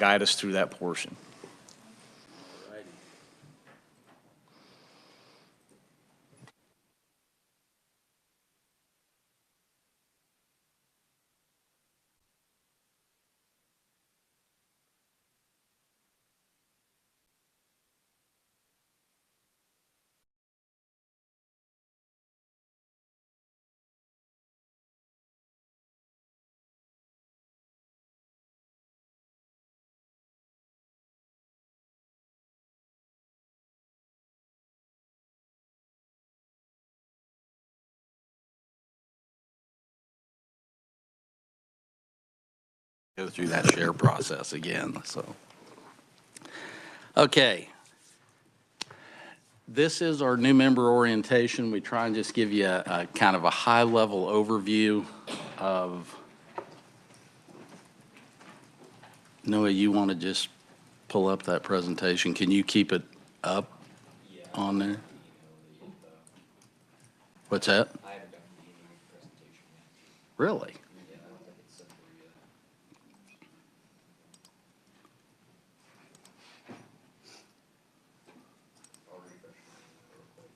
guide us through that portion. Go through that share process again. So, okay. This is our new member orientation. We try and just give you a kind of a high-level overview of. Noah, you want to just pull up that presentation? Can you keep it up on there? What's that? I haven't gotten the presentation yet. Really? Yeah, I don't think it's sent through yet. I'll refresh it real quick.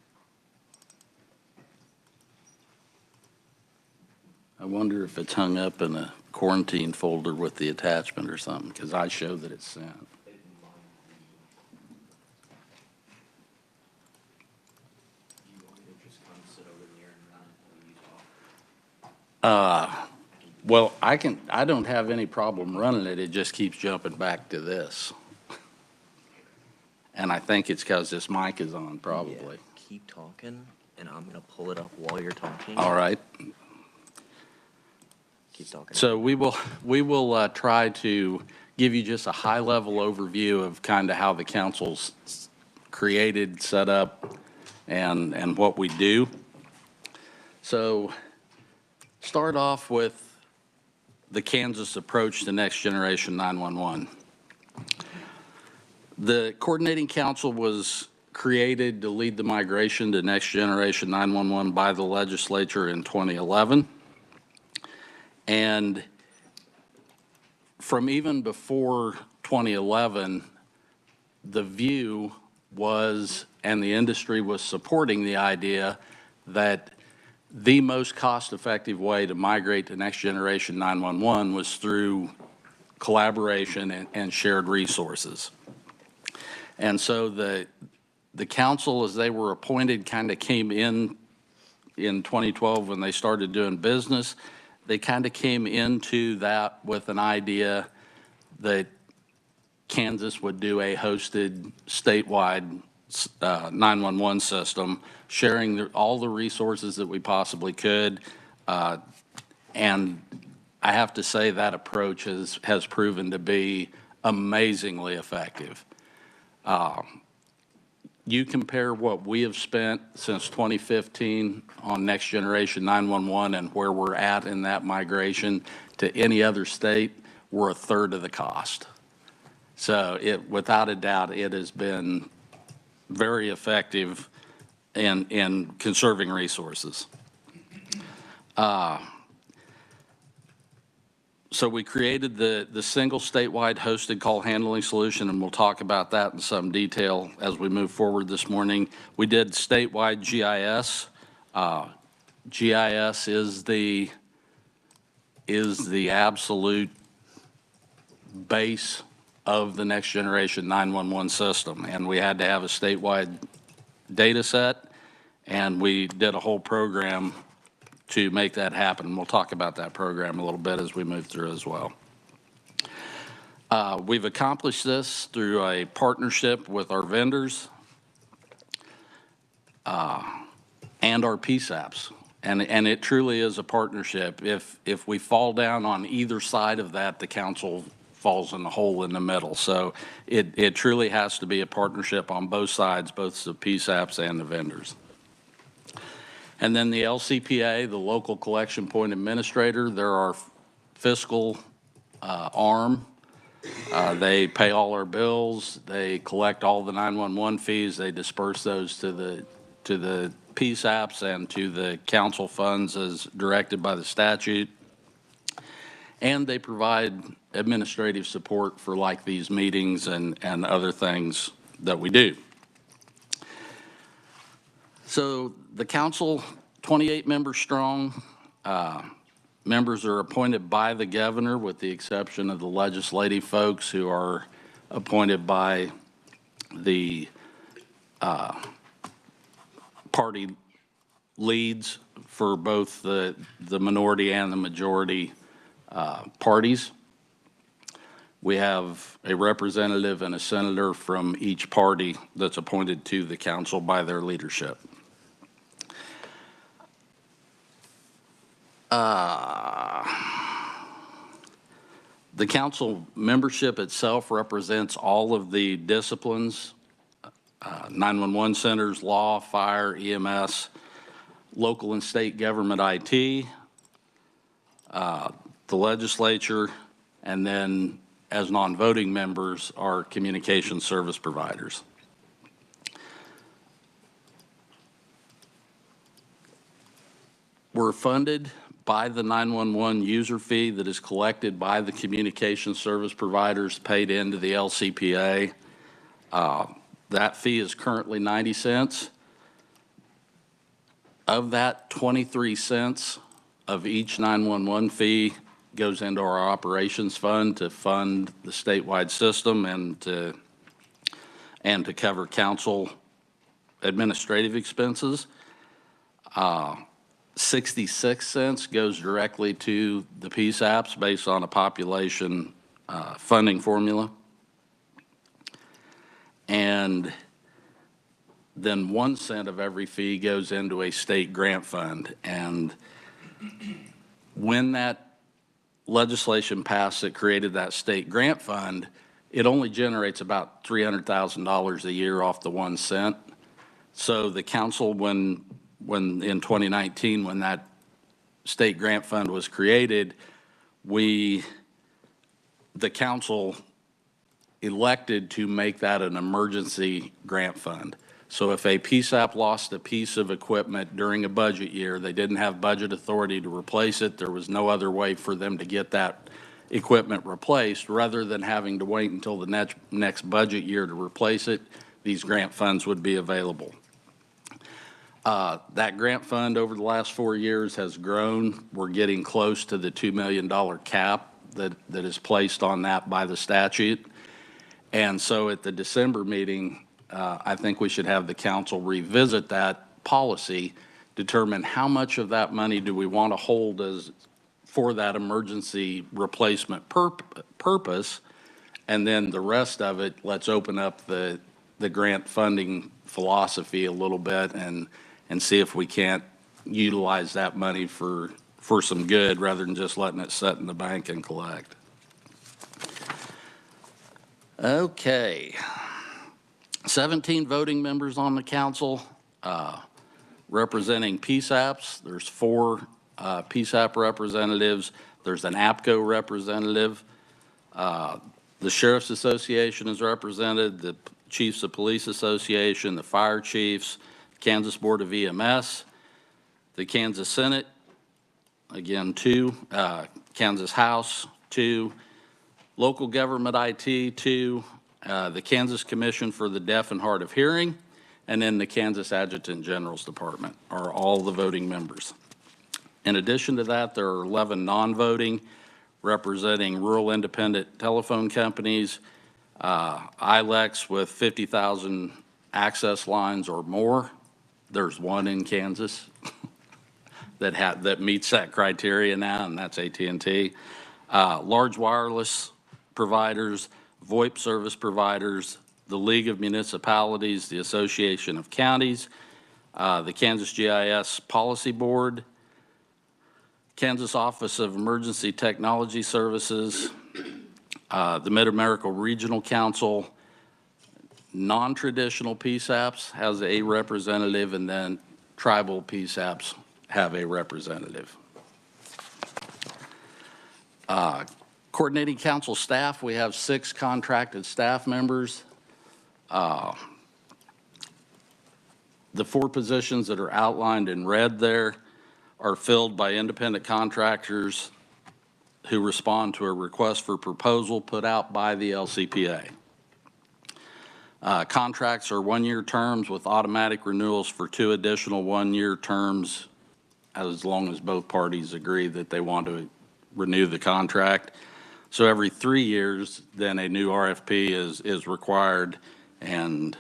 I wonder if it's hung up in a quarantine folder with the attachment or something, because I show that it's sent. You want me to just come sit over here and run it while you talk? Well, I don't have any problem running it. It just keeps jumping back to this. And I think it's because this mic is on, probably. Yeah, keep talking, and I'm gonna pull it up while you're talking. All right. Keep talking. So we will try to give you just a high-level overview of kind of how the council's created, set up, and what we do. So start off with the Kansas approach to Next Generation 911. The Coordinating Council was created to lead the migration to Next Generation 911 by the Legislature in 2011. And from even before 2011, the view was, and the industry was supporting the idea that the most cost-effective way to migrate to Next Generation 911 was through collaboration and shared resources. And so the council, as they were appointed, kind of came in 2012 when they started doing business. They kind of came into that with an idea that Kansas would do a hosted statewide 911 system, sharing all the resources that we possibly could. And I have to say that approach has proven to be amazingly effective. You compare what we have spent since 2015 on Next Generation 911 and where we're at in that migration to any other state, we're a third of the cost. So without a doubt, it has been very effective in conserving resources. So we created the single statewide hosted call handling solution, and we'll talk about that in some detail as we move forward this morning. We did statewide GIS. GIS is the absolute base of the Next Generation 911 system, and we had to have a statewide data set, and we did a whole program to make that happen. We'll talk about that program a little bit as we move through as well. We've accomplished this through a partnership with our vendors and our PSAPs. And it truly is a partnership. If we fall down on either side of that, the council falls in the hole in the middle. So it truly has to be a partnership on both sides, both the PSAPs and the vendors. And then the LCPA, the local collection point administrator, they're our fiscal arm. They pay all our bills. They collect all the 911 fees. They disperse those to the PSAPs and to the council funds as directed by the statute. And they provide administrative support for like these meetings and other things that we do. So the council, 28 members strong. Members are appointed by the governor with the exception of the legislative folks who are appointed by the party leads for both the minority and the majority parties. We have a representative and a senator from each party that's appointed to the council by their leadership. The council membership itself represents all of the disciplines, 911 centers, law, fire, EMS, local and state government IT, the legislature, and then as non-voting members are communication service providers. We're funded by the 911 user fee that is collected by the communication service providers paid into the LCPA. That fee is currently 90 cents. Of that, 23 cents of each 911 fee goes into our operations fund to fund the statewide system and to cover council administrative expenses. 66 cents goes directly to the PSAPs based on a population funding formula. And then 1 cent of every fee goes into a state grant fund. And when that legislation passed that created that state grant fund, it only generates about $300,000 a year off the 1 cent. So the council, when in 2019, when that state grant fund was created, the council elected to make that an emergency grant fund. So if a PSAP lost a piece of equipment during a budget year, they didn't have budget authority to replace it, there was no other way for them to get that equipment replaced, rather than having to wait until the next budget year to replace it, these grant funds would be available. That grant fund over the last 4 years has grown. We're getting close to the $2 million cap that is placed on that by the statute. And so at the December meeting, I think we should have the council revisit that policy, determine how much of that money do we want to hold for that emergency replacement purpose, and then the rest of it, let's open up the grant funding philosophy a little bit and see if we can't utilize that money for some good rather than just letting it sit in the bank and collect. Okay. 17 voting members on the council representing PSAPs. There's 4 PSAP representatives. There's an APCO representative. The Sheriff's Association is represented, the Chiefs of Police Association, the Fire Chiefs, Kansas Board of EMS, the Kansas Senate, again 2, Kansas House 2, local government IT 2, the Kansas Commission for the Deaf and Hard of Hearing, and then the Kansas Adjutant General's Department are all the voting members. In addition to that, there are 11 non-voting representing rural independent telephone companies, ILECs with 50,000 access lines or more. There's one in Kansas that meets that criteria now, and that's AT&T. Large wireless providers, VoIP service providers, the League of Municipalities, the Association of Counties, the Kansas GIS Policy Board, Kansas Office of Emergency Technology Services, the Mid-America Regional Council, non-traditional PSAPs has a representative, and then tribal PSAPs have a representative. Coordinating council staff, we have 6 contracted staff members. The 4 positions that are outlined in red there are filled by independent contractors who respond to a request for proposal put out by the LCPA. Contracts are one-year terms with automatic renewals for 2 additional one-year terms as long as both parties agree that they want to renew the contract. So every 3 years, then a new RFP is required, and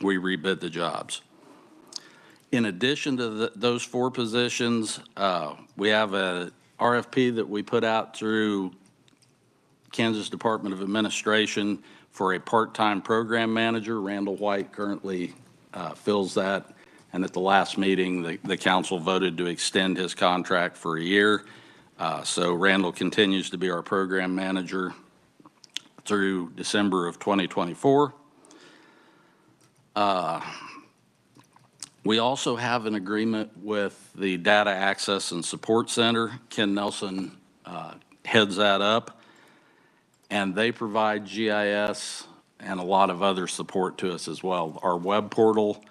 we rebid the jobs. In addition to those 4 positions, we have a RFP that we put out through Kansas Department of Administration for a part-time program manager. Randall White currently fills that, and at the last meeting, the council voted to extend his contract for a year. So Randall continues to be our program manager through December of 2024. We also have an agreement with the Data Access and Support Center. Ken Nelson heads that up, and they provide GIS and a lot of other support to us as well. Our web portal,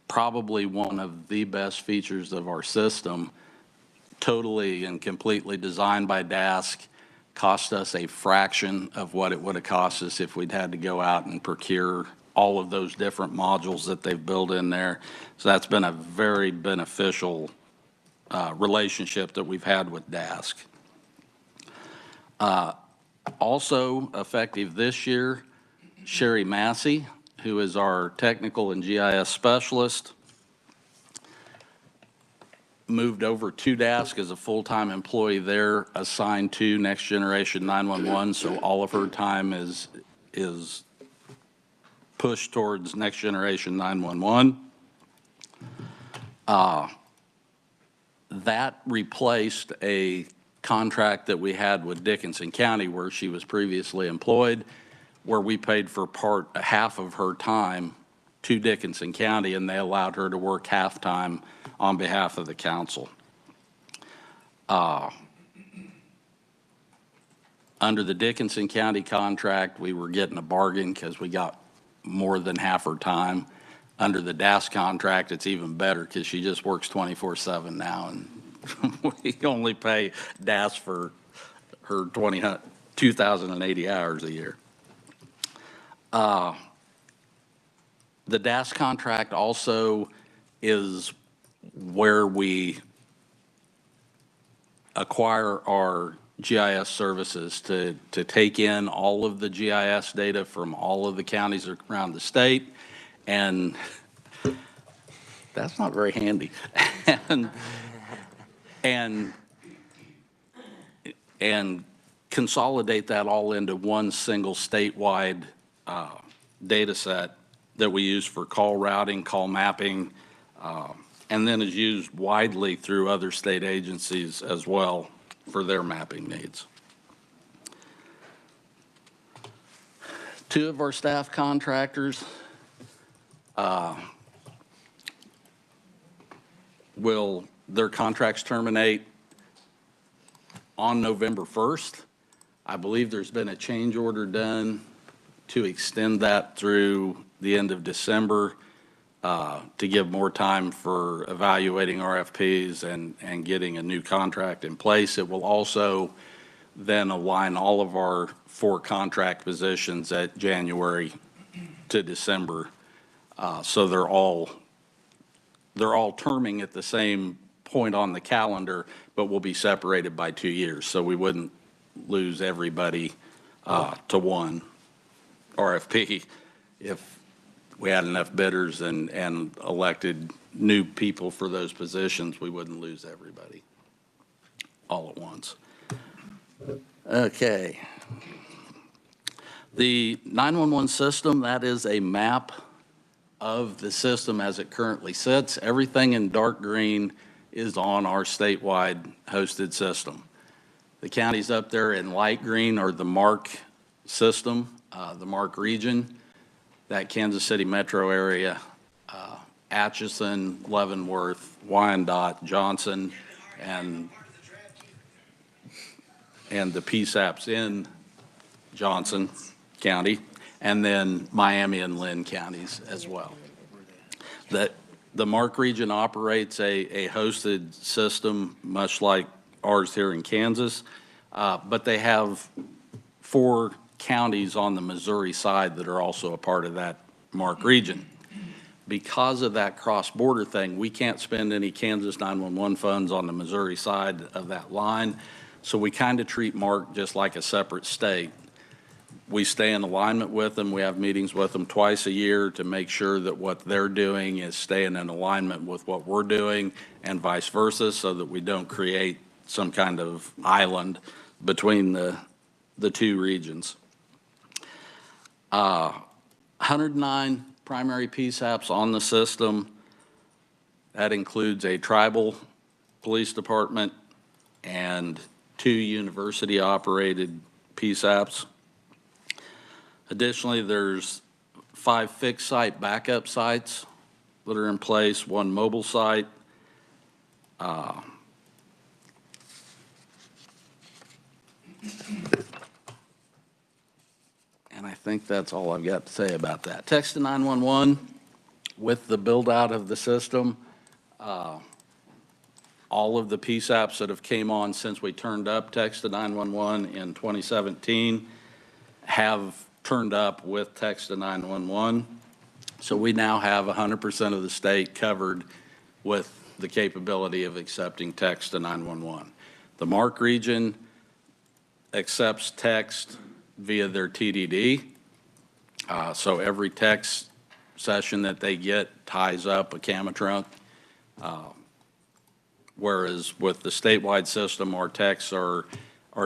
probably one of the best features of our system, totally and completely designed by DASC, cost us a fraction of what it would have cost us if we'd had to go out and procure all of those different modules that they've built in there. So that's been a very beneficial relationship that we've had with DASC. Also effective this year, Sherry Massey, who is our technical and GIS specialist, moved over to DASC as a full-time employee there, assigned to Next Generation 911. So all of her time is pushed towards Next Generation 911. That replaced a contract that we had with Dickinson County where she was previously employed, where we paid for half of her time to Dickinson County, and they allowed her to work half-time on behalf of the council. Under the Dickinson County contract, we were getting a bargain because we got more than half her time. Under the DAS contract, it's even better because she just works 24/7 now, and we only pay DAS for her 2,080 hours a year. The DAS contract also is where we acquire our GIS services to take in all of the GIS data from all of the counties around the state, and that's not very handy. and consolidate that all into one single statewide data set that we use for call routing, call mapping, and then is used widely through other state agencies as well for their mapping needs. 2 of our staff contractors their contracts terminate on November 1st. I believe there's been a change order done to extend that through the end of December to give more time for evaluating RFPs and getting a new contract in place. It will also then align all of our 4 contract positions at January to December. So they're all terming at the same point on the calendar, but will be separated by 2 years. So we wouldn't lose everybody to one RFP if we had enough bidders and elected new people for those positions. We wouldn't lose everybody all at once. Okay. The 911 system, that is a map of the system as it currently sits. Everything in dark green is on our statewide hosted system. The counties up there in light green are the MARC system, the MARC region, that Kansas City metro area, Atchison, Leavenworth, Wyandotte, Johnson, and the PSAPs in Johnson County, and then Miami and Lynn counties as well. The MARC region operates a hosted system, much like ours here in Kansas, but they have 4 counties on the Missouri side that are also a part of that MARC region. Because of that cross-border thing, we can't spend any Kansas 911 funds on the Missouri side of that line, so we kind of treat MARC just like a separate state. We stay in alignment with them. We have meetings with them twice a year to make sure that what they're doing is staying in alignment with what we're doing and vice versa, so that we don't create some kind of island between the 2 regions. 109 primary PSAPs on the system. That includes a tribal police department and 2 university-operated PSAPs. Additionally, there's 5 fixed site backup sites that are in place, 1 mobile site. And I think that's all I've got to say about that. Text to 911, with the build-out of the system, all of the PSAPs that have came on since we turned up text to 911 in 2017 have turned up with text to 911. So we now have 100% of the state covered with the capability of accepting text to 911. The MARC region accepts text via their TDD. So every text session that they get ties up a camera trunk. Whereas with the statewide system, our texts are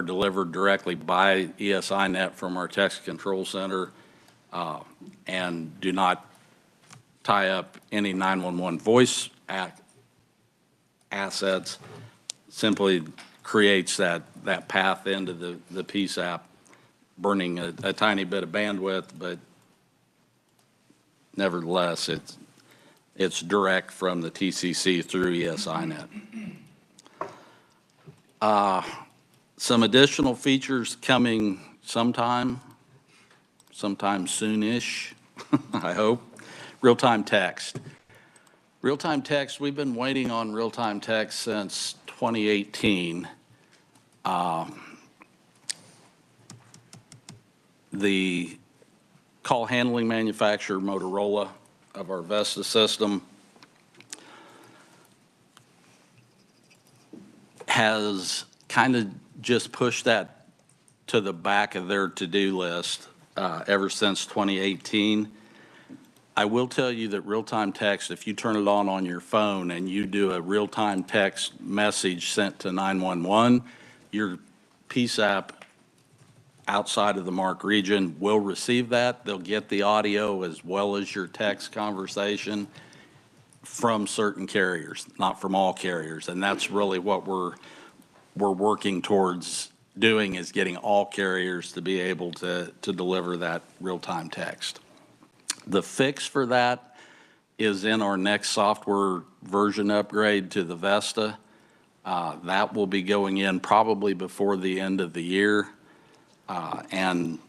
delivered directly by ESINet from our text control center and do not tie up any 911 voice assets. Simply creates that path into the PSAP, burning a tiny bit of bandwidth, but nevertheless, it's direct from the TCC through ESINet. Some additional features coming sometime soonish, I hope. Real-time text. Real-time text, we've been waiting on real-time text since 2018. The call handling manufacturer, Motorola, of our Vesta system, has kind of just pushed that to the back of their to-do list ever since 2018. I will tell you that real-time text, if you turn it on your phone and you do a real-time text message sent to 911, your PSAP outside of the MARC region will receive that. They'll get the audio as well as your text conversation from certain carriers, not from all carriers. And that's really what we're working towards doing, is getting all carriers to be able to deliver that real-time text. The fix for that is in our next software version upgrade to the Vesta. That will be going in probably before the end of the year. And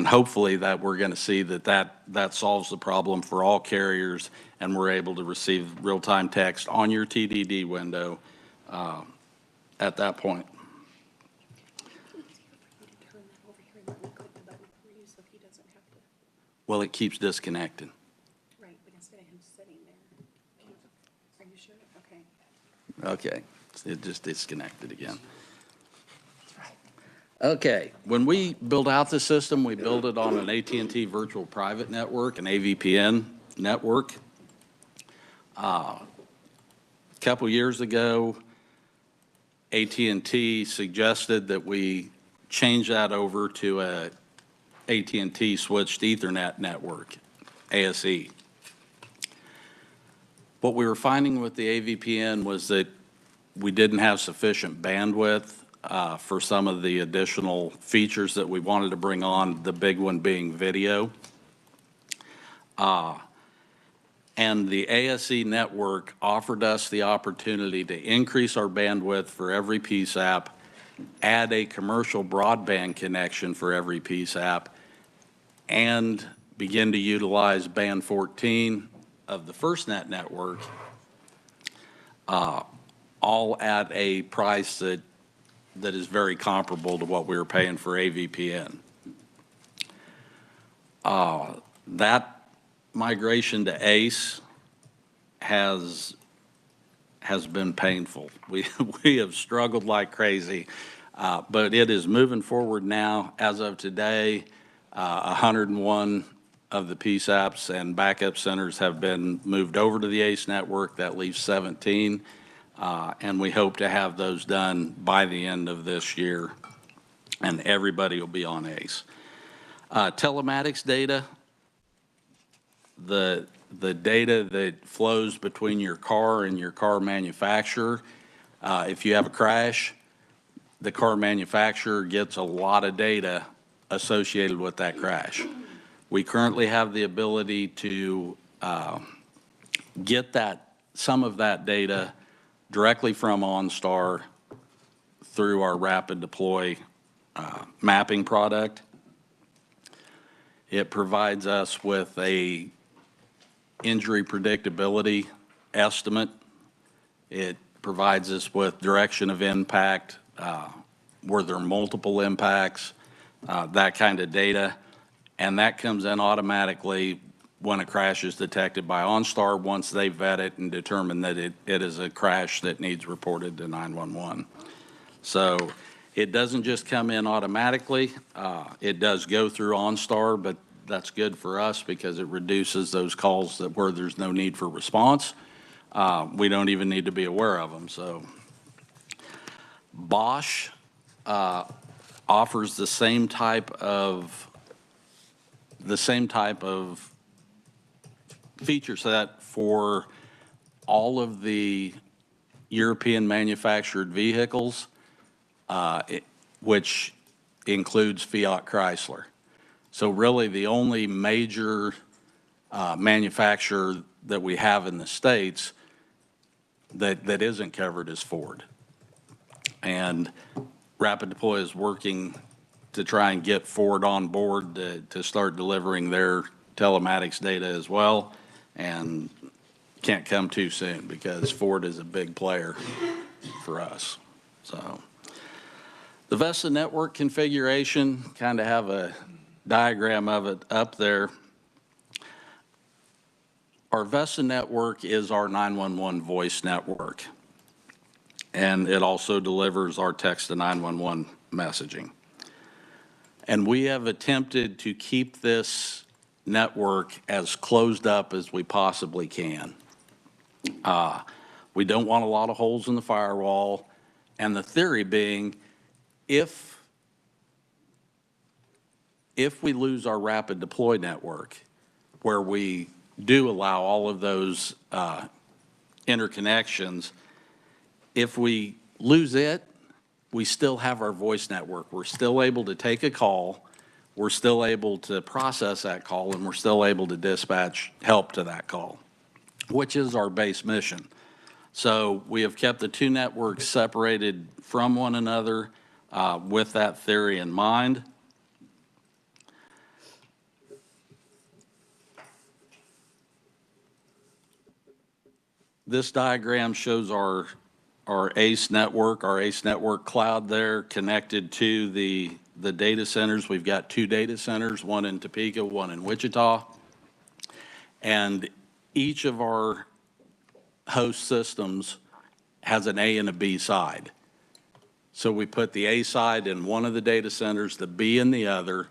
hopefully that we're going to see that solves the problem for all carriers, and we're able to receive real-time text on your TDD window at that point. Well, it keeps disconnecting. Right, but instead of him sitting there, are you sure? Okay. Okay, it just disconnected again. Okay, when we build out the system, we build it on an AT&T virtual private network, an AVPN network. A couple years ago, AT&T suggested that we change that over to a AT&T switched Ethernet network, ASE. What we were finding with the AVPN was that we didn't have sufficient bandwidth for some of the additional features that we wanted to bring on, the big one being video. And the ASE network offered us the opportunity to increase our bandwidth for every PSAP, add a commercial broadband connection for every PSAP, and begin to utilize band 14 of the FirstNet network, all at a price that that is very comparable to what we were paying for AVPN. That migration to ACE has been painful. We have struggled like crazy, but it is moving forward now. As of today, 101 of the PSAPs and backup centers have been moved over to the ACE network. That leaves 17, and we hope to have those done by the end of this year, and everybody will be on ACE. Telematics data, the data that flows between your car and your car manufacturer. If you have a crash, the car manufacturer gets a lot of data associated with that crash. We currently have the ability to get some of that data directly from OnStar through our rapid deploy mapping product. It provides us with a injury predictability estimate. It provides us with direction of impact, were there multiple impacts, that kind of data. And that comes in automatically when a crash is detected by OnStar once they vet it and determine that it is a crash that needs reported to 911. So it doesn't just come in automatically. It does go through OnStar, but that's good for us because it reduces those calls where there's no need for response. We don't even need to be aware of them. So Bosch offers the same type of feature set for all of the European manufactured vehicles, which includes Fiat Chrysler. So really the only major manufacturer that we have in the States that isn't covered is Ford. And Rapid Deploy is working to try and get Ford on board to start delivering their telematics data as well. And can't come too soon because Ford is a big player for us. So the VESTA network configuration, kind of have a diagram of it up there. Our VESTA network is our 911 voice network, and it also delivers our text to 911 messaging. And we have attempted to keep this network as closed up as we possibly can. We don't want a lot of holes in the firewall, and the theory being if we lose our rapid deploy network, where we do allow all of those interconnections, if we lose it, we still have our voice network. We're still able to take a call, we're still able to process that call, and we're still able to dispatch help to that call, which is our base mission. So we have kept the two networks separated from one another with that theory in mind. This diagram shows our ACE network cloud there connected to the data centers. We've got two data centers, one in Topeka, one in Wichita. And each of our host systems has an A and a B side. So we put the A side in one of the data centers, the B in the other,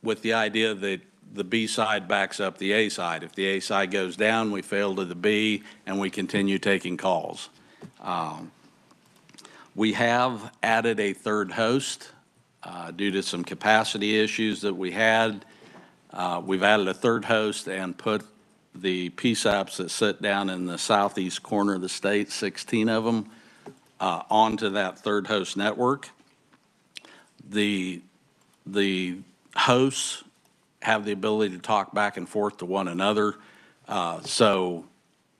with the idea that the B side backs up the A side. If the A side goes down, we fail to the B, and we continue taking calls. We have added a third host due to some capacity issues that we had. We've added a third host and put the PSAPs that sit down in the southeast corner of the state, 16 of them, onto that third host network. The hosts have the ability to talk back and forth to one another, so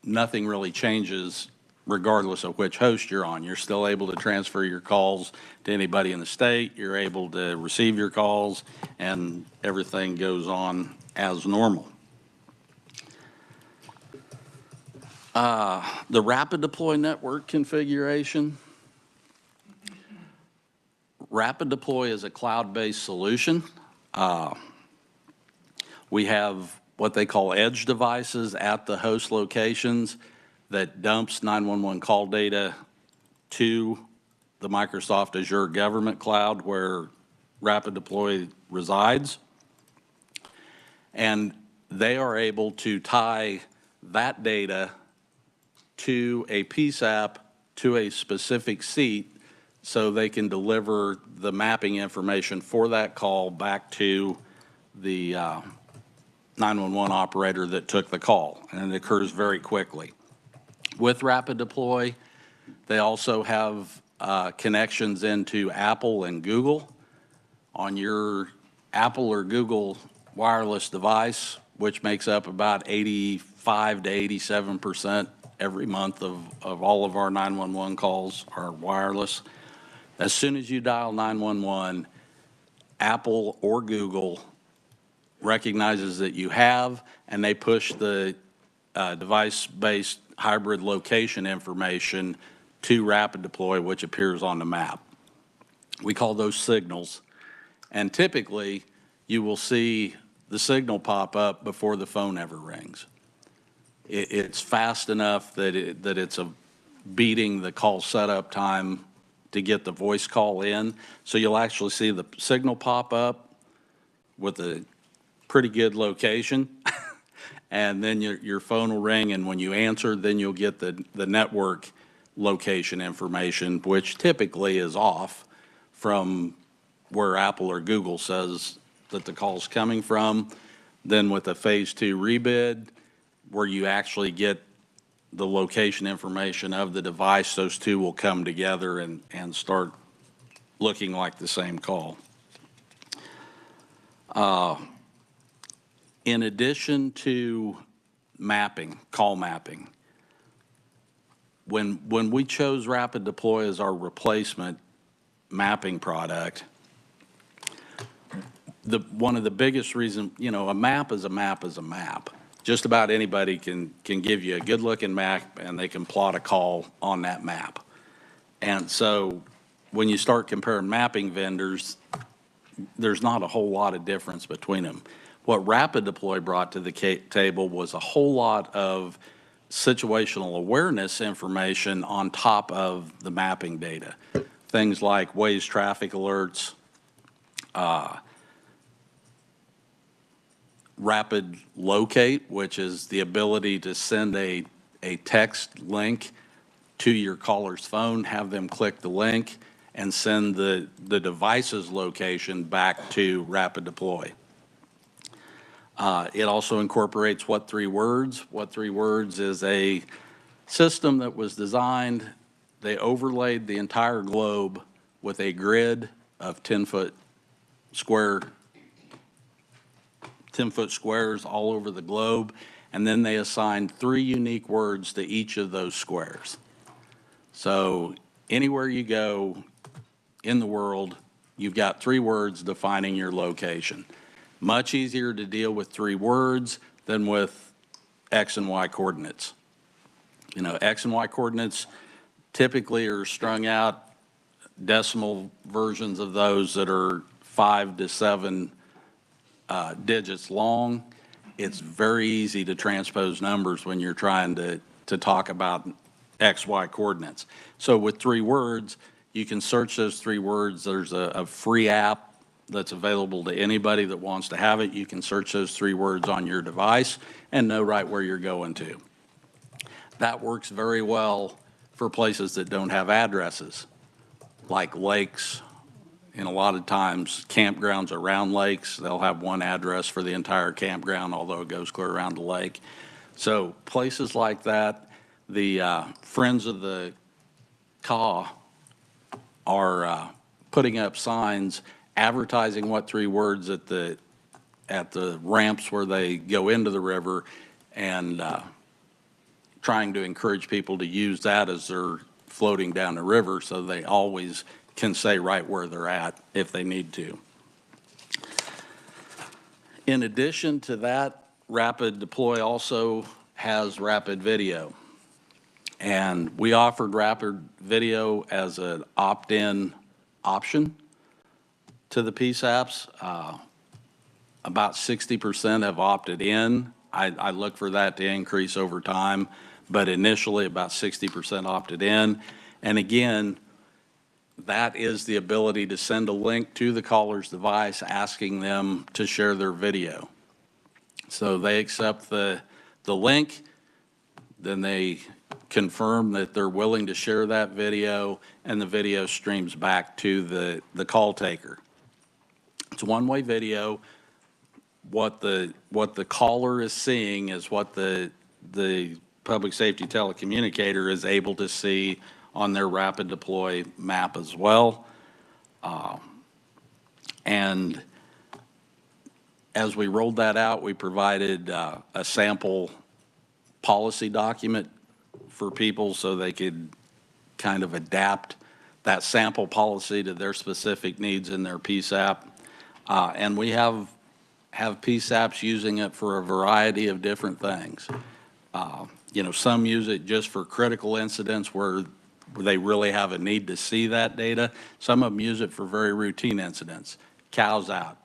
nothing really changes regardless of which host you're on. You're still able to transfer your calls to anybody in the state. You're able to receive your calls, and everything goes on as normal. The rapid deploy network configuration. Rapid Deploy is a cloud-based solution. We have what they call edge devices at the host locations that dumps 911 call data to the Microsoft Azure government cloud where Rapid Deploy resides. And they are able to tie that data to a PSAP to a specific seat so they can deliver the mapping information for that call back to the 911 operator that took the call, and it occurs very quickly. With Rapid Deploy, they also have connections into Apple and Google. On your Apple or Google wireless device, which makes up about 85 to 87% every month of all of our 911 calls are wireless. As soon as you dial 911, Apple or Google recognizes that you have, and they push the device-based hybrid location information to Rapid Deploy, which appears on the map. We call those signals. And typically, you will see the signal pop up before the phone ever rings. It's fast enough that it's beating the call setup time to get the voice call in. So you'll actually see the signal pop up with a pretty good location. And then your phone will ring, and when you answer, then you'll get the network location information, which typically is off from where Apple or Google says that the call's coming from. Then with a phase 2 rebid, where you actually get the location information of the device, those two will come together and start looking like the same call. In addition to mapping, call mapping, when we chose Rapid Deploy as our replacement mapping product, one of the biggest reasons, a map is a map is a map. Just about anybody can give you a good looking map, and they can plot a call on that map. And so when you start comparing mapping vendors, there's not a whole lot of difference between them. What Rapid Deploy brought to the table was a whole lot of situational awareness information on top of the mapping data. Things like Waze traffic alerts, Rapid Locate, which is the ability to send a text link to your caller's phone, have them click the link, and send the device's location back to Rapid Deploy. It also incorporates What Three Words. What Three Words is a system that was designed, they overlaid the entire globe with a grid of 10-foot squares all over the globe, and then they assigned 3 unique words to each of those squares. So anywhere you go in the world, you've got 3 words defining your location. Much easier to deal with 3 words than with X and Y coordinates. X and Y coordinates typically are strung out, decimal versions of those that are 5 to 7 digits long. It's very easy to transpose numbers when you're trying to talk about X, Y coordinates. So with 3 words, you can search those 3 words. There's a free app that's available to anybody that wants to have it. You can search those 3 words on your device and know right where you're going to. That works very well for places that don't have addresses, like lakes. And a lot of times, campgrounds around lakes, they'll have one address for the entire campground, although it goes clear around the lake. So places like that, the Friends of the Caw are putting up signs advertising What Three Words at the ramps where they go into the river, and trying to encourage people to use that as they're floating down the river, so they always can say right where they're at if they need to. In addition to that, Rapid Deploy also has Rapid Video. And we offered Rapid Video as an opt-in option. to the PSAPs. About 60% have opted in. I look for that to increase over time, but initially about 60% opted in. And again, that is the ability to send a link to the caller's device asking them to share their video. So they accept the link, then they confirm that they're willing to share that video, and the video streams back to the call taker. It's a one-way video. What the caller is seeing is what the public safety telecommunicator is able to see on their rapid deploy map as well. And as we rolled that out, we provided a sample policy document for people so they could kind of adapt that sample policy to their specific needs in their PSAP. And we have PSAPs using it for a variety of different things. Some use it just for critical incidents where they really have a need to see that data. Some of them use it for very routine incidents, cows out,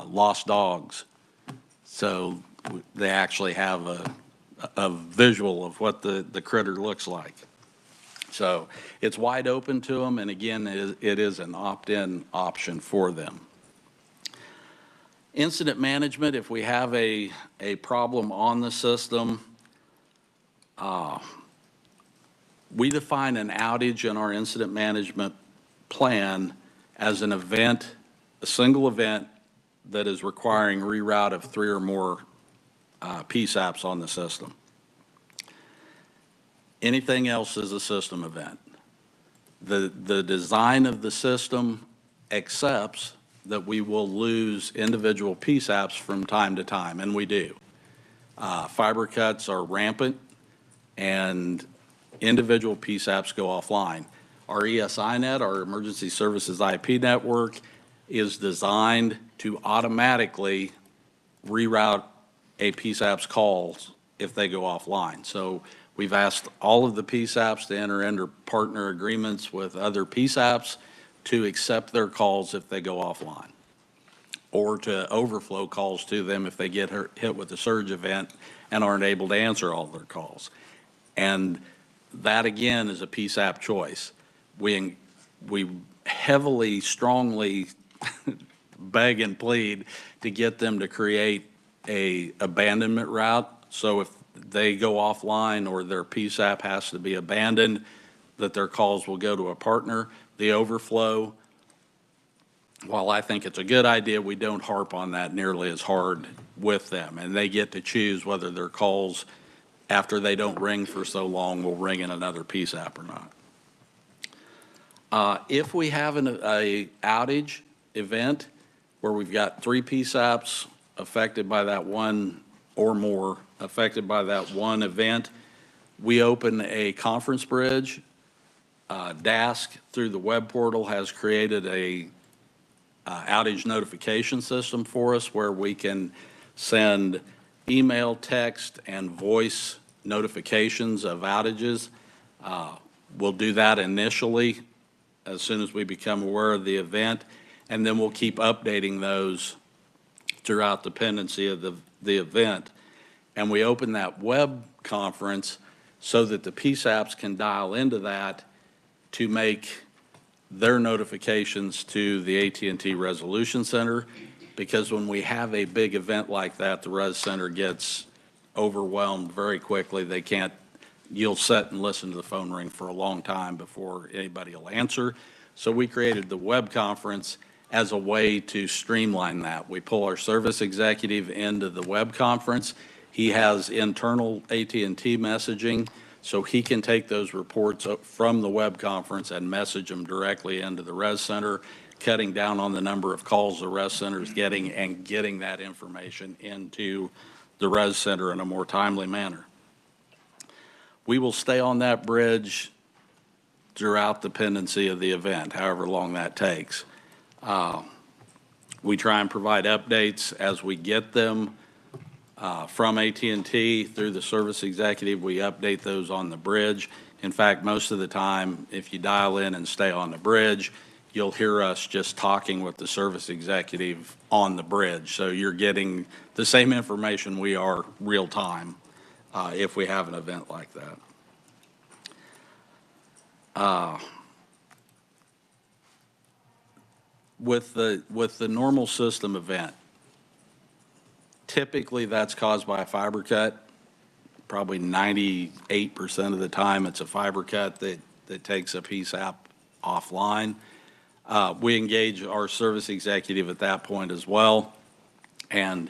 lost dogs. So they actually have a visual of what the critter looks like. So it's wide open to them, and again, it is an opt-in option for them. Incident management, if we have a problem on the system, we define an outage in our incident management plan as an event, a single event that is requiring reroute of 3 or more PSAPs on the system. Anything else is a system event. The design of the system accepts that we will lose individual PSAPs from time to time, and we do. Fiber cuts are rampant, and individual PSAPs go offline. Our ESINet, our Emergency Services IP network, is designed to automatically reroute a PSAP's calls if they go offline. So we've asked all of the PSAPs to enter into partner agreements with other PSAPs to accept their calls if they go offline, or to overflow calls to them if they get hit with a surge event and aren't able to answer all their calls. And that, again, is a PSAP choice. We heavily, strongly beg and plead to get them to create a abandonment route. So if they go offline or their PSAP has to be abandoned, that their calls will go to a partner. The overflow, while I think it's a good idea, we don't harp on that nearly as hard with them. And they get to choose whether their calls, after they don't ring for so long, will ring in another PSAP or not. If we have an outage event where we've got 3 PSAPs affected by that one or more affected by that one event, we open a conference bridge. DASC through the web portal has created a outage notification system for us where we can send email, text, and voice notifications of outages. We'll do that initially as soon as we become aware of the event, and then we'll keep updating those throughout the pendency of the event. And we open that web conference so that the PSAPs can dial into that to make their notifications to the AT&T Resolution Center, because when we have a big event like that, the Res Center gets overwhelmed very quickly. They can't, you'll sit and listen to the phone ring for a long time before anybody will answer. So we created the web conference as a way to streamline that. We pull our service executive into the web conference. He has internal AT&T messaging, so he can take those reports from the web conference and message them directly into the Res Center, cutting down on the number of calls the Res Center is getting and getting that information into the Res Center in a more timely manner. We will stay on that bridge throughout the pendency of the event, however long that takes. We try and provide updates as we get them from AT&T through the service executive. We update those on the bridge. In fact, most of the time, if you dial in and stay on the bridge, you'll hear us just talking with the service executive on the bridge. So you're getting the same information we are real time if we have an event like that. With the normal system event, typically that's caused by a fiber cut. Probably 98% of the time, it's a fiber cut that takes a PSAP offline. We engage our service executive at that point as well, and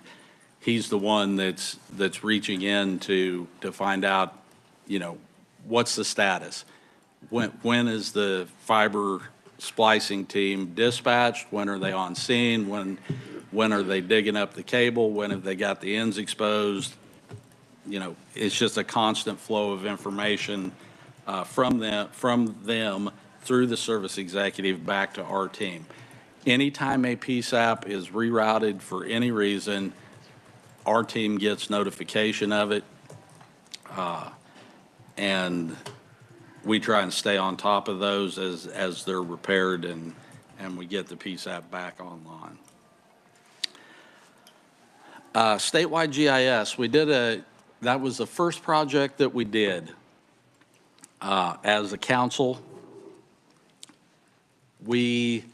he's the one that's reaching in to find out, what's the status? When is the fiber splicing team dispatched? When are they on scene? When are they digging up the cable? When have they got the ends exposed? It's just a constant flow of information from them through the service executive back to our team. Anytime a PSAP is rerouted for any reason, our team gets notification of it, and we try and stay on top of those as they're repaired and we get the PSAP back online. Statewide GIS, that was the first project that we did as a council. We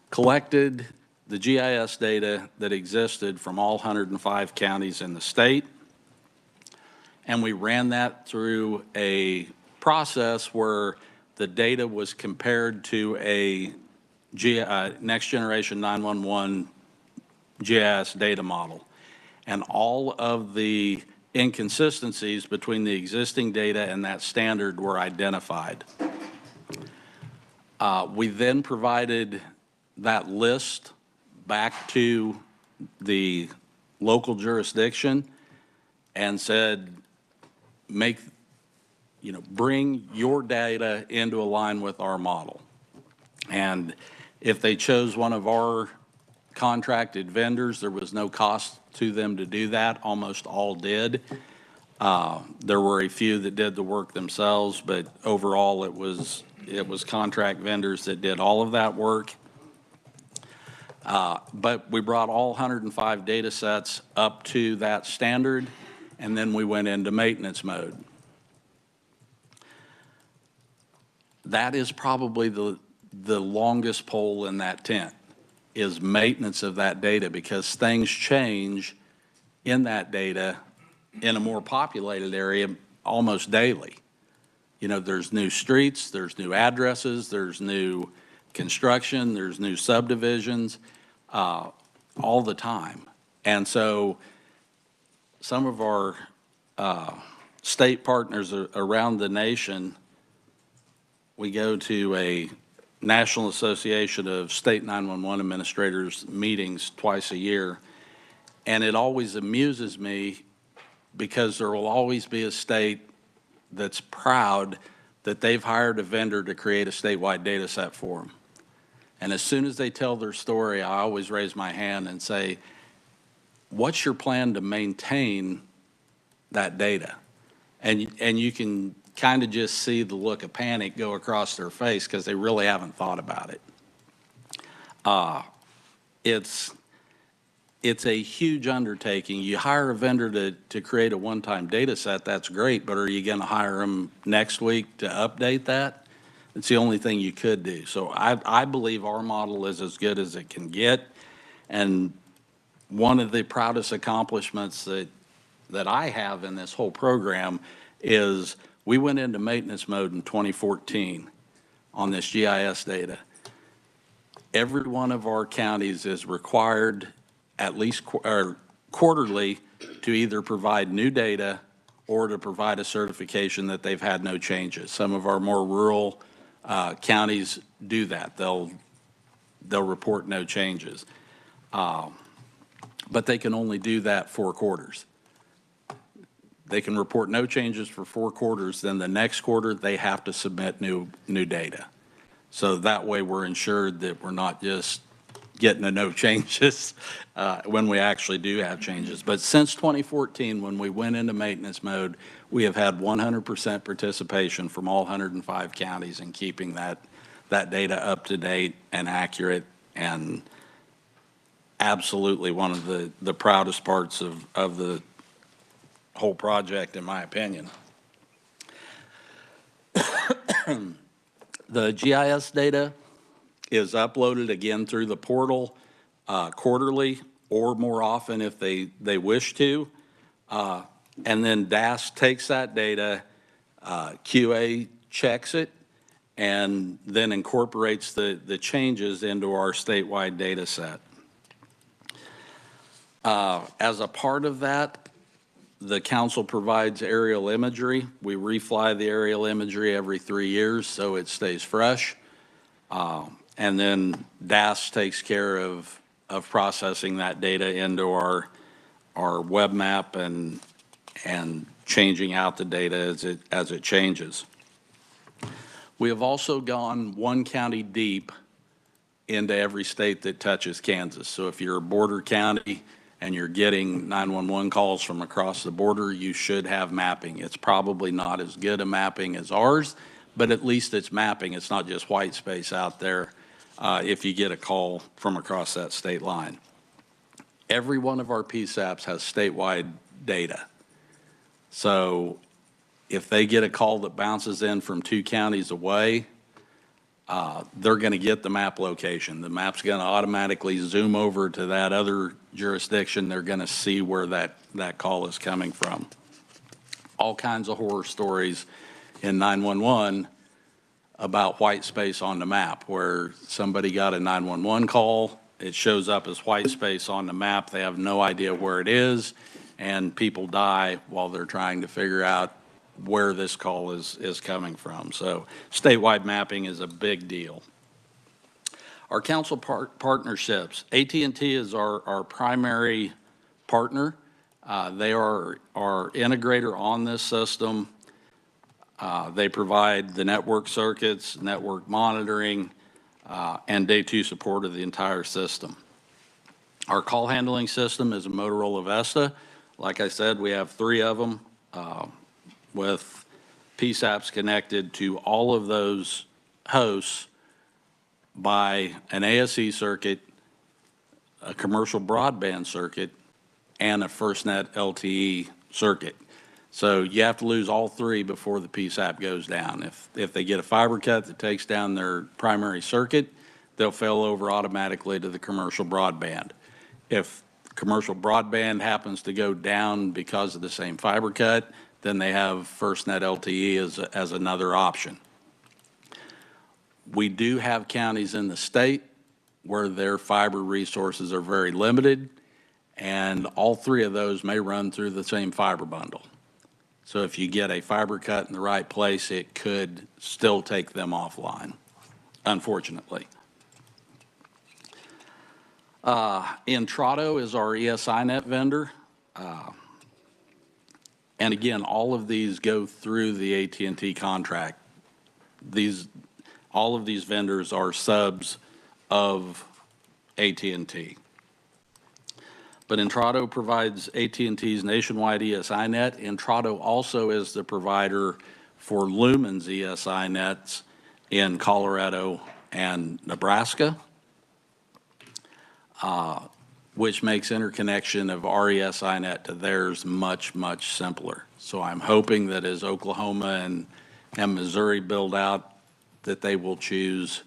collected the GIS data that existed from all 105 counties in the state, and we ran that through a process where the data was compared to a next generation 911 GIS data model. And all of the inconsistencies between the existing data and that standard were identified. We then provided that list back to the local jurisdiction and said, bring your data into line with our model. And if they chose one of our contracted vendors, there was no cost to them to do that. Almost all did. There were a few that did the work themselves, but overall it was contract vendors that did all of that work. But we brought all 105 data sets up to that standard, and then we went into maintenance mode. That is probably the longest pole in that tent, is maintenance of that data, because things change in that data in a more populated area almost daily. There's new streets, there's new addresses, there's new construction, there's new subdivisions, all the time. And so some of our state partners around the nation, we go to a National Association of State 911 Administrators meetings twice a year, and it always amuses me because there will always be a state that's proud that they've hired a vendor to create a statewide data set for them. And as soon as they tell their story, I always raise my hand and say, what's your plan to maintain that data? And you can kind of just see the look of panic go across their face because they really haven't thought about it. It's a huge undertaking. You hire a vendor to create a one-time data set, that's great, but are you going to hire them next week to update that? It's the only thing you could do. So I believe our model is as good as it can get. And one of the proudest accomplishments that I have in this whole program is we went into maintenance mode in 2014 on this GIS data. Every one of our counties is required at least quarterly to either provide new data or to provide a certification that they've had no changes. Some of our more rural counties do that. They'll report no changes. But they can only do that 4 quarters. They can report no changes for 4 quarters, then the next quarter they have to submit new data. So that way we're ensured that we're not just getting a no changes when we actually do have changes. But since 2014, when we went into maintenance mode, we have had 100% participation from all 105 counties in keeping that that data up to date and accurate, and absolutely one of the proudest parts of the whole project, in my opinion. The GIS data is uploaded again through the portal quarterly or more often if they wish to. And then DAS takes that data, QA checks it, and then incorporates the changes into our statewide data set. As a part of that, the council provides aerial imagery. We refly the aerial imagery every 3 years so it stays fresh. And then DAS takes care of processing that data into our web map and changing out the data as it changes. We have also gone one county deep into every state that touches Kansas. So if you're a border county and you're getting 911 calls from across the border, you should have mapping. It's probably not as good a mapping as ours, but at least it's mapping. It's not just white space out there if you get a call from across that state line. Every one of our PSAPs has statewide data. So if they get a call that bounces in from 2 counties away, they're going to get the map location. The map's going to automatically zoom over to that other jurisdiction. They're going to see where that call is coming from. All kinds of horror stories in 911 about white space on the map, where somebody got a 911 call, it shows up as white space on the map, they have no idea where it is, and people die while they're trying to figure out where this call is coming from. So statewide mapping is a big deal. Our council partnerships, AT&T is our primary partner. They are our integrator on this system. They provide the network circuits, network monitoring, and day 2 support of the entire system. Our call handling system is a Motorola Vesta. Like I said, we have 3 of them. With PSAPs connected to all of those hosts by an ASE circuit, a commercial broadband circuit, and a FirstNet LTE circuit. So you have to lose all 3 before the PSAP goes down. If they get a fiber cut that takes down their primary circuit, they'll fail over automatically to the commercial broadband. If commercial broadband happens to go down because of the same fiber cut, then they have FirstNet LTE as another option. We do have counties in the state where their fiber resources are very limited, and all 3 of those may run through the same fiber bundle. So if you get a fiber cut in the right place, it could still take them offline, unfortunately. Intrado is our ESINet vendor. And again, all of these go through the AT&T contract. All of these vendors are subs of AT&T. But Intrado provides AT&T's nationwide ESINet. Intrado also is the provider for Lumen's ESINets in Colorado and Nebraska, which makes interconnection of our ESINet to theirs much, much simpler. So I'm hoping that as Oklahoma and Missouri build out, that they will choose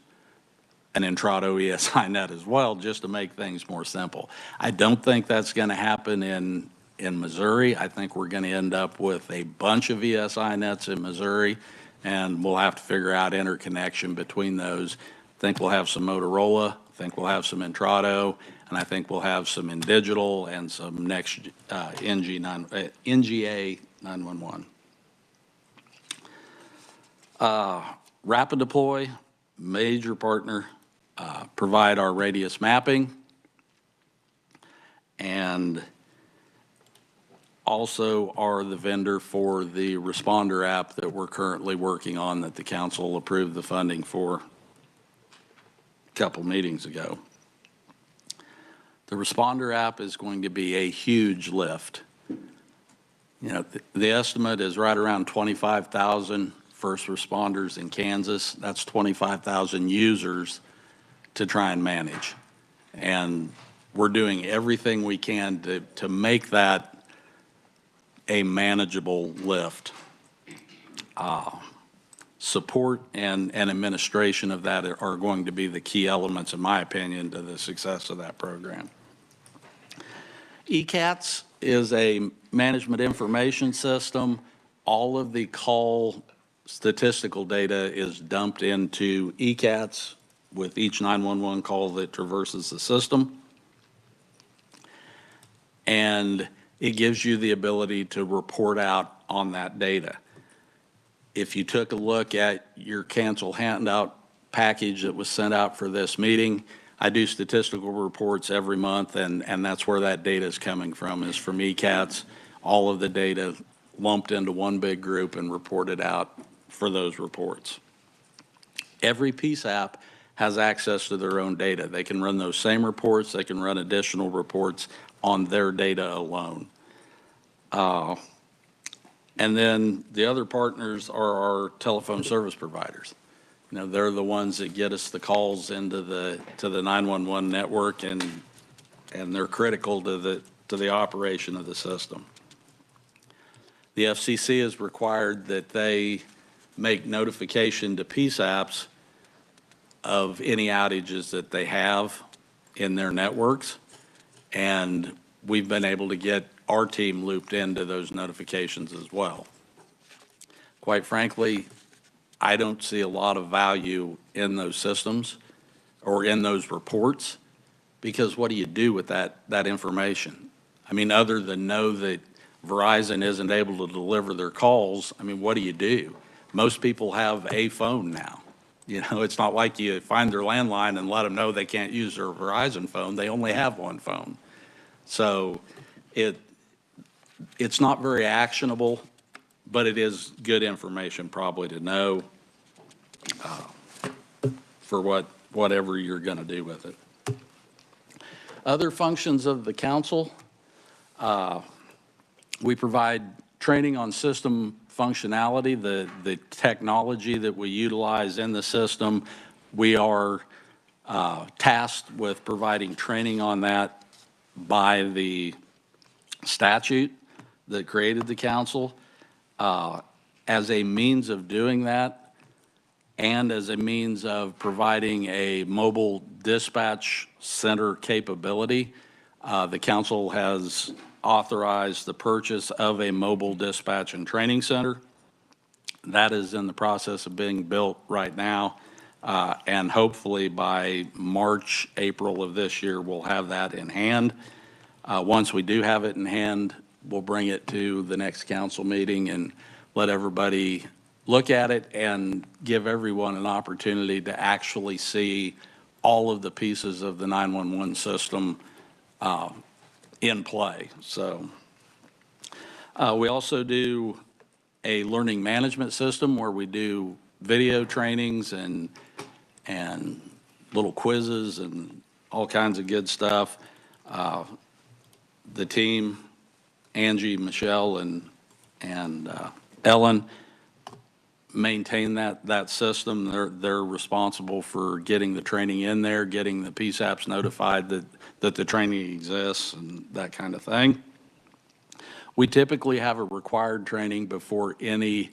an Intrado ESINet as well, just to make things more simple. I don't think that's going to happen in Missouri. I think we're going to end up with a bunch of ESINets in Missouri, and we'll have to figure out interconnection between those. I think we'll have some Motorola, I think we'll have some Intrado, and I think we'll have some in digital and some next NGA 911. Rapid Deploy, major partner, provide our radius mapping, and also are the vendor for the responder app that we're currently working on that the council approved the funding for a couple meetings ago. The responder app is going to be a huge lift. You know, the estimate is right around $25,000 first responders in Kansas. That's 25,000 users to try and manage. And we're doing everything we can to make that a manageable lift. Support and administration of that are going to be the key elements, in my opinion, to the success of that program. ECATS is a management information system. All of the call statistical data is dumped into ECATS with each 911 call that traverses the system. And it gives you the ability to report out on that data. If you took a look at your cancel handout package that was sent out for this meeting, I do statistical reports every month, and that's where that data is coming from, is from ECATS. All of the data lumped into one big group and reported out for those reports. Every PSAP has access to their own data. They can run those same reports. They can run additional reports on their data alone. And then the other partners are our telephone service providers. You know, they're the ones that get us the calls into the 911 network, and they're critical to the operation of the system. The FCC has required that they make notification to PSAPs of any outages that they have in their networks, and we've been able to get our team looped into those notifications as well. Quite frankly, I don't see a lot of value in those systems or in those reports, because what do you do with that information? I mean, other than know that Verizon isn't able to deliver their calls, I mean, what do? Most people have a phone now. You know, it's not like you find their landline and let them know they can't use their Verizon phone. They only have one phone. So it's not very actionable, but it is good information probably to know for whatever you're going to do with it. Other functions of the council, we provide training on system functionality, the technology that we utilize in the system. We are tasked with providing training on that by the statute that created the council. As a means of doing that, and as a means of providing a mobile dispatch center capability, the council has authorized the purchase of a mobile dispatch and training center. That is in the process of being built right now, and hopefully by March, April of this year, we'll have that in hand. Once we do have it in hand, we'll bring it to the next council meeting and let everybody look at it and give everyone an opportunity to actually see all of the pieces of the 911 system in play. So we also do a learning management system where we do video trainings and little quizzes and all kinds of good stuff. The team, Angie, Michelle, and Ellen, maintain that system. They're responsible for getting the training in there, getting the PSAPs notified that the training exists and that kind of thing. We typically have a required training before any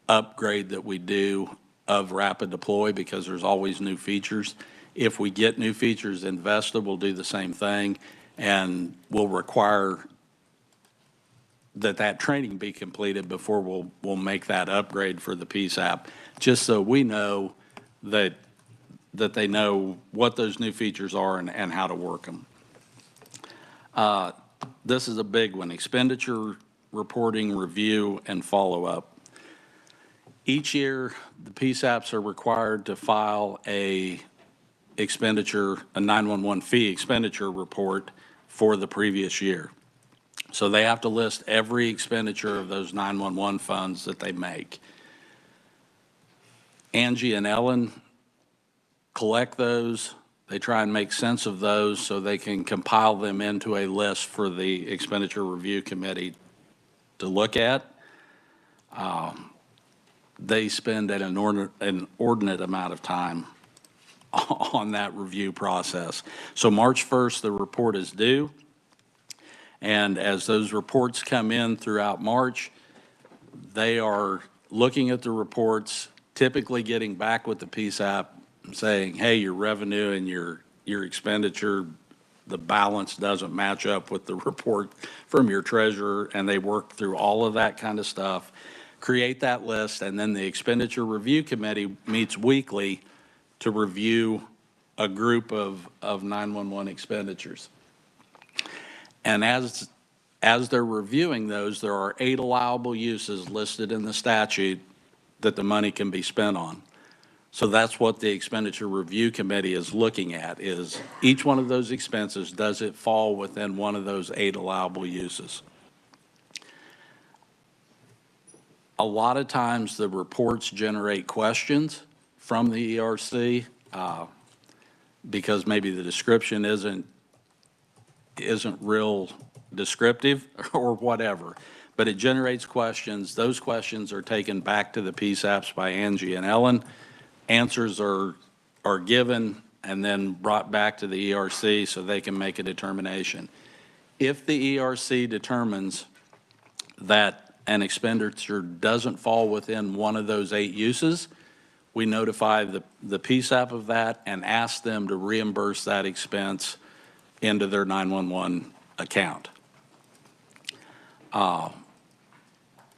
upgrade that we do of Rapid Deploy, because there's always new features. If we get new features invested, we'll do the same thing, and we'll require that training be completed before we'll make that upgrade for the PSAP, just so we know that they know what those new features are and how to work them. This is a big one: expenditure reporting, review, and follow-up. Each year, the PSAPs are required to file a 911 fee expenditure report for the previous year. So they have to list every expenditure of those 911 funds that they make. Angie and Ellen collect those. They try and make sense of those so they can compile them into a list for the expenditure review committee to look at. they spend an inordinate amount of time on that review process. So March 1st, the report is due. And as those reports come in throughout March, they are looking at the reports, typically getting back with the PSAP saying, hey, your revenue and your expenditure, the balance doesn't match up with the report from your treasurer, and they work through all of that kind of stuff, create that list, and then the expenditure review committee meets weekly to review a group of 911 expenditures. And as they're reviewing those, there are 8 allowable uses listed in the statute that the money can be spent on. So that's what the expenditure review committee is looking at, is each one of those expenses, does it fall within one of those 8 allowable uses? A lot of times the reports generate questions from the ERC because maybe the description isn't real descriptive or whatever, but it generates questions. Those questions are taken back to the PSAPs by Angie and Ellen. Answers are given and then brought back to the ERC so they can make a determination. If the ERC determines that an expenditure doesn't fall within one of those 8 uses, we notify the PSAP of that and ask them to reimburse that expense into their 911 account.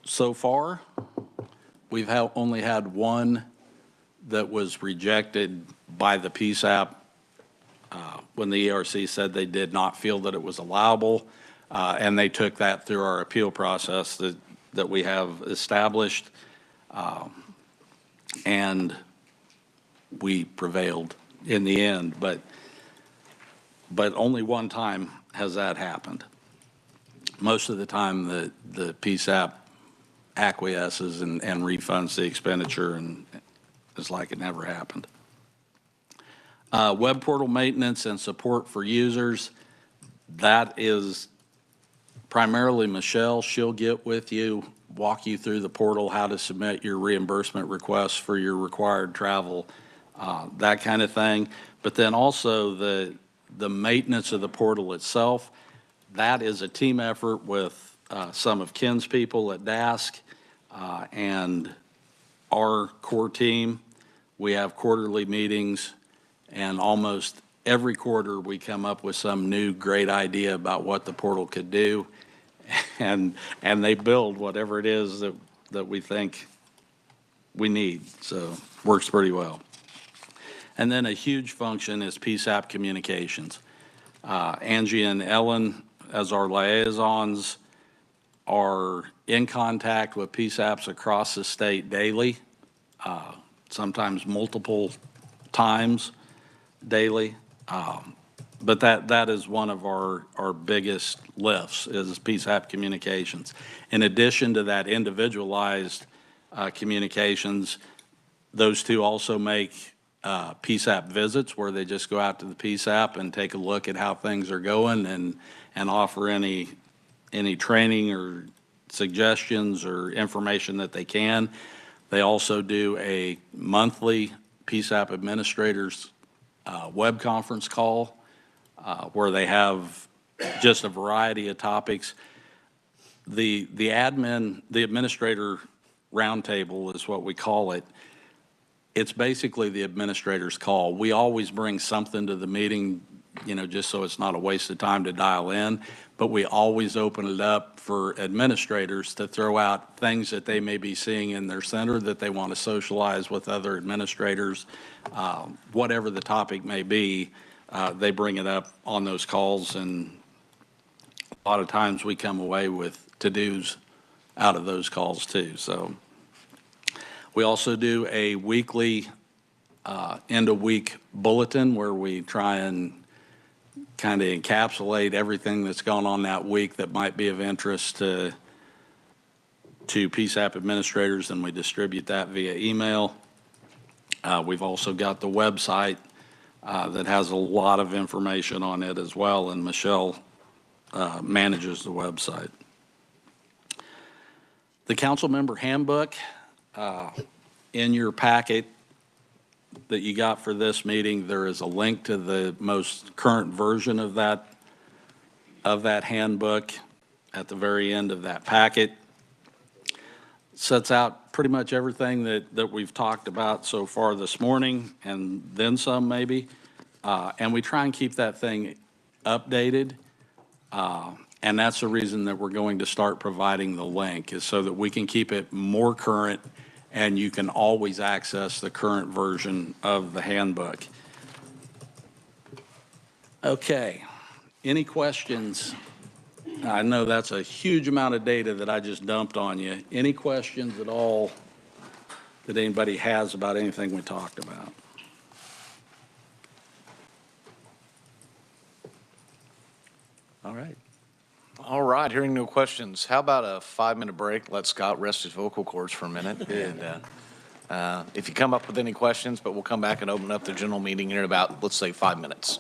So far, we've only had one that was rejected by the PSAP when the ERC said they did not feel that it was allowable, and they took that through our appeal process that we have established, and we prevailed in the end, but only one time has that happened. Most of the time, the PSAP acquiesces and refunds the expenditure, and it's like it never happened. Web portal maintenance and support for users, that is primarily Michelle. She'll get with you, walk you through the portal, how to submit your reimbursement requests for your required travel, that kind of thing. But then also the maintenance of the portal itself, that is a team effort with some of Ken's people at DASC and our core team. We have quarterly meetings, and almost every quarter we come up with some new great idea about what the portal could do, and they build whatever it is that we think we need. So works pretty well. And then a huge function is PSAP communications. Angie and Ellen, as our liaisons, are in contact with PSAPs across the state daily, sometimes multiple times daily. But that is one of our biggest lifts, is PSAP communications. In addition to that individualized communications, those two also make PSAP visits where they just go out to the PSAP and take a look at how things are going and offer any training or suggestions or information that they can. They also do a monthly PSAP administrators web conference call where they have just a variety of topics. The administrator roundtable is what we call it. It's basically the administrator's call. We always bring something to the meeting, just so it's not a waste of time to dial in, but we always open it up for administrators to throw out things that they may be seeing in their center that they want to socialize with other administrators. Whatever the topic may be, they bring it up on those calls, and a lot of times we come away with to-dos out of those calls too. So we also do a weekly end-of-week bulletin where we try and kind of encapsulate everything that's gone on that week that might be of interest to PSAP administrators, and we distribute that via email. We've also got the website that has a lot of information on it as well, and Michelle manages the website. The council member handbook, In your packet that you got for this meeting, there is a link to the most current version of that handbook at the very end of that packet. Sets out pretty much everything that we've talked about so far this morning, and then some maybe. And we try and keep that thing updated. And that's the reason that we're going to start providing the link, is so that we can keep it more current and you can always access the current version of the handbook. Okay, any questions? I know that's a huge amount of data that I just dumped on you. Any questions at all that anybody has about anything we talked about? All right. All right, hearing no questions, how about a 5-minute break? Let Scott rest his vocal cords for a minute. And if you come up with any questions, but we'll come back and open up the general meeting in about, let's say, 5 minutes.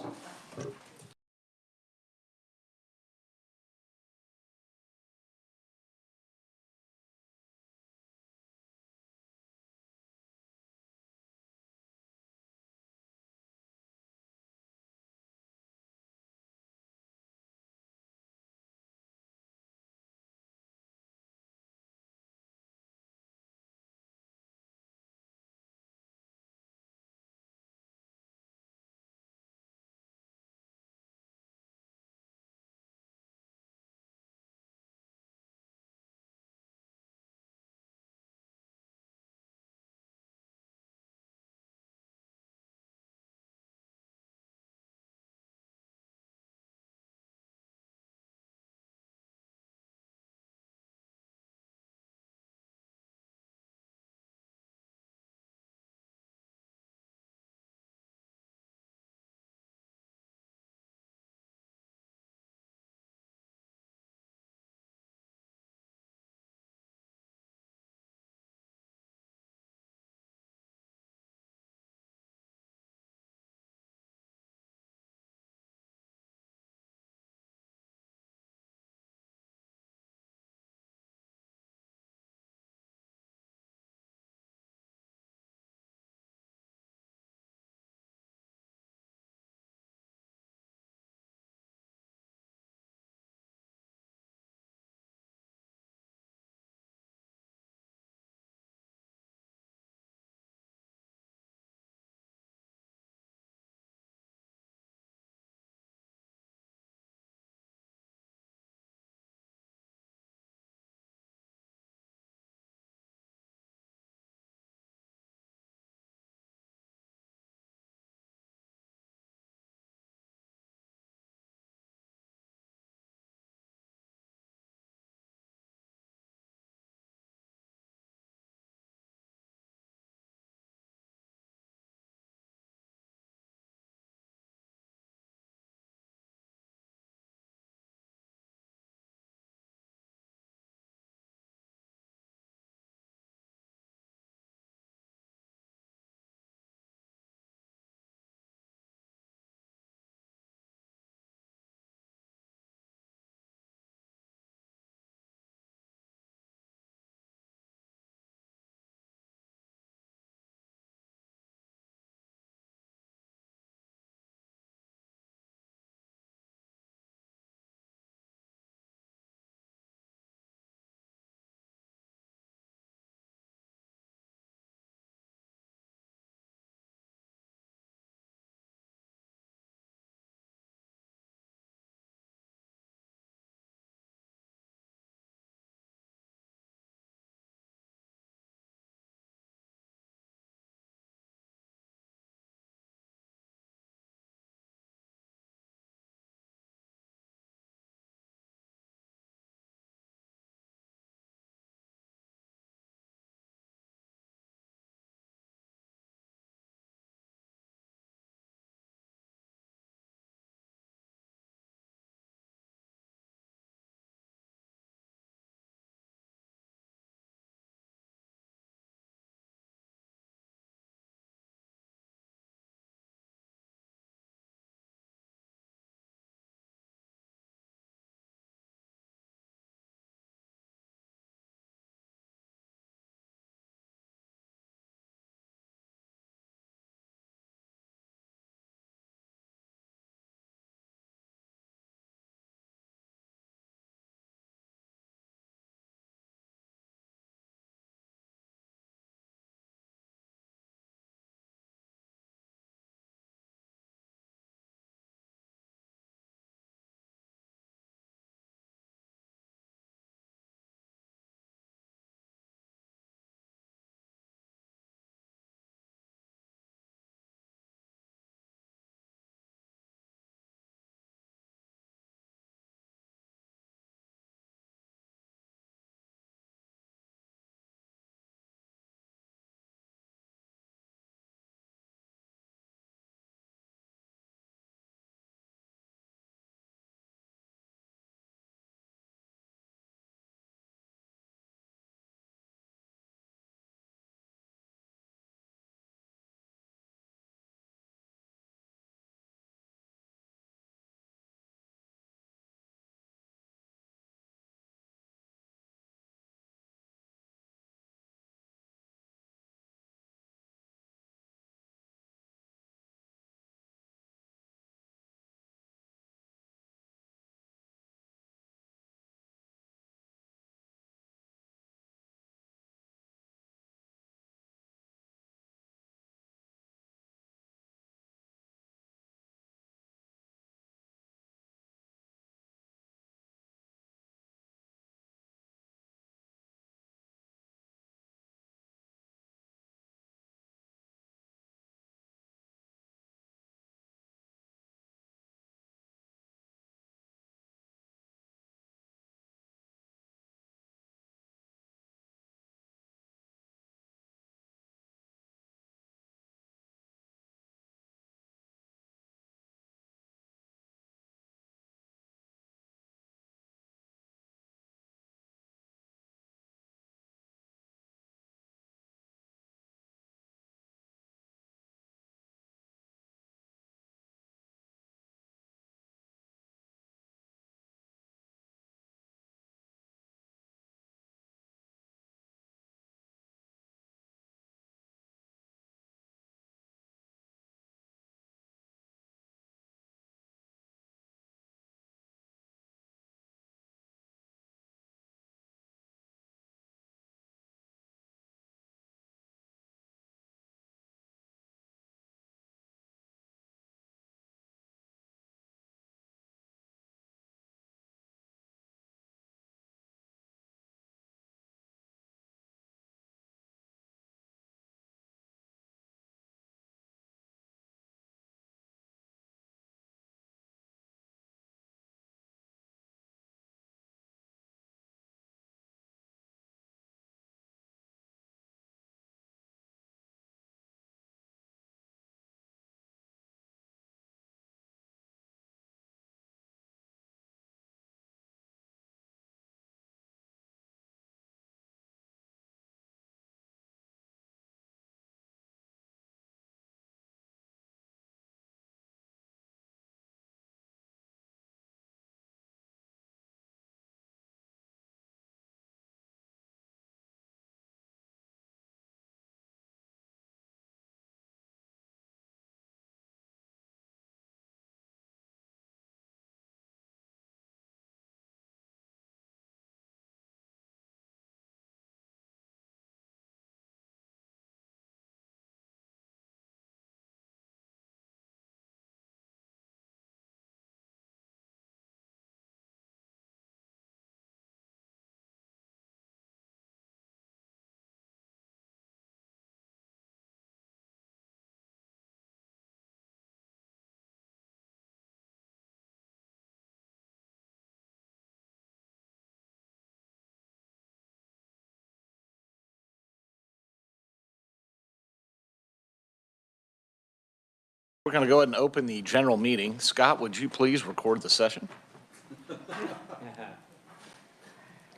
We're going to go ahead and open the general meeting. Scott, would you please record the session?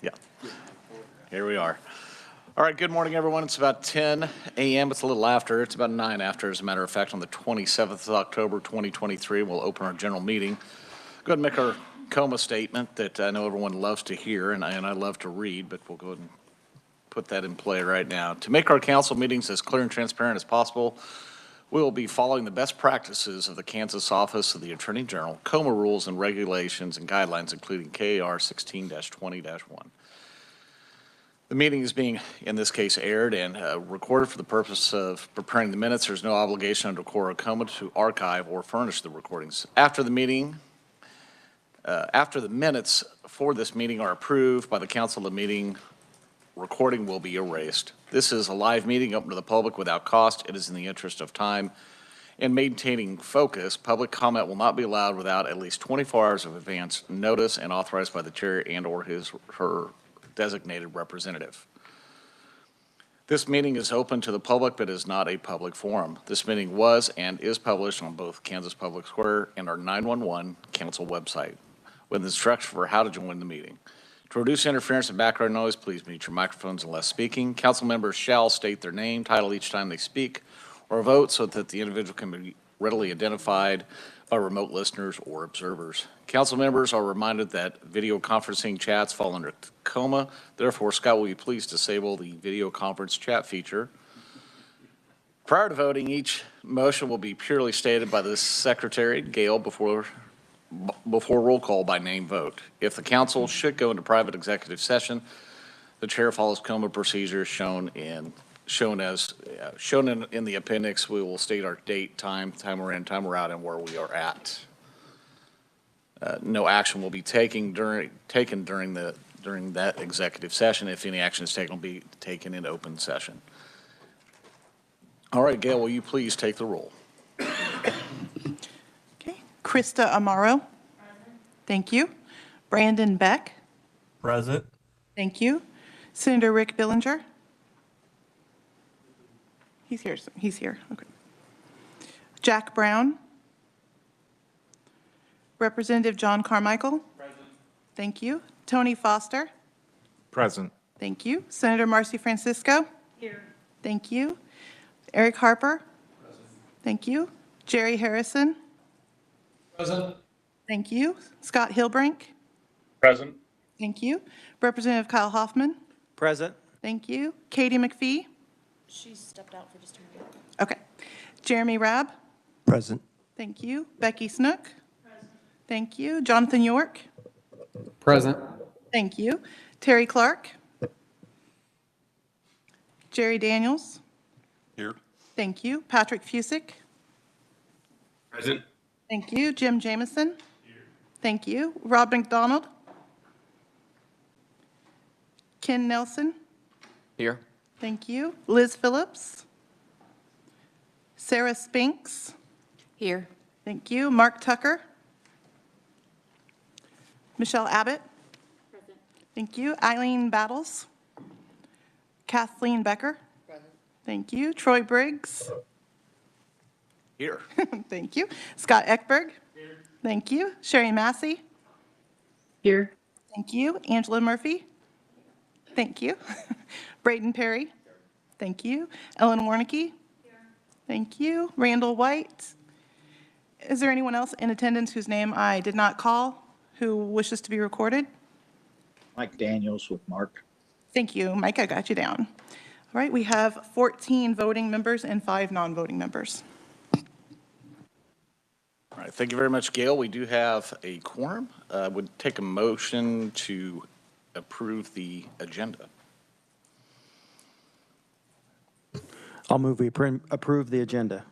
Yeah. Here we are. All right, good morning, everyone. It's about 10 a.m. It's a little after. It's about 9 after, as a matter of fact, on the 27th of October, 2023. We'll open our general meeting. Go ahead and make our coma statement that I know everyone loves to hear and I love to read, but we'll go ahead and put that in play right now. To make our council meetings as clear and transparent as possible, we will be following the best practices of the Kansas Office of the Attorney General, coma rules and regulations and guidelines, including KAR 16-20-1. The meeting is being, in this case, aired and recorded for the purpose of preparing the minutes. There's no obligation under Cora Coma to archive or furnish the recordings. After the minutes for this meeting are approved by the council, the meeting recording will be erased. This is a live meeting open to the public without cost. It is in the interest of time and maintaining focus. Public comment will not be allowed without at least 24 hours of advance notice and authorized by the chair and or her designated representative. This meeting is open to the public but is not a public forum. This meeting was and is published on both Kansas Public Square and our 911 council website with instructions for how to join the meeting. To reduce interference and background noise, please mute your microphones unless speaking. Council members shall state their name, title each time they speak or vote so that the individual can be readily identified by remote listeners or observers. Council members are reminded that video conferencing chats fall under coma. Therefore, Scott, will you please disable the video conference chat feature? Prior to voting, each motion will be purely stated by the secretary, Gail, before roll call by name vote. If the council should go into private executive session, the chair follows coma procedures shown in the appendix. We will state our date, time we're in, time we're out, and where we are at. No action will be taken during that executive session. If any action is taken, will be taken in open session. All right, Gail, will you please take the roll? Okay. Krista Amaro. Thank you. Brandon Beck. Present. Thank you. Senator Rick Billinger. He's here. He's here. Okay. Jack Brown. Representative John Carmichael. Present. Thank you. Tony Foster. Present. Thank you. Senator Marcy Francisco. Here. Thank you. Eric Harper. Present. Thank you. Jerry Harrison. Present. Thank you. Scott Hilbrink. Present. Thank you. Representative Kyle Hoffman. Present. Thank you. Katie McPhee. She stepped out for just a minute. Okay. Jeremy Rabb. Present. Thank you. Becky Snook. Present. Thank you. Jonathan York. Present. Thank you. Terry Clark. Jerry Daniels. Here. Thank you. Patrick Fusick. Present. Thank you. Jim Jameson. Here. Thank you. Rob McDonald. Ken Nelson. Here. Thank you. Liz Phillips. Sarah Spinks. Here. Thank you. Mark Tucker. Michelle Abbott. Present. Thank you. Eileen Battles. Kathleen Becker. Present. Thank you. Troy Briggs. Here. Thank you. Scott Eckberg. Here. Thank you. Sherry Massey. Here. Thank you. Angela Murphy. Thank you. Braden Perry. Thank you. Ellen Warnicki. Thank you. Randall White. Is there anyone else in attendance whose name I did not call who wishes to be recorded? Mike Daniels with Mark. Thank you, Mike. I got you down. All right, we have 14 voting members and 5 non-voting members. All right, thank you very much, Gail. We do have a quorum. Would take a motion to approve the agenda. I'll move we approve the agenda.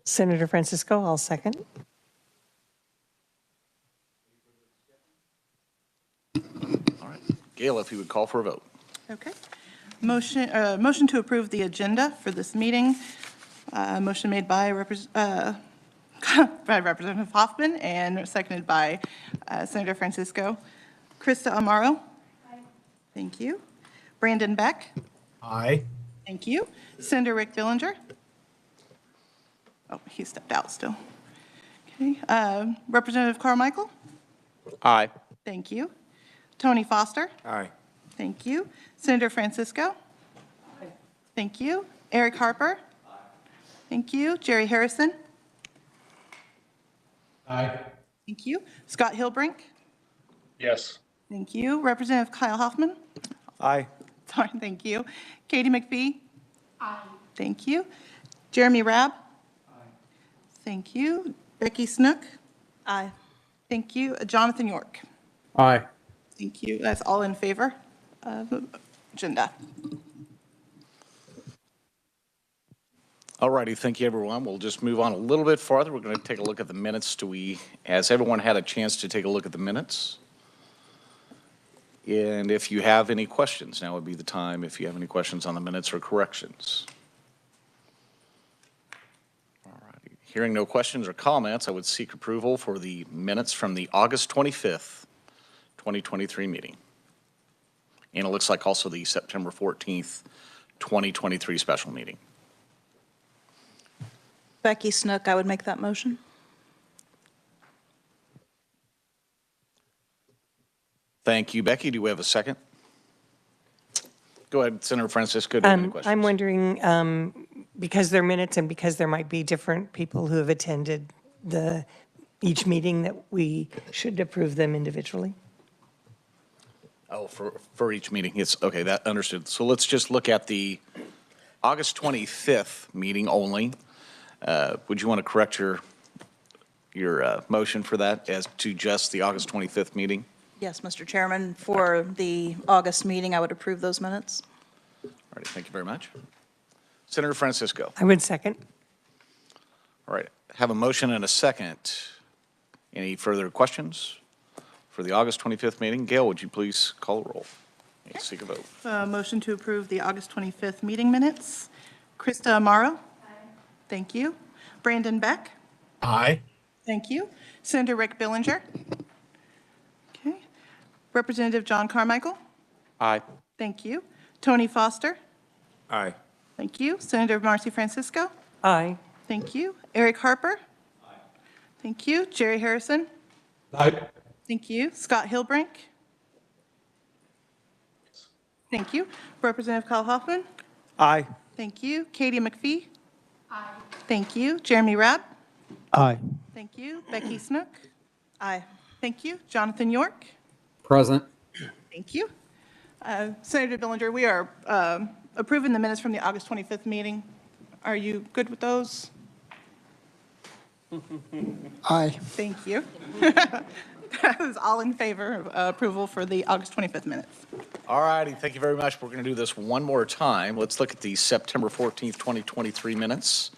Senator Francisco, I'll second. All right, Gail, if you would call for a vote. Okay. Motion to approve the agenda for this meeting. Motion made by by Representative Hoffman and seconded by Senator Francisco. Krista Amaro. Aye. Thank you. Brandon Beck. Aye. Thank you. Senator Rick Billinger. Oh, he stepped out still. Okay. Representative Carmichael. Aye. Thank you. Tony Foster. Aye. Thank you. Senator Francisco. Thank you. Eric Harper. Thank you. Jerry Harrison. Aye. Thank you. Scott Hilbrink. Yes. Thank you. Representative Kyle Hoffman. Aye. Sorry, thank you. Katie McPhee. Thank you. Jeremy Rabb. Thank you. Becky Snook. Aye. Thank you. Jonathan York. Aye. Thank you. That's all in favor of the agenda. All righty, thank you, everyone. We'll just move on a little bit farther. We're going to take a look at the minutes. Has everyone had a chance to take a look at the minutes? And if you have any questions, now would be the time if you have any questions on the minutes or corrections. All righty. Hearing no questions or comments, I would seek approval for the minutes from the August 25th, 2023 meeting. And it looks like also the September 14th, 2023 special meeting. Becky Snook, I would make that motion. Thank you, Becky. Do we have a second? Go ahead, Senator Francisco. Do you have any questions? I'm wondering, because they're minutes and because there might be different people who have attended each meeting, that we should approve them individually? Oh, for each meeting. It's, okay, that understood. So let's just look at the August 25th meeting only. Would you want to correct your motion for that as to just the August 25th meeting? Yes, Mr. Chairman, for the August meeting, I would approve those minutes. All right, thank you very much. Senator Francisco. I would second. All right, have a motion and a second. Any further questions for the August 25th meeting? Gail, would you please call the roll? Seek a vote. Motion to approve the August 25th meeting minutes. Krista Amaro. Thank you. Brandon Beck. Aye. Thank you. Senator Rick Billinger. Okay. Representative John Carmichael. Aye. Thank you. Tony Foster. Aye. Thank you. Senator Marcy Francisco. Aye. Thank you. Eric Harper. Thank you. Jerry Harrison. Aye. Thank you. Scott Hilbrink. Thank you. Representative Kyle Hoffman. Aye. Thank you. Katie McPhee. Thank you. Jeremy Rabb. Aye. Thank you. Becky Snook. Aye. Thank you. Jonathan York. Present. Thank you. Senator Billinger, we are approving the minutes from the August 25th meeting. Are you good with those? Aye. Thank you. That is all in favor of approval for the August 25th minutes. All righty, thank you very much. We're going to do this one more time. Let's look at the September 14th, 2023 minutes.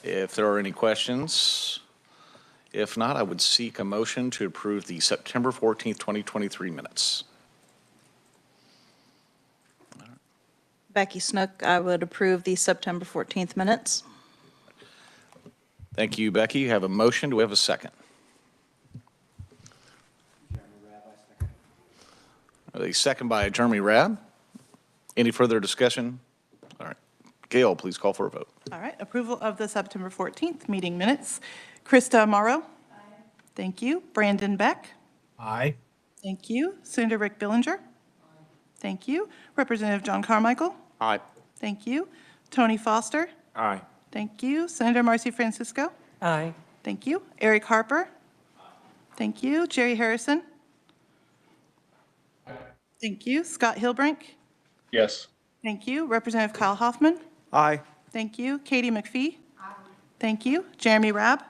If there are any questions, if not, I would seek a motion to approve the September 14th, 2023 minutes. Becky Snook, I would approve the September 14th minutes. Thank you, Becky. You have a motion. Do we have a second? A second by Jeremy Rabb. Any further discussion? All right. Gail, please call for a vote. All right, approval of the September 14th meeting minutes. Krista Amaro. Thank you. Brandon Beck. Aye. Thank you. Senator Rick Billinger. Thank you. Representative John Carmichael. Aye. Thank you. Tony Foster. Aye. Thank you. Senator Marcy Francisco. Aye. Thank you. Eric Harper. Thank you. Jerry Harrison. Thank you. Scott Hilbrink. Yes. Thank you. Representative Kyle Hoffman. Aye. Thank you. Katie McPhee. Thank you. Jeremy Rabb.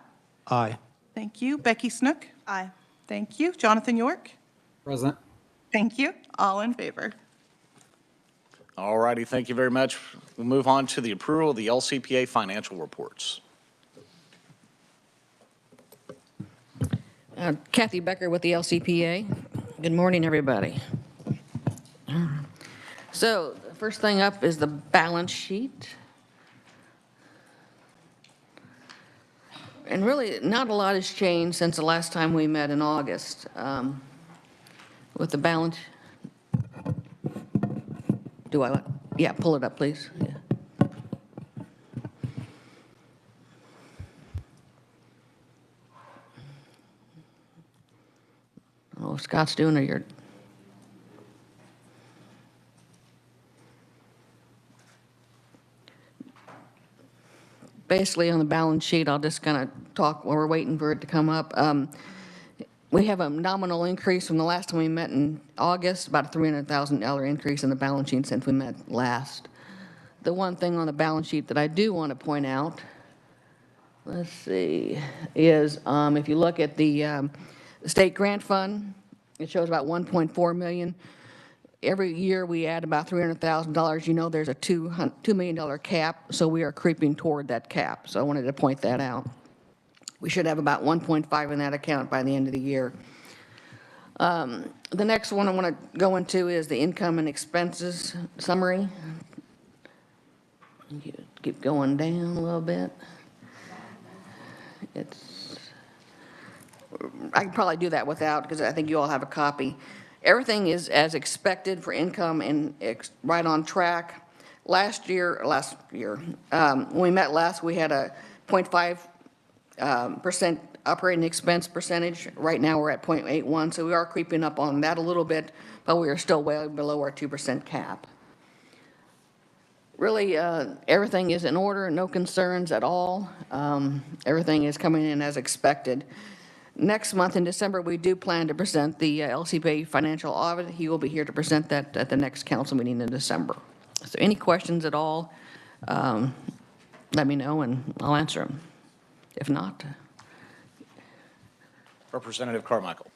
Aye. Thank you. Becky Snook. Aye. Thank you. Jonathan York. Present. Thank you. All in favor. All righty, thank you very much. We'll move on to the approval of the LCPA financial reports. Kathy Becker with the LCPA. Good morning, everybody. So the first thing up is the balance sheet. And really, not a lot has changed since the last time we met in August. With the balance, do I what? Yeah, pull it up, please. Yeah. Oh, Scott's doing it. You're. Basically, on the balance sheet, I'll just kind of talk while we're waiting for it to come up. We have a nominal increase from the last time we met in August, about a $300,000 increase in the balance sheet since we met last. The one thing on the balance sheet that I do want to point out, let's see, is if you look at the state grant fund, it shows about 1.4 million. Every year we add about $300,000. You know there's a $2 million cap, so we are creeping toward that cap. So I wanted to point that out. We should have about 1.5 in that account by the end of the year. The next one I want to go into is the income and expenses summary. Keep going down a little bit. I could probably do that without, because I think you all have a copy. Everything is as expected for income and right on track. Last year, when we met last, we had a 0.5% operating expense percentage. Right now, we're at 0.81, so we are creeping up on that a little bit, but we are still well below our 2% cap. Really, everything is in order, no concerns at all. Everything is coming in as expected. Next month in December, we do plan to present the LCPA financial audit. He will be here to present that at the next council meeting in December. So any questions at all, let me know and I'll answer them. If not. Representative Carmichael.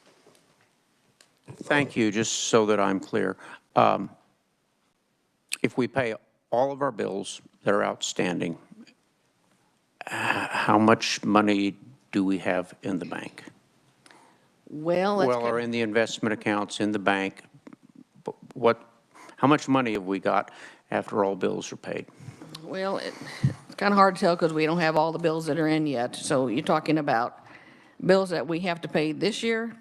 Thank you. Just so that I'm clear, if we pay all of our bills that are outstanding, how much money do we have in the bank? Well, Or in the investment accounts in the bank? How much money have we got after all bills are paid? well, it's kind of hard to tell because we don't have all the bills that are in yet. So you're talking about bills that we have to pay this year?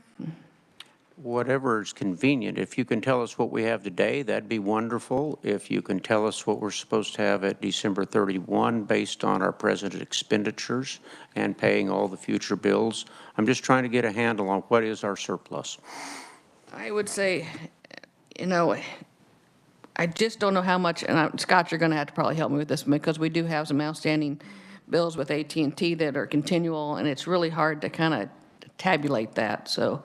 Whatever is convenient. If you can tell us what we have today, that'd be wonderful. If you can tell us what we're supposed to have at December 31 based on our present expenditures and paying all the future bills. I'm just trying to get a handle on what is our surplus. I would say, I just don't know how much, and Scott, you're going to have to probably help me with this because we do have some outstanding bills with AT&T that are continual, and it's really hard to kind of tabulate that, so.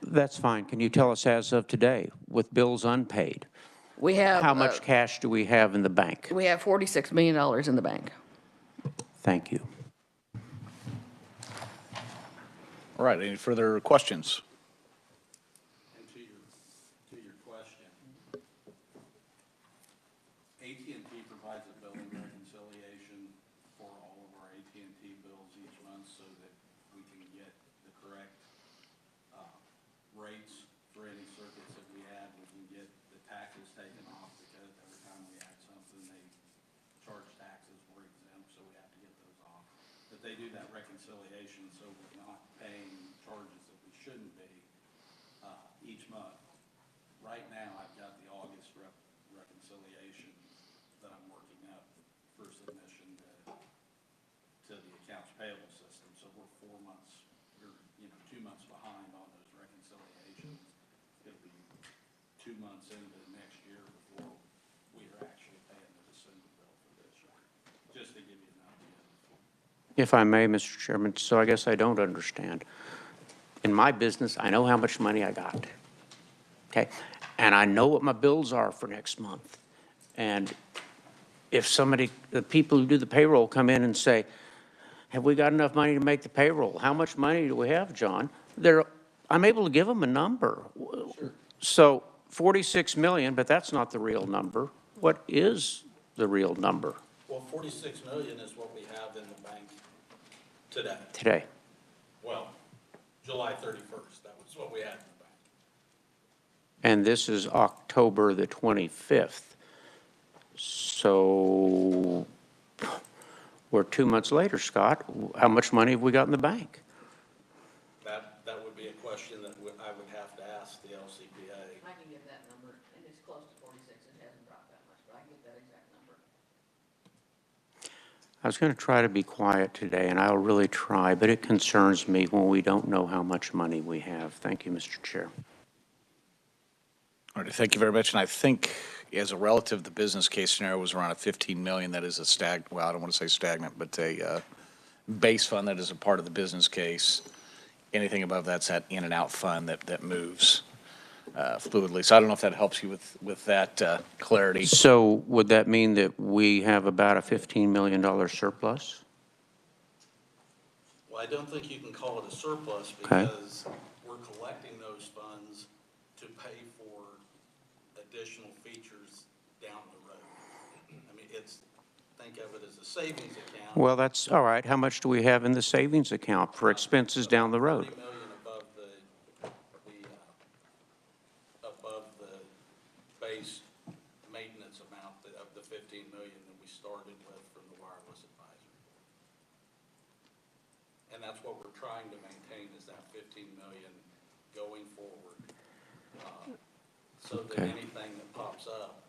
That's fine. Can you tell us as of today, with bills unpaid, We have. how much cash do we have in the bank? We have $46 million in the bank. Thank you. All right, any further questions? And to your question, AT&T provides a billing reconciliation for all of our AT&T bills each month so that we can get the correct rates for any circuits that we add. We can get the taxes taken off because every time we add something, they charge taxes, we're exempt, so we have to get those off. But they do that reconciliation so we're not paying charges that we shouldn't be each month. Right now, I've got the August reconciliation that I'm working up for submission to the accounts payable system. So we're 4 months, or 2 months behind on those reconciliations. It'll be 2 months into next year before we are actually paying the December bill for this year, just to give you an idea. If I may, Mr. Chairman, so I guess I don't understand. In my business, I know how much money I got, okay? And I know what my bills are for next month. And if the people who do the payroll come in and say, have we got enough money to make the payroll? How much money do we have, John? I'm able to give them a number. Sure. So 46 million, but that's not the real number. What is the real number? Well, 46 million is what we have in the bank today. Today. Well, July 31st, that was what we had in the bank. And this is October the 25th. So we're 2 months later, Scott. How much money have we got in the bank? That would be a question that I would have to ask the LCPA. I can get that number, and it's close to 46. It hasn't dropped that much, but I can I was going to try to be quiet today, and I'll really try, but it concerns me when we don't know how much money we have. Thank you, Mr. Chair. All right, thank you very much. And I think as a relative, the business case scenario was around a 15 million. That is a well, I don't want to say stagnant, but a base fund that is a part of the business case. Anything above that's that in and out fund that moves fluidly. So I don't know if that helps you with that clarity. So would that mean that we have about a $15 million surplus? Well, I don't think you can call it a surplus Okay. because we're collecting those funds to pay for additional features down the road. I mean, think of it as a savings account. Well, that's all right. How much do we have in the savings account for expenses down the road? 20 million above the base maintenance amount of the 15 million that we started with from the wireless advisor. And that's what we're trying to maintain is that 15 million going forward. So that Okay. anything that pops up,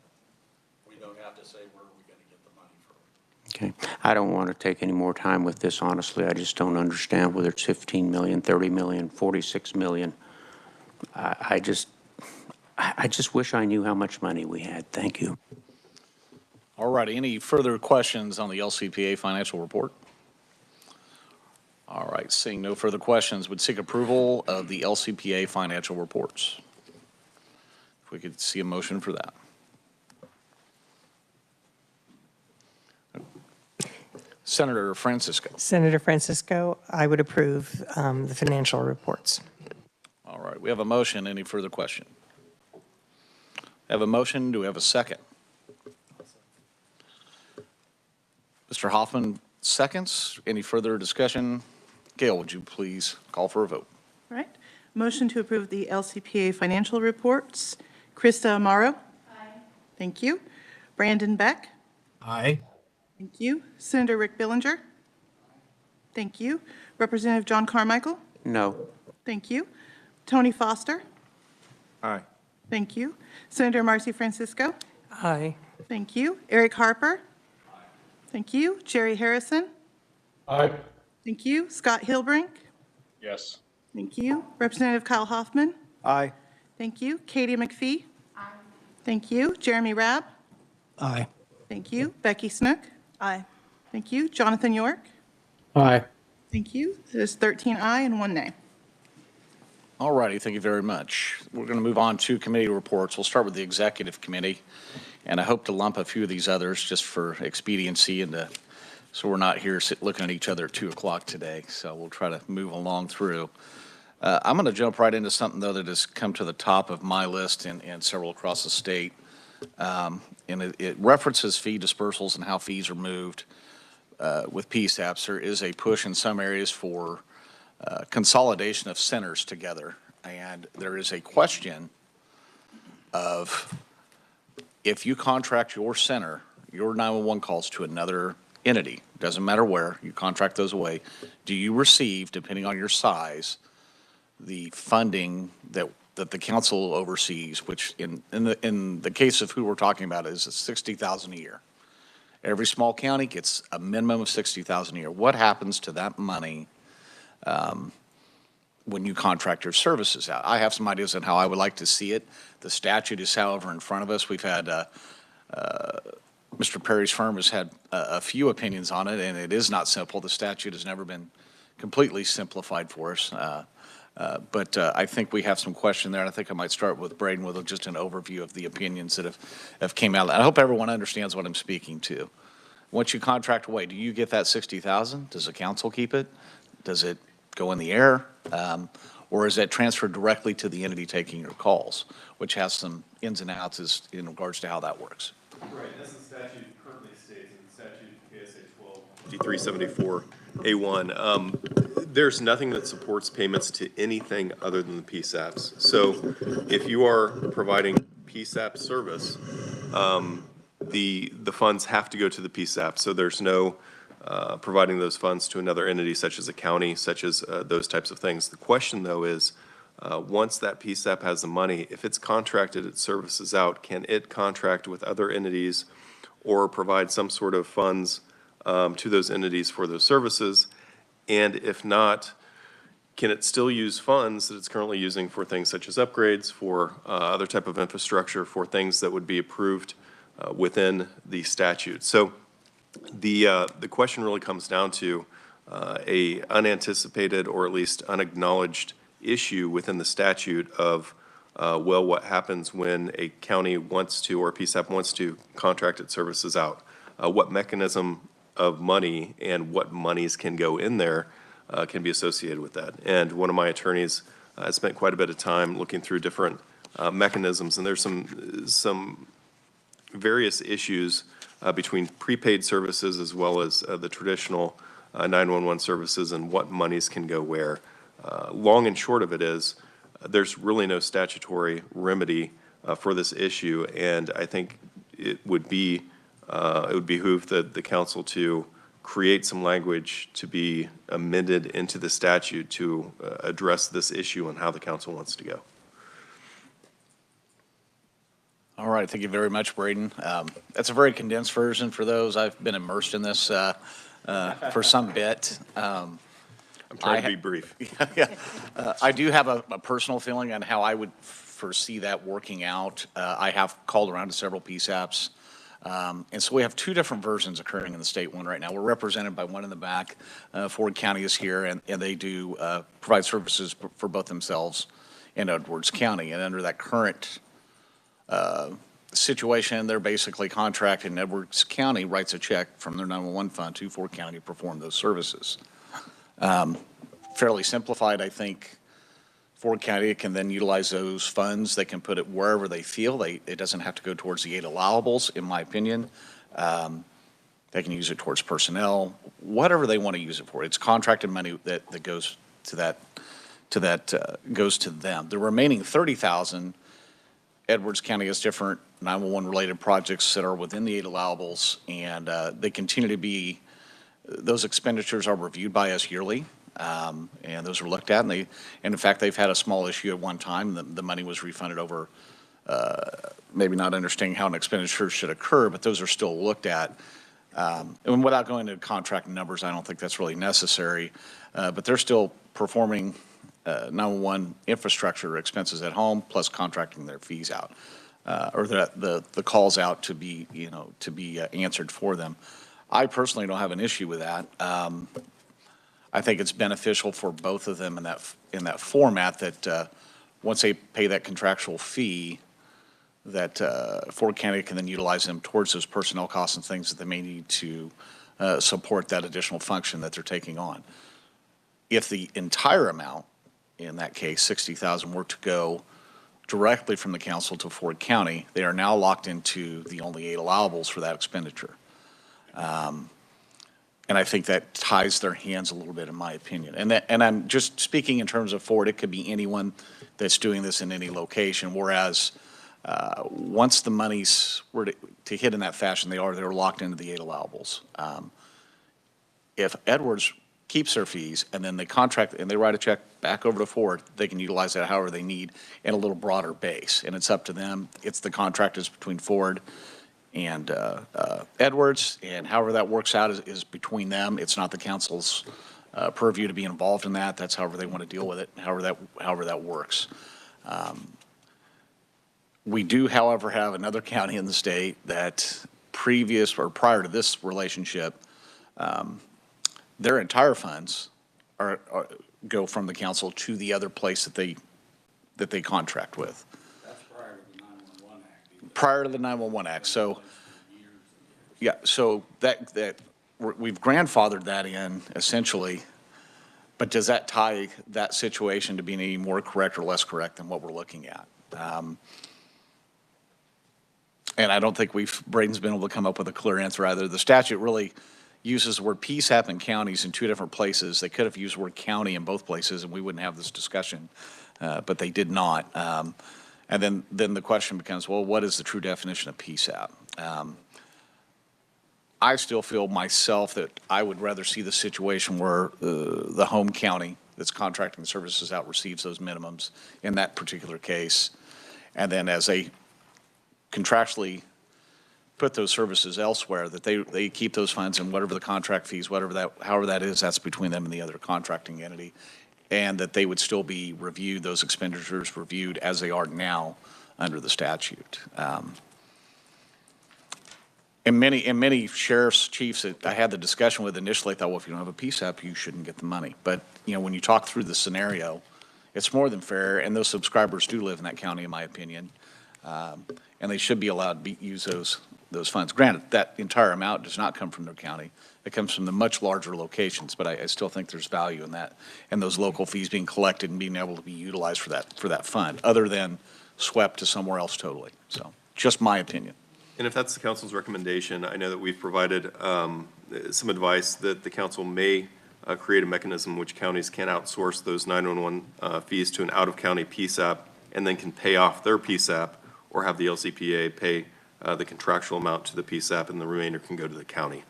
we don't have to say where are we going to get the money from. Okay. I don't want to take any more time with this, honestly. I just don't understand whether it's 15 million, 30 million, 46 million. I just wish I knew how much money we had. Thank you. All righty. Any further questions on the LCPA financial report? All right. Seeing no further questions, would seek approval of the LCPA financial reports. If we could see a motion for that. Senator Francisco. Senator Francisco, I would approve the financial reports. All right. We have a motion. Any further question? We have a motion. Do we have a second? Mr. Hoffman seconds. Any further discussion? Gail, would you please call for a vote? All right. Motion to approve the LCPA financial reports. Krista Amaro? Aye. Thank you. Brandon Beck? Aye. Thank you. Senator Rick Billinger? Thank you. Representative John Carmichael? No. Thank you. Tony Foster? Aye. Thank you. Senator Marcy Francisco? Aye. Thank you. Eric Harper? Thank you. Jerry Harrison? Aye. Thank you. Scott Hilbrink? Yes. Thank you. Representative Kyle Hoffman? Aye. Thank you. Katie McPhee? Aye. Thank you. Jeremy Rabb? Aye. Thank you. Becky Snook? Aye. Thank you. Jonathan York? Aye. Thank you. There's 13 aye and 1 nay. All righty, thank you very much. We're going to move on to committee reports. We'll start with the executive committee, and I hope to lump a few of these others just for expediency and so we're not here looking at each other at 2 o'clock today. So we'll try to move along through. I'm going to jump right into something, though, that has come to the top of my list and several across the state. And it references fee dispersals and how fees are moved with PSAPs. There is a push in some areas for consolidation of centers together. And there is a question of if you contract your center, your 911 calls to another entity, doesn't matter where, you contract those away, do you receive, depending on your size, the funding that the council oversees, which in the case of who we're talking about is $60,000 a year. Every small county gets a minimum of $60,000 a year. What happens to that money when you contract your services out? I have some ideas on how I would like to see it. The statute is, however, in front of us. We've had Mr. Perry's firm has had a few opinions on it, and it is not simple. The statute has never been completely simplified for us. But I think we have some question there, and I think I might start with Braden with just an overview of the opinions that have came out. I hope everyone understands what I'm speaking to. Once you contract away, do you get that $60,000? Does the council keep it? Does it go in the air? Or is that transferred directly to the entity taking your calls, which has some ins and outs as in regards to how that works? Right, as the statute currently states, in statute KSA 125374A1, there's nothing that supports payments to anything other than the PSAPs. So if you are providing PSAP service, the funds have to go to the PSAP. So there's no providing those funds to another entity such as a county, such as those types of things. The question, though, is once that PSAP has the money, if it's contracted its services out, can it contract with other entities or provide some sort of funds to those entities for those services? And if not, can it still use funds that it's currently using for things such as upgrades, for other type of infrastructure, for things that would be approved within the statute? So the question really comes down to a unanticipated or at least unacknowledged issue within the statute of, well, what happens when a county wants to, or a PSAP wants to contract its services out? What mechanism of money and what monies can go in there can be associated with that. And one of my attorneys spent quite a bit of time looking through different mechanisms, and there's some various issues between prepaid services as well as the traditional 911 services and what monies can go where. Long and short of it is, there's really no statutory remedy for this issue, and I think it would behoove the council to create some language to be amended into the statute to address this issue and how the council wants to go. All right, thank you very much, Braden. That's a very condensed version for those. I've been immersed in this for some bit. I'm trying to be brief. Yeah. I do have a personal feeling on how I would foresee that working out. I have called around to several PSAPs. And so we have two different versions occurring in the state one right now. We're represented by one in the back. Ford County is here, and they do provide services for both themselves and Edwards County. And under that current situation, they're basically contracted, and Edwards County writes a check from their 911 fund to Ford County to perform those services. Fairly simplified, I think. Ford County can then utilize those funds. They can put it wherever they feel. It doesn't have to go towards the 8 allowables, in my opinion. They can use it towards personnel, whatever they want to use it for. It's contracted money that goes to goes to them. The remaining $30,000, Edwards County has different 911 related projects that are within the 8 allowables, and they continue to be, those expenditures are reviewed by us yearly. And those are looked at, and in fact, they've had a small issue at one time. The money was refunded over, maybe not understanding how an expenditure should occur, but those are still looked at. And without going into contract numbers, I don't think that's really necessary. But they're still performing 911 infrastructure expenses at home, plus contracting their fees out, or the calls out to be, answered for them. I personally don't have an issue with that. I think it's beneficial for both of them in that format that once they pay that contractual fee, that Ford County can then utilize them towards those personnel costs and things that they may need to support that additional function that they're taking on. If the entire amount, in that case, $60,000, were to go directly from the council to Ford County, they are now locked into the only 8 allowables for that expenditure. And I think that ties their hands a little bit, in my opinion. And I'm just speaking in terms of Ford. It could be anyone that's doing this in any location. Whereas once the monies were to hit in that fashion, they're locked into the 8 allowables. If Edwards keeps their fees and then they contract and they write a check back over to Ford, they can utilize that however they need in a little broader base. And it's up to them. It's the contract is between Ford and Edwards, and however that works out is between them. It's not the council's purview to be involved in that. That's however they want to deal with it, however that works. We do, however, have another county in the state that prior to this relationship, their entire funds go from the council to the other place that they contract with. Prior to the 911 Act. So, yeah, so we've grandfathered that in essentially, but does that tie that situation to being any more correct or less correct than what we're looking at? And I don't think Braden's been able to come up with a clear answer either. The statute really uses the word PSAP in counties in 2 different places. They could have used the word county in both places and we wouldn't have this discussion, but they did not. And then the question becomes, well, what is the true definition of PSAP? I still feel myself that I would rather see the situation where the home county that's contracting the services out receives those minimums in that particular case. And then as they contractually put those services elsewhere, that they keep those funds and whatever the contract fees, however that is, that's between them and the other contracting entity. And that they would still be reviewed, those expenditures reviewed as they are now under the statute. And many sheriffs, chiefs that I had the discussion with initially thought, well, if you don't have a PSAP, you shouldn't get the money. But, when you talk through the scenario, it's more than fair, and those subscribers do live in that county, in my opinion. And they should be allowed to use those funds. Granted, that entire amount does not come from their county. It comes from the much larger locations, but I still think there's value in that, and those local fees being collected and being able to be utilized for that fund, other than swept to somewhere else totally. So, just my opinion. And if that's the council's recommendation, I know that we've provided some advice that the council may create a mechanism in which counties can outsource those 911 fees to an out-of-county PSAP and then can pay off their PSAP or have the LCPA pay the contractual amount to the PSAP and the remainder can go to the county.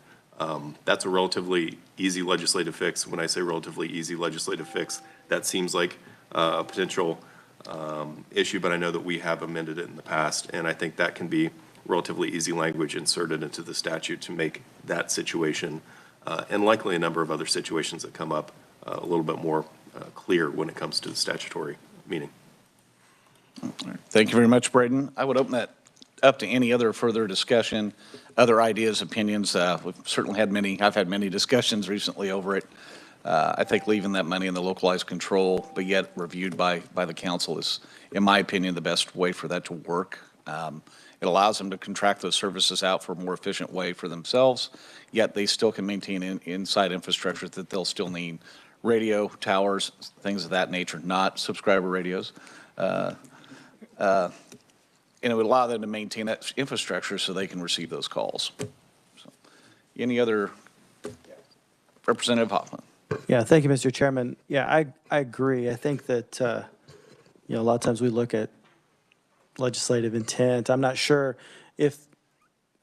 That's a relatively easy legislative fix. When I say relatively easy legislative fix, that seems like a potential issue, but I know that we have amended it in the past, and I think that can be relatively easy language inserted into the statute to make that situation, and likely a number of other situations that come up, a little bit more clear when it comes to the statutory meaning. Thank you very much, Braden. I would open that up to any other further discussion, other ideas, opinions. We've certainly had I've had many discussions recently over it. I think leaving that money in the localized control, but yet reviewed by the council is, in my opinion, the best way for that to work. It allows them to contract those services out for a more efficient way for themselves, yet they still can maintain inside infrastructure that they'll still need. Radio, towers, things of that nature, not subscriber radios. And it would allow them to maintain that infrastructure so they can receive those calls. So, any other? Representative Hoffman. Yeah, thank you, Mr. Chairman. Yeah, I agree. I think that, a lot of times we look at legislative intent. I'm not sure if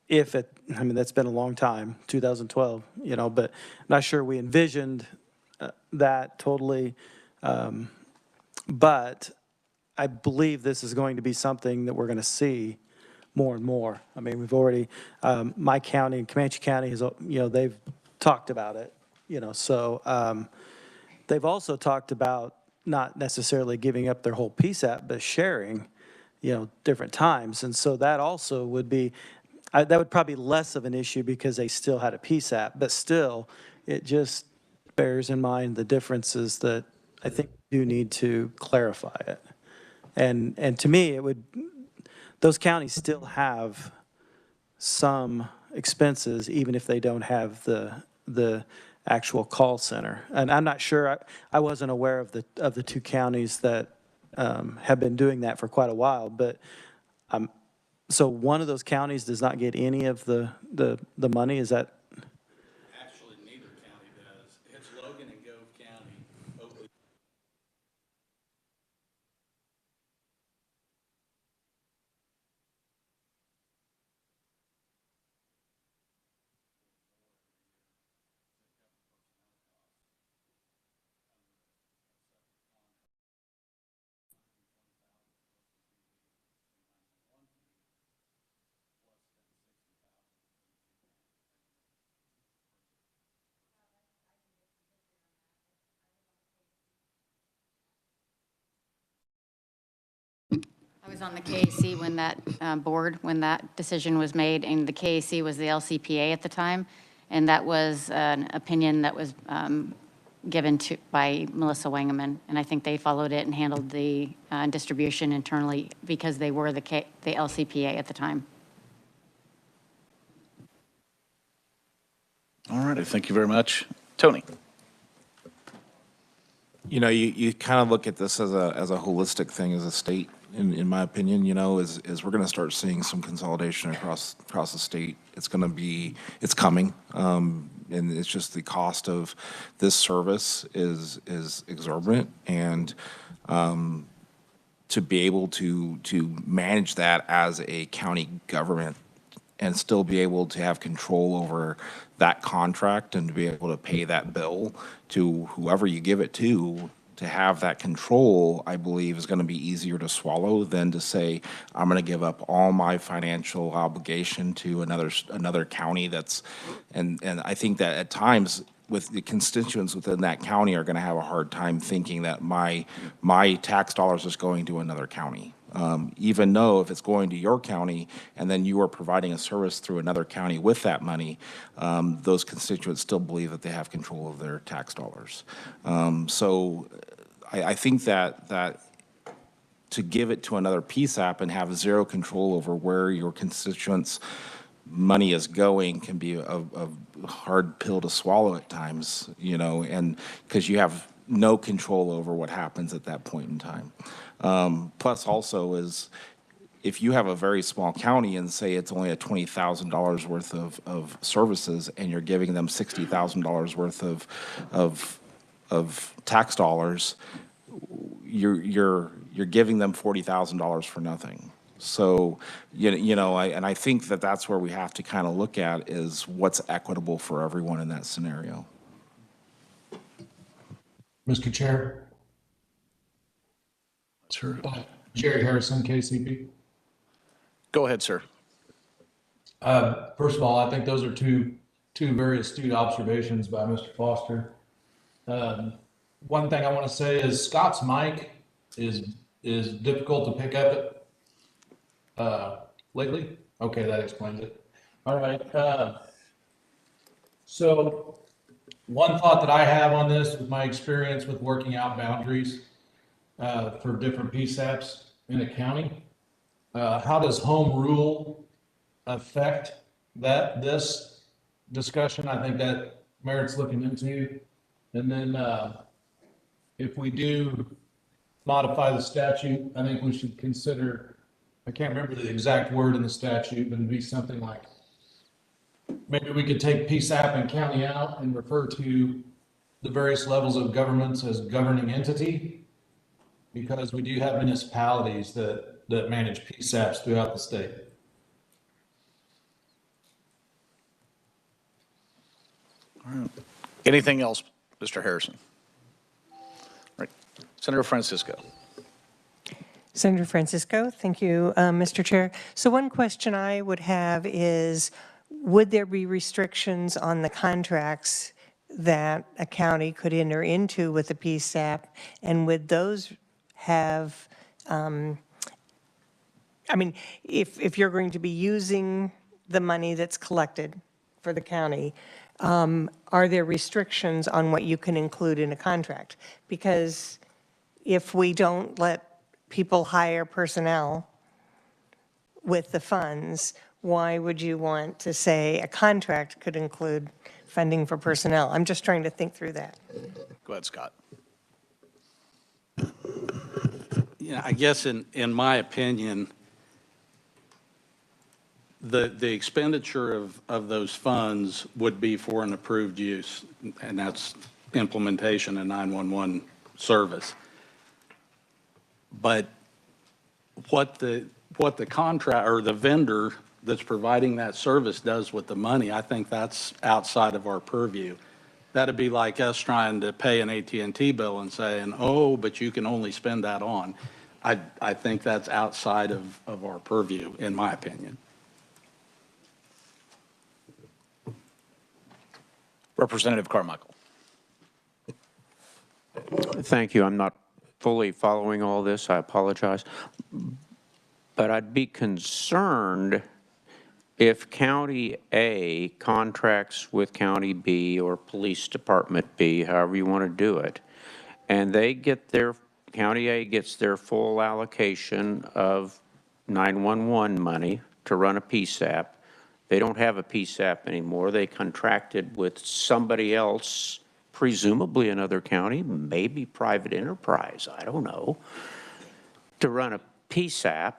it, that's been a long time, 2012, but I'm not sure we envisioned that totally. But I believe this is going to be something that we're going to see more and more. We've already, my county, Comanche County, has, they've talked about it, so they've also talked about not necessarily giving up their whole PSAP, but sharing, different times. And so that also would be, that would probably be less of an issue because they still had a PSAP, but still, it just bears in mind the differences that I think do need to clarify it. And to me, those counties still have some expenses, even if they don't have the actual call center. And I'm not sure, I wasn't aware of the two counties that have been doing that for quite a while, but so one of those counties does not get any of the money, is that? Actually, neither county does. It's Logan and Gove County. Oakley. I was on the KAC when that board, when that decision was made, and the KAC was the LCPA at the time, and that was an opinion that was given by Melissa Wangeman, and I think they followed it and handled the distribution internally because they were the LCPA at the time. All right, thank you very much. Tony. You kind of look at this as a holistic thing as a state, in my opinion, is we're going to start seeing some consolidation across the state. It's coming. And it's just the cost of this service is exorbitant. And to be able to manage that as a county government and still be able to have control over that contract and to be able to pay that bill to whoever you give it to, to have that control, I believe, is going to be easier to swallow than to say, I'm going to give up all my financial obligation to another county that's, and I think that at times, with the constituents within that county are going to have a hard time thinking that my tax dollars is going to another county. Even though if it's going to your county and then you are providing a service through another county with that money, those constituents still believe that they have control of their tax dollars. So I think that to give it to another PSAP and have zero control over where your constituents' money is going can be a hard pill to swallow at times, and because you have no control over what happens at that point in time. Plus also is if you have a very small county and say it's only a $20,000 worth of services and you're giving them $60,000 worth of tax dollars, you're giving them $40,000 for nothing. So, I think that that's where we have to kind of look at is what's equitable for everyone in that scenario. Mr. Chair. Sir. Jerry Harrison, KCP. Go ahead, sir. First of all, I think those are two very astute observations by Mr. Foster. One thing I want to say is Scott's mic is difficult to pick up lately. Okay, that explains it. All right. So one thought that I have on this with my experience with working out boundaries for different PSAPs in a county, how does home rule affect this discussion? I think that merits looking into. And then if we do modify the statute, I think we should consider, I can't remember the exact word in the statute, but it'd be something like, maybe we could take PSAP and county out and refer to the various levels of governments as governing entity, because we do have municipalities that manage PSAPs throughout the state. All right. Anything else, Mr. Harrison? All right. Senator Francisco. Senator Francisco, thank you, Mr. Chair. So one question I would have is, would there be restrictions on the contracts that a county could enter into with a PSAP? And would those have, if you're going to be using the money that's collected for the county, are there restrictions on what you can include in a contract? Because if we don't let people hire personnel with the funds, why would you want to say a contract could include funding for personnel? I'm just trying to think through that. Go ahead, Scott. Yeah, I guess in my opinion, the expenditure of those funds would be for an approved use, and that's implementation of 911 service. But what the contract or the vendor that's providing that service does with the money, I think that's outside of our purview. That'd be like us trying to pay an AT&T bill and saying, oh, but you can only spend that on. I think that's outside of our purview, in my opinion. Representative Carmichael. Thank you. I'm not fully following all this. I apologize. But I'd be concerned if County A contracts with County B or Police Department B, however you want to do it, and they get County A gets their full allocation of 911 money to run a PSAP. They don't have a PSAP anymore. They contracted with somebody else, presumably another county, maybe private enterprise, I don't know, to run a PSAP.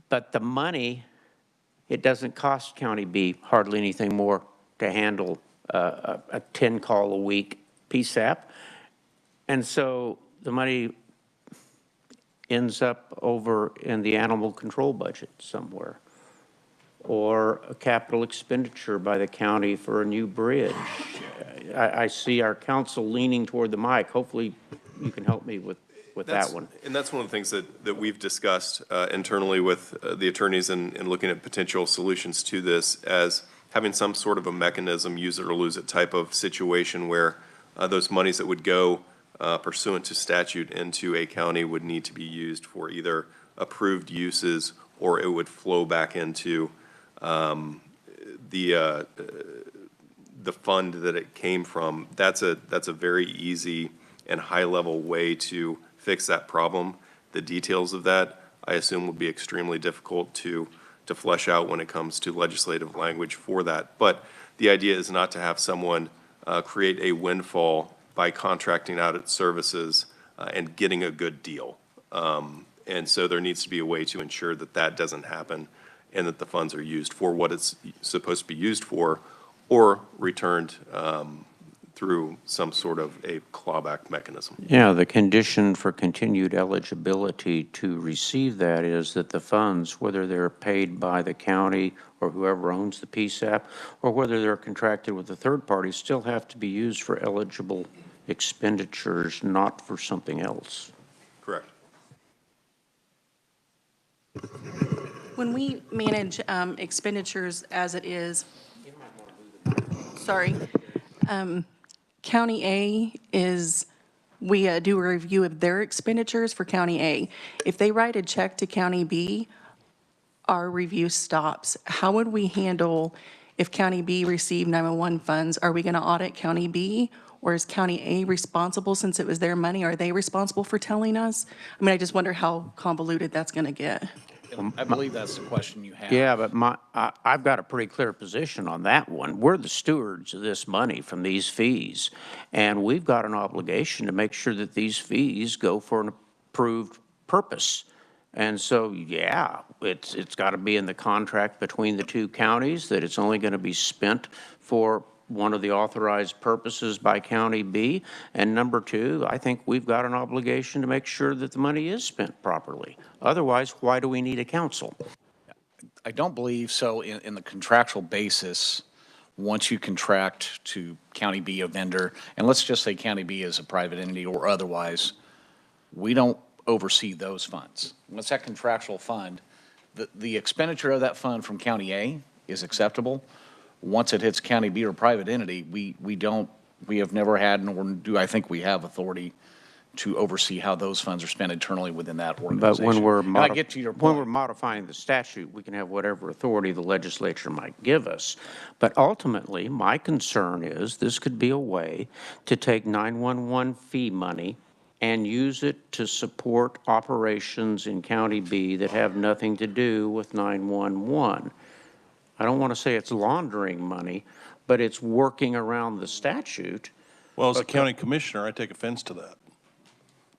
But the money, it doesn't cost County B hardly anything more to handle a 10-call-a-week PSAP. And so the money ends up over in the animal control budget somewhere. or a capital expenditure by the county for a new bridge. I see our council leaning toward the mic. Hopefully, you can help me with that one. And that's one of the things that we've discussed internally with the attorneys and looking at potential solutions to this as having some sort of a mechanism, use it or lose it type of situation where those monies that would go pursuant to statute into a county would need to be used for either approved uses or it would flow back into the fund that it came from. That's a very easy and high-level way to fix that problem. The details of that, I assume, would be extremely difficult to flesh out when it comes to legislative language for that. But the idea is not to have someone create a windfall by contracting out its services and getting a good deal. And so there needs to be a way to ensure that that doesn't happen and that the funds are used for what it's supposed to be used for or returned through some sort of a clawback mechanism. Yeah, the condition for continued eligibility to receive that is that the funds, whether they're paid by the county or whoever owns the PSAP, or whether they're contracted with a third party, still have to be used for eligible expenditures, not for something else. Correct. When we manage expenditures as it is, sorry, County A is, we do a review of their expenditures for County A. If they write a check to County B, our review stops. How would we handle if County B received 911 funds? Are we going to audit County B? Or is County A responsible since it was their money? Are they responsible for telling us? I mean, I just wonder how convoluted that's going to get. I believe that's the question you have. Yeah, but I've got a pretty clear position on that one. We're the stewards of this money from these fees, and we've got an obligation to make sure that these fees go for an approved purpose. And so, yeah, it's got to be in the contract between the two counties that it's only going to be spent for one of the authorized purposes by County B. And number two, I think we've got an obligation to make sure that the money is spent properly. Otherwise, why do we need a council? I don't believe so in the contractual basis. Once you contract to County B, a vendor, and let's just say County B is a private entity or otherwise, we don't oversee those funds. Once that contractual fund, the expenditure of that fund from County A is acceptable. Once it hits County B or private entity, we have never had, nor do I think we have authority to oversee how those funds are spent internally within that organization. But when we're, And I get to your when we're point. modifying the statute, we can have whatever authority the legislature might give us. But ultimately, my concern is this could be a way to take 911 fee money and use it to support operations in County B that have nothing to do with 911. I don't want to say it's laundering money, but it's working around the statute. Well, as a county commissioner, I take offense to that.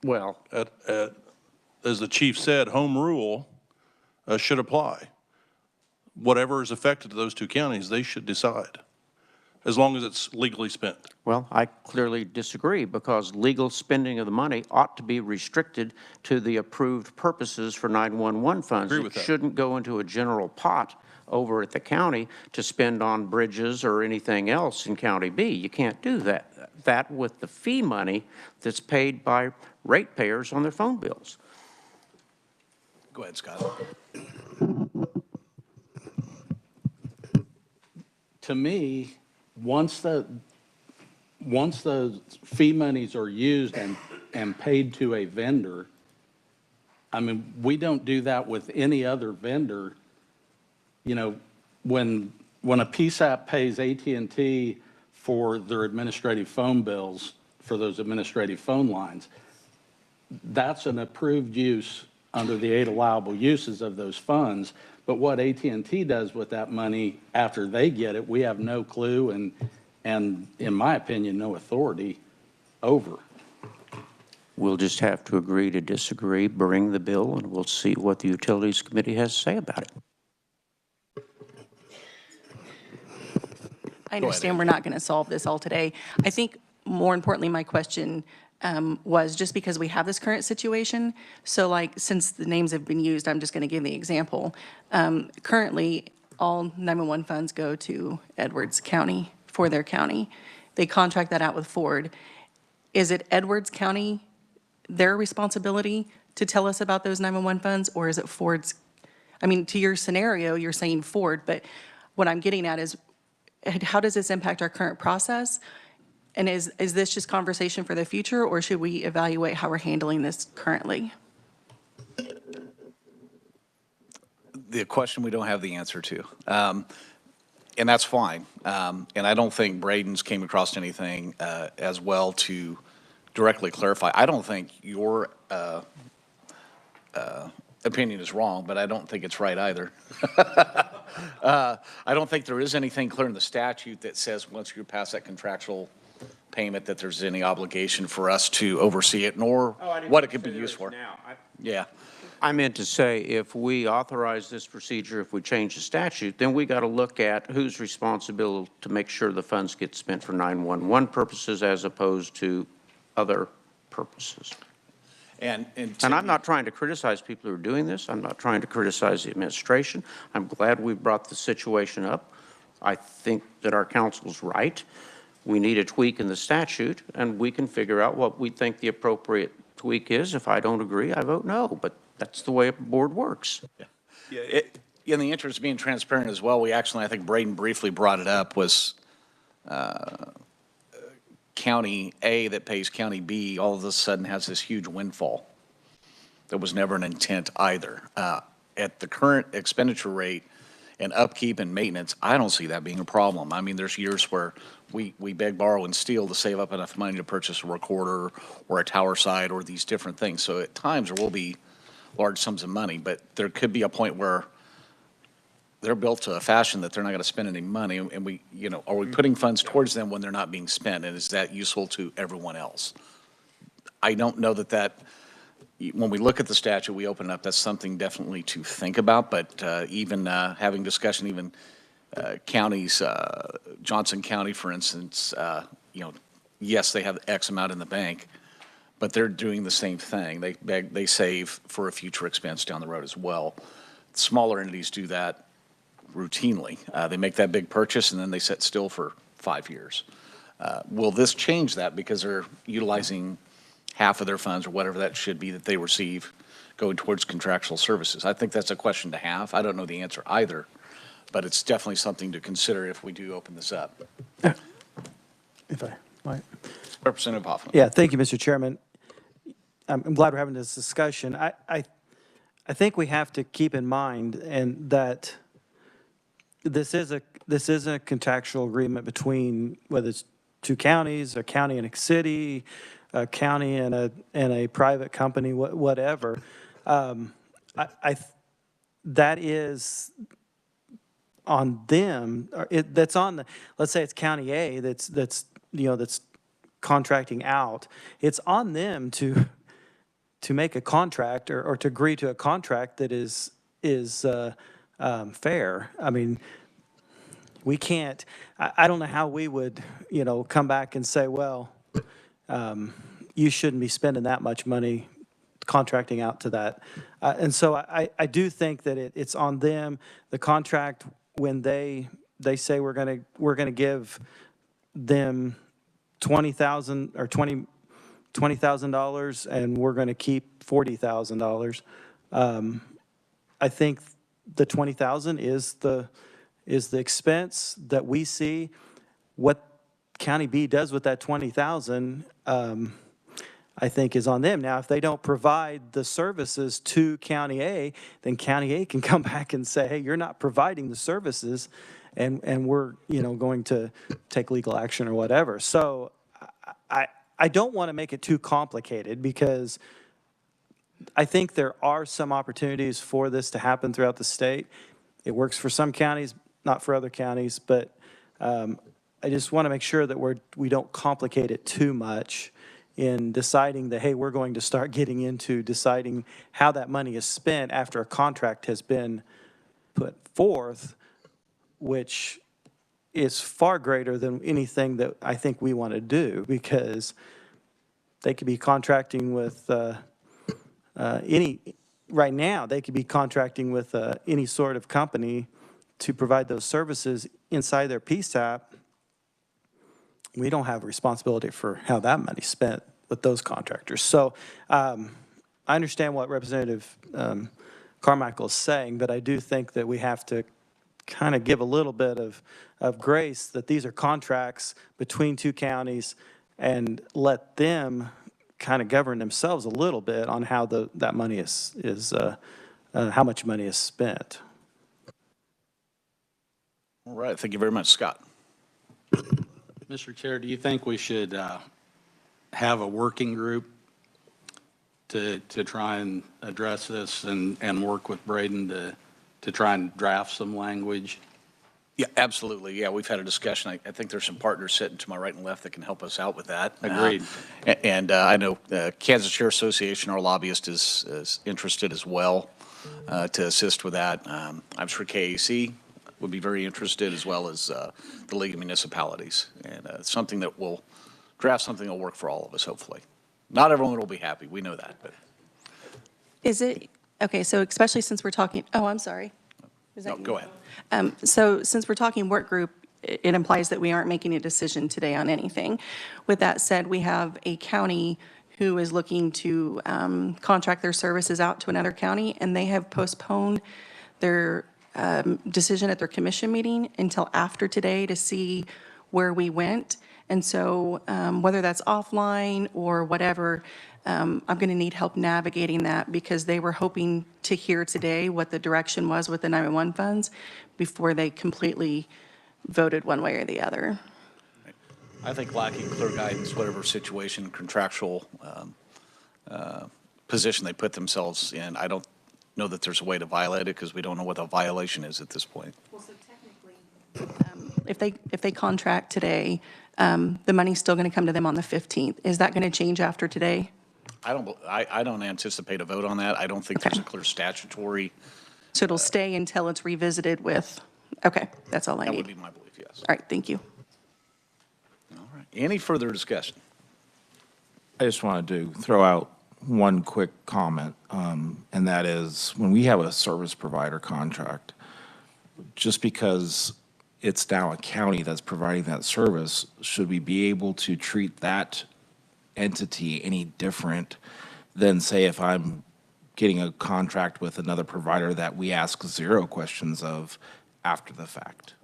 Well, As the chief said, home rule should apply. Whatever is affected to those two counties, they should decide, as long as it's legally spent. well, I clearly disagree because legal spending of the money ought to be restricted to the approved purposes for 911 funds. Agree with that. It shouldn't go into a general pot over at the county to spend on bridges or anything else in County B. You can't do that with the fee money that's paid by ratepayers on their phone bills. Go ahead, Scott. To me, once the fee monies are used and paid to a vendor, I mean, we don't do that with any other vendor. You know, when a PSAP pays AT&T for their administrative phone bills, for those administrative phone lines, that's an approved use under the 8 allowable uses of those funds. But what AT&T does with that money after they get it, we have no clue and in my opinion, no authority over. We'll just have to agree to disagree, bring the bill, and we'll see what the Utilities Committee has to say about it. I understand we're not going to solve this all today. I think more importantly, my question was just because we have this current situation. So like, since the names have been used, I'm just going to give the example. Currently, all 911 funds go to Edwards County for their county. They contract that out with Ford. Is it Edwards County, their responsibility to tell us about those 911 funds, or is it Ford's? I mean, to your scenario, you're saying Ford, but what I'm getting at is, how does this impact our current process? And is this just conversation for the future, or should we evaluate how we're handling this currently? The question we don't have the answer to. And that's fine. And I don't think Braden's came across anything as well to directly clarify. I don't think your opinion is wrong, but I don't think it's right either. I don't think there is anything clear in the statute that says once you're past that contractual payment that there's any obligation for us to oversee it, nor what it could be used for. Yeah. I meant to say, if we authorize this procedure, if we change the statute, then we got to look at who's responsible to make sure the funds get spent for 911 purposes as opposed to other purposes. And I'm not trying to criticize people who are doing this. I'm not trying to criticize the administration. I'm glad we brought the situation up. I think that our council's right. We need a tweak in the statute, and we can figure out what we think the appropriate tweak is. If I don't agree, I vote no, but that's the way a board works. In the interest of being transparent as well, we actually, I think Braden briefly brought it up, was County A that pays County B all of a sudden has this huge windfall. That was never an intent either. At the current expenditure rate and upkeep and maintenance, I don't see that being a problem. I mean, there's years where we beg, borrow, and steal to save up enough money to purchase a recorder or a tower site or these different things. So at times there will be large sums of money, but there could be a point where they're built to a fashion that they're not going to spend any money, and we, are we putting funds towards them when they're not being spent, and is that useful to everyone else? I don't know that when we look at the statute, we open it up, that's something definitely to think about, but even having discussion, even counties, Johnson County, for instance, yes, they have X amount in the bank, but they're doing the same thing. They save for a future expense down the road as well. Smaller entities do that routinely. They make that big purchase and then they sit still for 5 years. Will this change that because they're utilizing half of their funds or whatever that should be that they receive going towards contractual services? I think that's a question to have. I don't know the answer either, but it's definitely something to consider if we do open this up. If I might. Representative Hoffman. Yeah, thank you, Mr. Chairman. I'm glad we're having this discussion. I think we have to keep in mind and that this is a contractual agreement between whether it's two counties, a county and a city, a county and a private company, whatever. That is on them. That's on the. Let's say it's County A that's contracting out. It's on them to make a contract or to agree to a contract that is fair. I mean, we can't, I don't know how we would, come back and say, well, you shouldn't be spending that much money contracting out to that. And so I do think that it's on them, the contract, when they say we're gonna give them $20,000 or $20,000 and we're going to keep $40,000. I think the $20,000 is the expense that we see. What County B does with that $20,000, I think is on them. Now, if they don't provide the services to County A, then County A can come back and say, hey, you're not providing the services, and we're going to take legal action or whatever. So I don't want to make it too complicated because I think there are some opportunities for this to happen throughout the state. It works for some counties, not for other counties, but I just want to make sure that we don't complicate it too much in deciding that, hey, we're going to start getting into deciding how that money is spent after a contract has been put forth, which is far greater than anything that I think we want to do, because they could be contracting with right now, they could be contracting with any sort of company to provide those services inside their PSAP, we don't have responsibility for how that money's spent with those contractors. So I understand what Representative Carmichael is saying, but I do think that we have to kind of give a little bit of grace that these are contracts between two counties and let them kind of govern themselves a little bit on how that money is how much money is spent. All right, thank you very much, Scott. Mr. Chair, do you think we should have a working group to try and address this and work with Braden to try and draft some language? Yeah, absolutely. Yeah, we've had a discussion. I think there's some partners sitting to my right and left that can help us out with that. Agreed. And I know Kansas Chair Association, our lobbyist, is interested as well to assist with that. I'm sure KAC would be very interested, as well as the League of Municipalities. And it's something that will draft something that will work for all of us, hopefully. Not everyone will be happy. We know that, but. Is it, okay, so especially since we're talking, oh, I'm sorry. Was that No, you? go ahead. So since we're talking work group, it implies that we aren't making a decision today on anything. With that said, we have a county who is looking to contract their services out to another county, and they have postponed their decision at their commission meeting until after today to see where we went. And so whether that's offline or whatever, I'm going to need help navigating that because they were hoping to hear today what the direction was with the 911 funds before they completely voted one way or the other. I think lacking clear guidance, whatever situation, contractual position they put themselves in, I don't know that there's a way to violate it because we don't know what the violation is at this point. Well, so technically, if they contract today, the money's still going to come to them on the 15th. Is that going to change after today? I don't anticipate a vote on that. I don't think there's a clear statutory. So it'll stay until it's revisited with, okay, that's all I need. That would be my belief, yes. All right, thank you. All right. Any further discussion? I just wanted to throw out one quick comment, and that is when we have a service provider contract, just because it's now a county that's providing that service, should we be able to treat that entity any different than, say, if I'm getting a contract with another provider that we ask 0 questions of after the fact?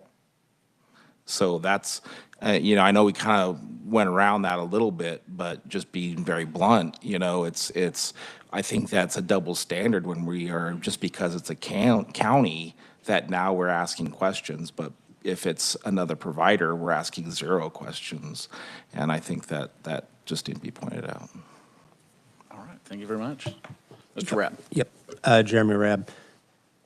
So that's, I know we kind of went around that a little bit, but just being very blunt, I think that's a double standard when we are, just because it's a county, that now we're asking questions, but if it's another provider, we're asking 0 questions. And I think that just didn't be pointed out. All right, thank you very much. Mr. Rapp. Yep, Jeremy Rabb.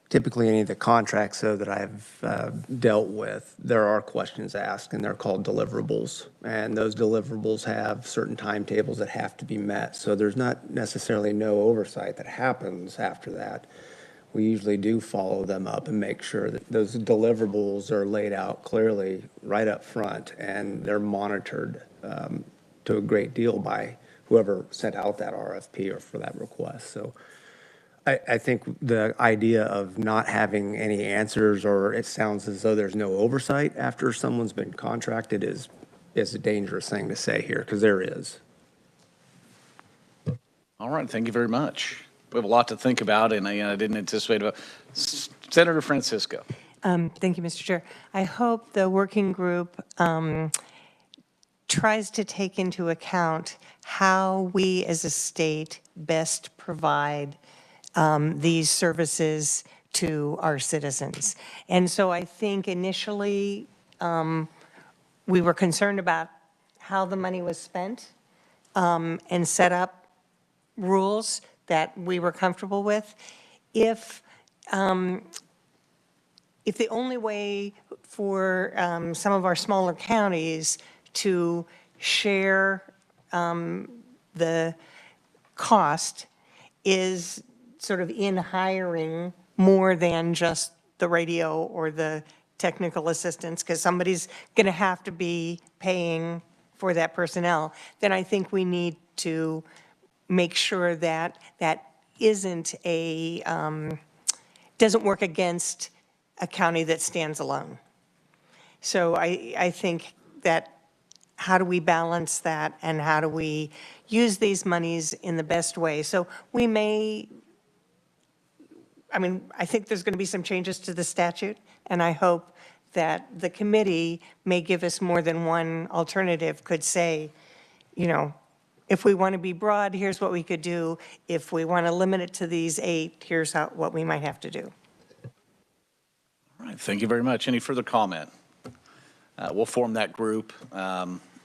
Typically, any of the contracts, though, that I've dealt with, there are questions asked, and they're called deliverables. And those deliverables have certain timetables that have to be met. So there's not necessarily no oversight that happens after that. We usually do follow them up and make sure that those deliverables are laid out clearly right up front, and they're monitored to a great deal by whoever sent out that RFP or for that request. So I think the idea of not having any answers, or it sounds as though there's no oversight after someone's been contracted, is a dangerous thing to say here, because there is. All right, thank you very much. We have a lot to think about, and I didn't anticipate about. Senator Francisco. Thank you, Mr. Chair. I hope the working group tries to take into account how we as a state best provide these services to our citizens. And so I think initially we were concerned about how the money was spent and set up rules that we were comfortable with. If the only way for some of our smaller counties to share the cost is sort of in hiring more than just the radio or the technical assistance, because somebody's going to have to be paying for that personnel, then I think we need to make sure that that isn't doesn't work against a county that stands alone. So I think that how do we balance that and how do we use these monies in the best way? So we may, I mean, I think there's going to be some changes to the statute, and I hope that the committee may give us more than one alternative, could say, you know, if we want to be broad, here's what we could do. If we want to limit it to these 8, here's what we might have to do. All right, thank you very much. Any further comment? We'll form that group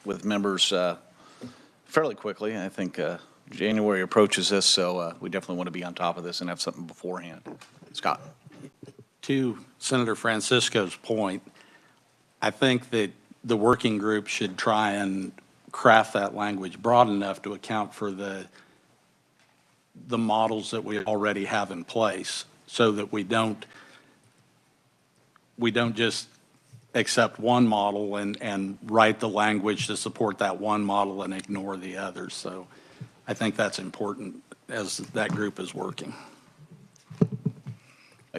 with members fairly quickly. I think January approaches this, so we definitely want to be on top of this and have something beforehand. Scott. To Senator Francisco's point, I think that the working group should try and craft that language broad enough to account for the models that we already have in place, so that we don't just accept one model and write the language to support that one model and ignore the others. So I think that's important as that group is working.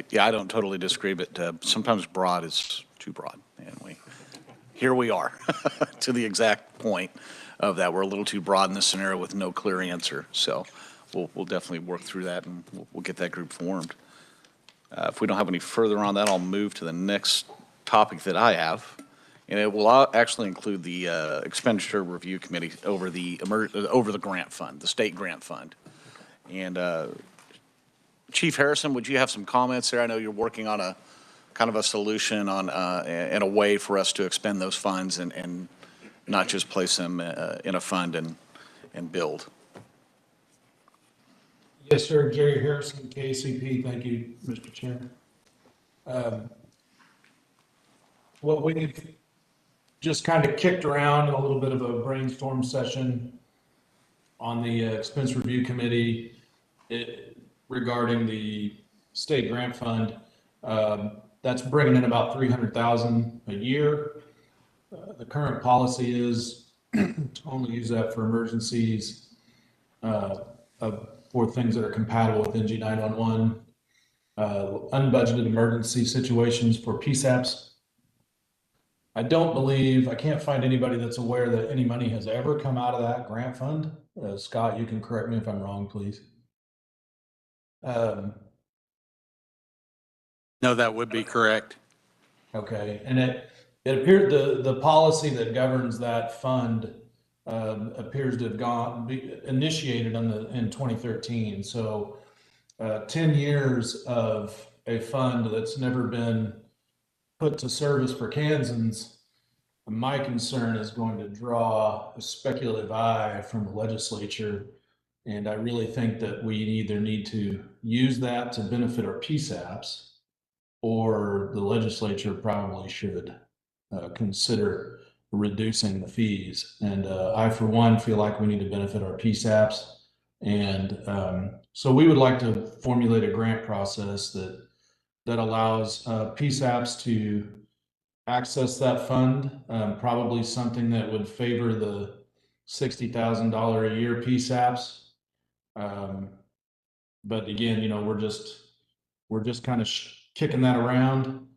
Yeah, I don't totally disagree, but sometimes broad is too broad. And here we are to the exact point of that. We're a little too broad in this scenario with no clear answer. So we'll definitely work through that, and we'll get that group formed. If we don't have any further on that, I'll move to the next topic that I have, and it will actually include the expenditure review committee over the grant fund, the state grant fund. And Chief Harrison, would you have some comments there? I know you're working on a kind of a solution on and a way for us to expend those funds and not just place them in a fund and build. Yes, sir. Jerry Harrison, KCP. Thank you, Mr. Chair. What we've just kind of kicked around in a little bit of a brainstorm session on the expense review committee regarding the state grant fund. That's bringing in about $300,000 a year. The current policy is to only use that for emergencies, for things that are compatible with NG 911, unbudgeted emergency situations for PSAPs. I can't find anybody that's aware that any money has ever come out of that grant fund. Scott, you can correct me if I'm wrong, please. No, that would be correct. Okay, and it appeared the policy that governs that fund appears to have initiated in 2013. So 10 years of a fund that's never been put to service for Kansans. My concern is going to draw a speculative eye from the legislature. And I really think that we either need to use that to benefit our PSAPs, or the legislature probably should consider reducing the fees. And I, for one, feel like we need to benefit our PSAPs. And so we would like to formulate a grant process that allows PSAPs to access that fund, probably something that would favor the $60,000 a year PSAPs. But again, you know, we're just kind of kicking that around.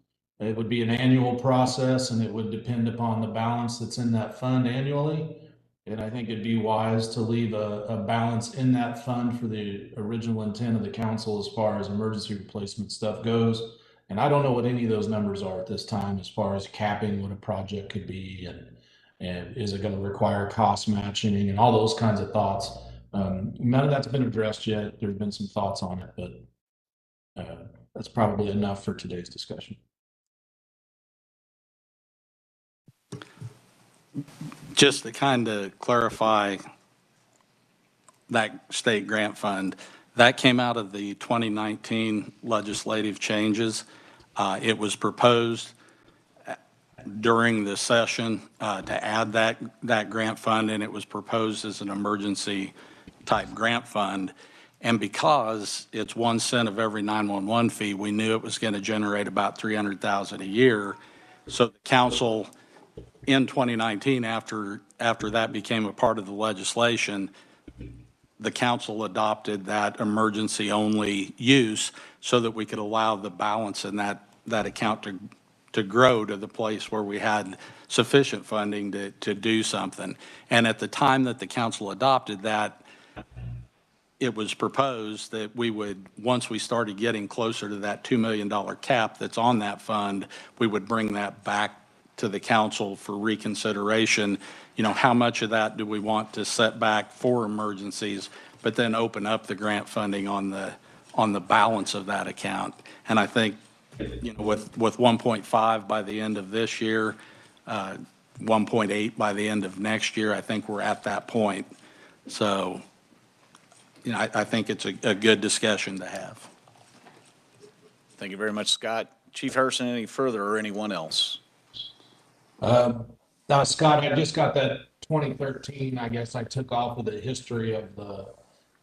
It would be an annual process, and it would depend upon the balance that's in that fund annually. And I think it'd be wise to leave a balance in that fund for the original intent of the council as far as emergency replacement stuff goes. And I don't know what any of those numbers are at this time as far as capping what a project could be, and is it going to require cost matching and all those kinds of thoughts. None of that's been addressed yet. There's been some thoughts on it, but that's probably enough for today's discussion. Just to kind of clarify that state grant fund, that came out of the 2019 legislative changes. It was proposed during the session to add that grant fund, and it was proposed as an emergency type grant fund. And because it's 1 cent of every 911 fee, we knew it was going to generate about $300,000 a year. So the council in 2019, after that became a part of the legislation, the council adopted that emergency only use so that we could allow the balance in that that account to grow to the place where we had sufficient funding to do something. And at the time that the council adopted that, it was proposed that we would, once we started getting closer to that $2 million cap that's on that fund, we would bring that back to the council for reconsideration. You know, how much of that do we want to set back for emergencies, but then open up the grant funding on the balance of that account? And I think, you know, with 1.5 by the end of this year, 1.8 by the end of next year, I think we're at that point. So, you know, I think it's a good discussion to have. Thank you very much, Scott. Chief Harrison, any further or anyone else? Now, Scott, I just got that 2013, I guess I took off of the history of the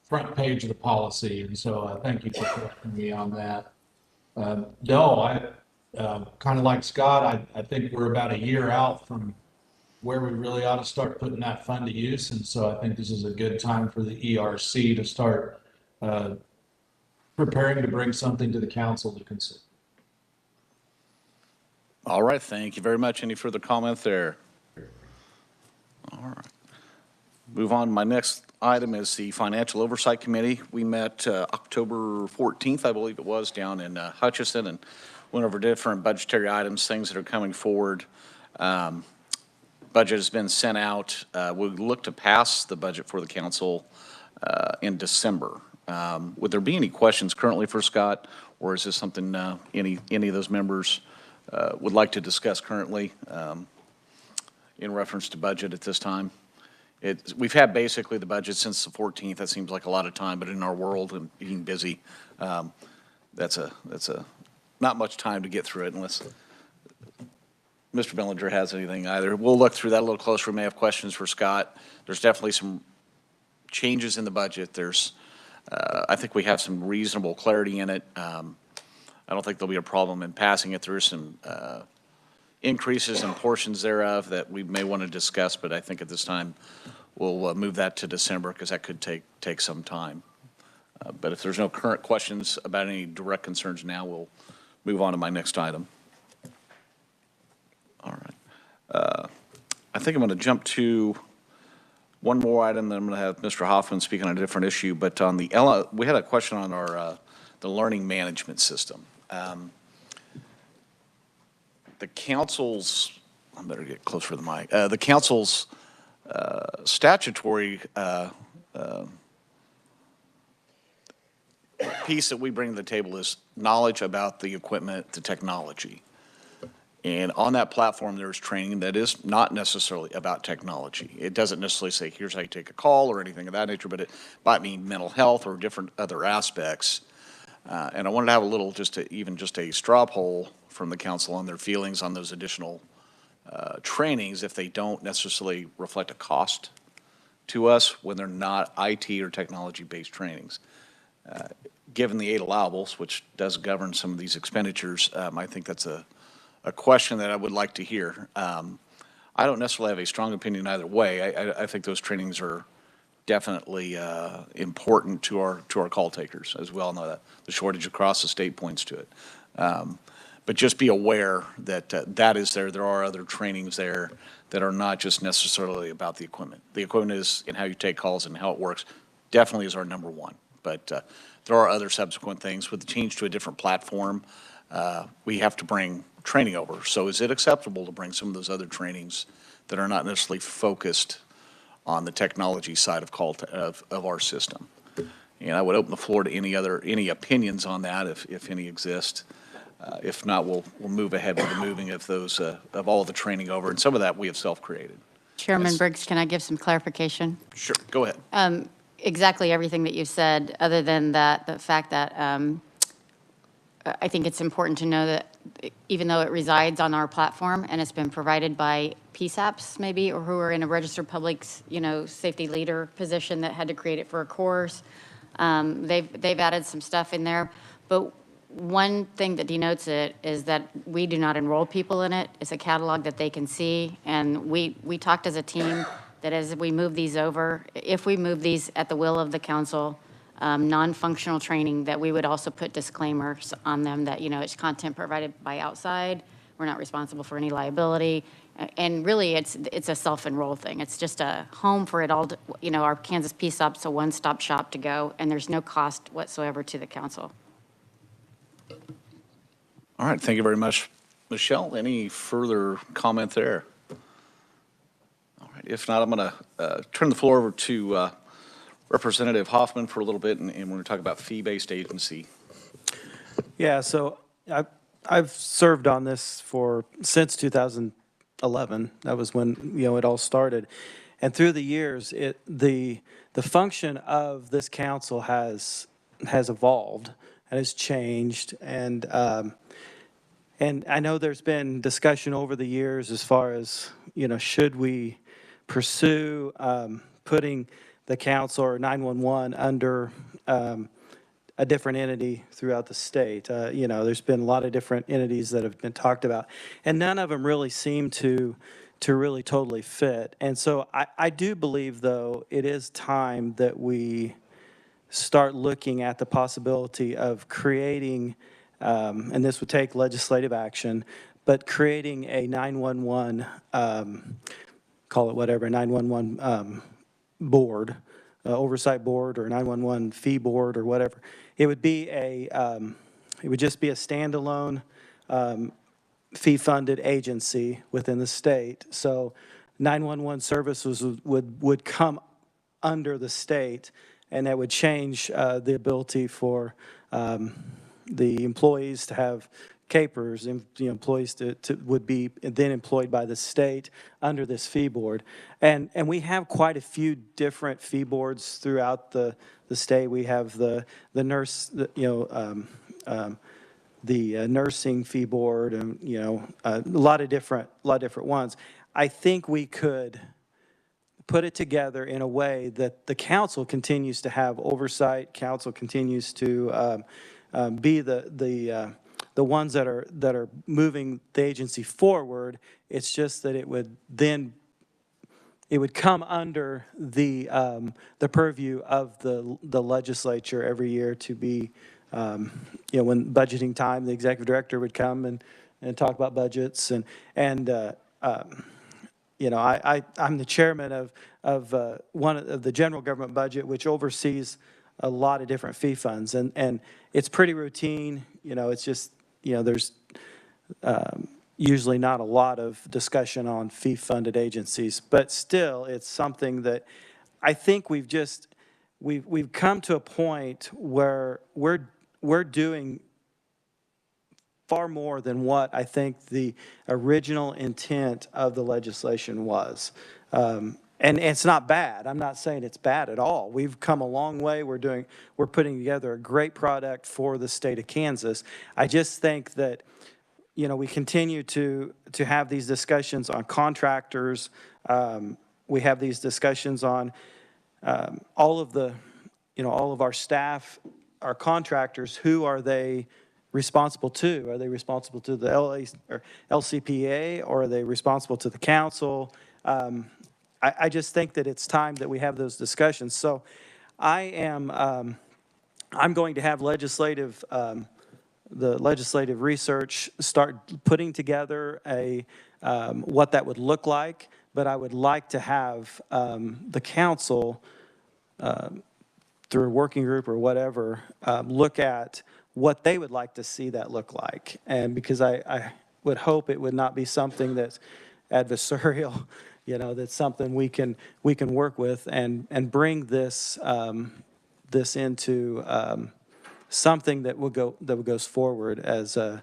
front page of the policy, and so thank you for correcting me on that. No, I kind of like Scott, I think we're about a year out from where we really ought to start putting that fund to use, and so I think this is a good time for the ERC to start preparing to bring something to the council to consider. All right, thank you very much. Any further comment there? All right. Move on. My next item is the Financial Oversight Committee. We met October 14th, I believe it was, down in Hutchinson, and went over different budgetary items, things that are coming forward. Budget has been sent out. We look to pass the budget for the council in December. Would there be any questions currently for Scott, or is this something any of those members would like to discuss currently in reference to budget at this time? We've had basically the budget since the 14th. That seems like a lot of time, but in our world and being busy, that's not much time to get through it unless Mr. Bellinger has anything either. We'll look through that a little closer. We may have questions for Scott. There's definitely some changes in the budget. I think we have some reasonable clarity in it. I don't think there'll be a problem in passing it. There are some increases in portions thereof that we may want to discuss, but I think at this time we'll move that to December because that could take some time. But if there's no current questions about any direct concerns now, we'll move on to my next item. All right. I think I'm going to jump to one more item, then I'm going to have Mr. Hoffman speak on a different issue. But on we had a question on our the learning management system. The council's, I better get closer to the mic. The council's statutory piece that we bring to the table is knowledge about the equipment, the technology. And on that platform, there's training that is not necessarily about technology. It doesn't necessarily say, here's how you take a call or anything of that nature, but it might mean mental health or different other aspects. And I wanted to have a little, even just a straw poll from the council on their feelings on those additional trainings if they don't necessarily reflect a cost to us when they're not IT or technology-based trainings. Given the 8 allowables, which does govern some of these expenditures, I think that's a question that I would like to hear. I don't necessarily have a strong opinion either way. I think those trainings are definitely important to our call takers, as we all know that the shortage across the state points to it. But just be aware that that is there. There are other trainings there that are not just necessarily about the equipment. The equipment is in how you take calls and how it works definitely is our number one. But there are other subsequent things. With the change to a different platform, we have to bring training over. So is it acceptable to bring some of those other trainings that are not necessarily focused on the technology side of our system? And I would open the floor to any opinions on that, if any exist. If not, we'll move ahead with the moving of those of all the training over, and some of that we have self-created. Chairman Briggs, can I give some clarification? Sure, go ahead. Exactly everything that you said, other than the fact that I think it's important to know that even though it resides on our platform and it's been provided by PSAPs maybe, or who are in a registered public, safety leader position that had to create it for a course, they've added some stuff in there. But one thing that denotes it is that we do not enroll people in it. It's a catalog that they can see. And we talked as a team that as we move these over, if we move these at the will of the council, non-functional training, that we would also put disclaimers on them that, it's content provided by outside. We're not responsible for any liability. And really, it's a self-enroll thing. It's just a home for it all, our Kansas PSOP's a one-stop shop to go, and there's no cost whatsoever to the council. All right, thank you very much. Michelle, any further comment there? All right, if not, I'm going to turn the floor over to Representative Hoffman for a little bit, and we're going to talk about fee-based agency. Yeah, so I've served on this since 2011. That was when, it all started. And through the years, the function of this council has evolved and has changed. And I know there's been discussion over the years as far as, should we pursue putting the council or 911 under a different entity throughout the state. There's been a lot of different entities that have been talked about, and none of them really seem to really totally fit. And so I do believe, though, it is time that we start looking at the possibility of creating, and this would take legislative action, but creating a 911, call it whatever, 911 board, oversight board, or 911 fee board, or whatever. It would be it would just be a standalone fee-funded agency within the state. So 911 services would come under the state, and that would change the ability for the employees to have capers, and employees would be then employed by the state under this fee board. And we have quite a few different fee boards throughout the state. We have the nurse, the nursing fee board, and a lot of different ones. I think we could put it together in a way that the council continues to have oversight. Council continues to be the ones that are moving the agency forward. It's just that it would come under the purview of the legislature every year to be, when budgeting time, the executive director would come and talk about budgets, and I'm the chairman of one of the general government budget, which oversees a lot of different fee funds, and it's pretty routine. It's just, there's usually not a lot of discussion on fee-funded agencies, but still, it's something that I think we've come to a point where we're doing far more than what I think the original intent of the legislation was. And it's not bad. I'm not saying it's bad at all. We've come a long way. We're putting together a great product for the state of Kansas. I just think that, we continue to have these discussions on contractors. We have these discussions on all of our staff, our contractors. Who are they responsible to? Are they responsible to the LCPA, or are they responsible to the council? I just think that it's time that we have those discussions. So I'm going to have the legislative research start putting together what that would look like, but I would like to have the council, through a working group or whatever, look at what they would like to see that look like. And because I would hope it would not be something that's adversarial, that's something we can work with and bring this into something that goes forward as an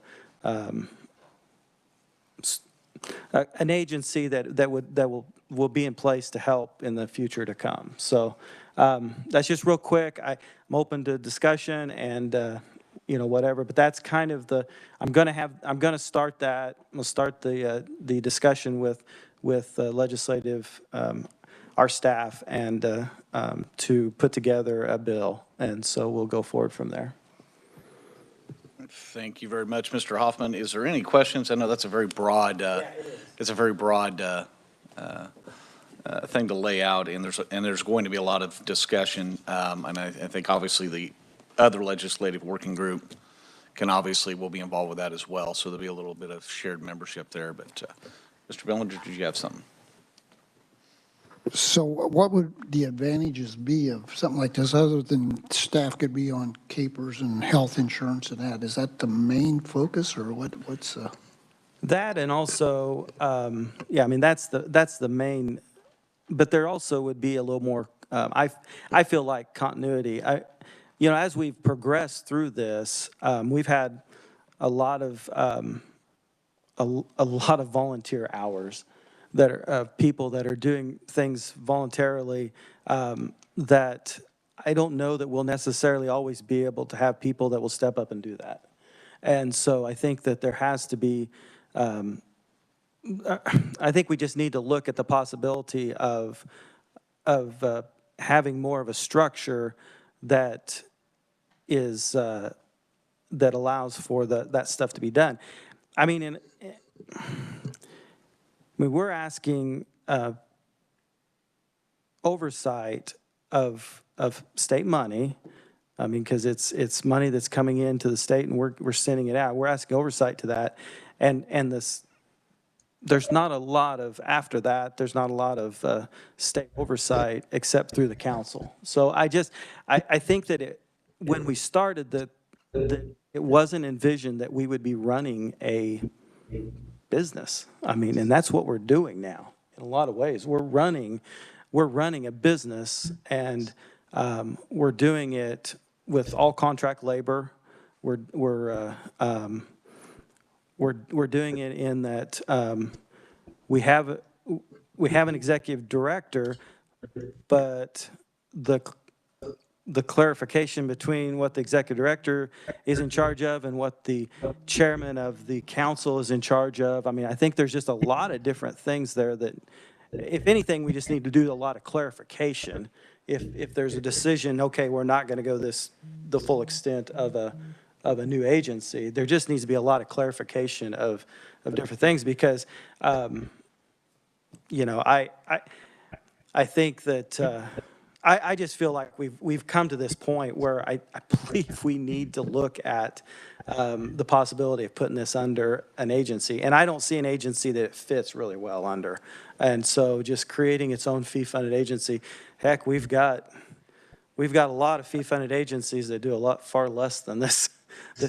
agency that will be in place to help in the future to come. So that's just real quick. I'm open to discussion and whatever, but that's kind of I'm going to start that. We'll start the discussion with legislative, our staff, and to put together a bill, and so we'll go forward from there. Thank you very much, Mr. Hoffman. Is there any questions? I know that's a very broad, it's a very broad thing to lay out, and there's going to be a lot of discussion. And I think obviously the other legislative working group will be involved with that as well. So there'll be a little bit of shared membership there. But Mr. Bellinger, did you have something? So what would the advantages be of something like this, other than staff could be on capers and health insurance and that? Is that the main focus, or what's? That, and also, yeah, I mean, that's the main, but there also would be a little more, I feel like continuity. As we've progressed through this, we've had a lot of volunteer hours that are people that are doing things voluntarily, that I don't know that we'll necessarily always be able to have people that will step up and do that. And so I think that there has to be, I think we just need to look at the possibility of having more of a structure that is, that allows for that stuff to be done. I mean, we're asking oversight of state money. I mean, because it's money that's coming into the state and we're sending it out. We're asking oversight to that, and there's not a lot of, after that, there's not a lot of state oversight except through the council. So I think that when we started, that it wasn't envisioned that we would be running a business. I mean, and that's what we're doing now in a lot of ways. We're running a business, and we're doing it with all contract labor. We're doing it in that we have an executive director, but the clarification between what the executive director is in charge of and what the chairman of the council is in charge of. I mean, I think there's just a lot of different things there that, if anything, we just need to do a lot of clarification. If there's a decision, okay, we're not going to go the full extent of a new agency, there just needs to be a lot of clarification of different things, because, I think that, I just feel like we've come to this point where I believe we need to look at the possibility of putting this under an agency. And I don't see an agency that it fits really well under. And so just creating its own fee-funded agency, heck, we've got a lot of fee-funded agencies that do a lot far less than this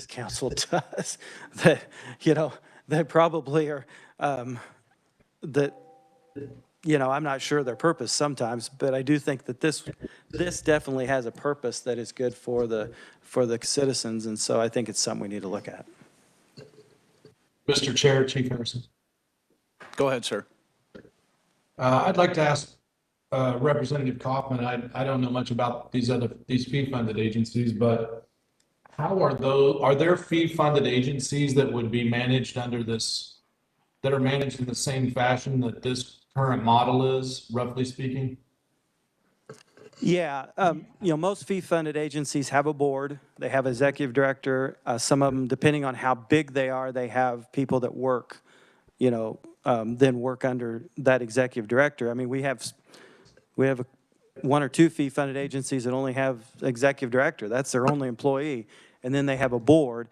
council does, that probably are, I'm not sure their purpose sometimes, but I do think that this definitely has a purpose that is good for the citizens, and so I think it's something we need to look at. Mr. Chair, Chief Harrison. Go ahead, sir. I'd like to ask Representative Kaufman, I don't know much about these fee-funded agencies, but are there fee-funded agencies that would be managed under this, that are managed in the same fashion that this current model is, roughly speaking? Yeah, most fee-funded agencies have a board. They have executive director. Some of them, depending on how big they are, they have people that work, then work under that executive director. I mean, we have one or two fee-funded agencies that only have executive director. That's their only employee. And then they have a board.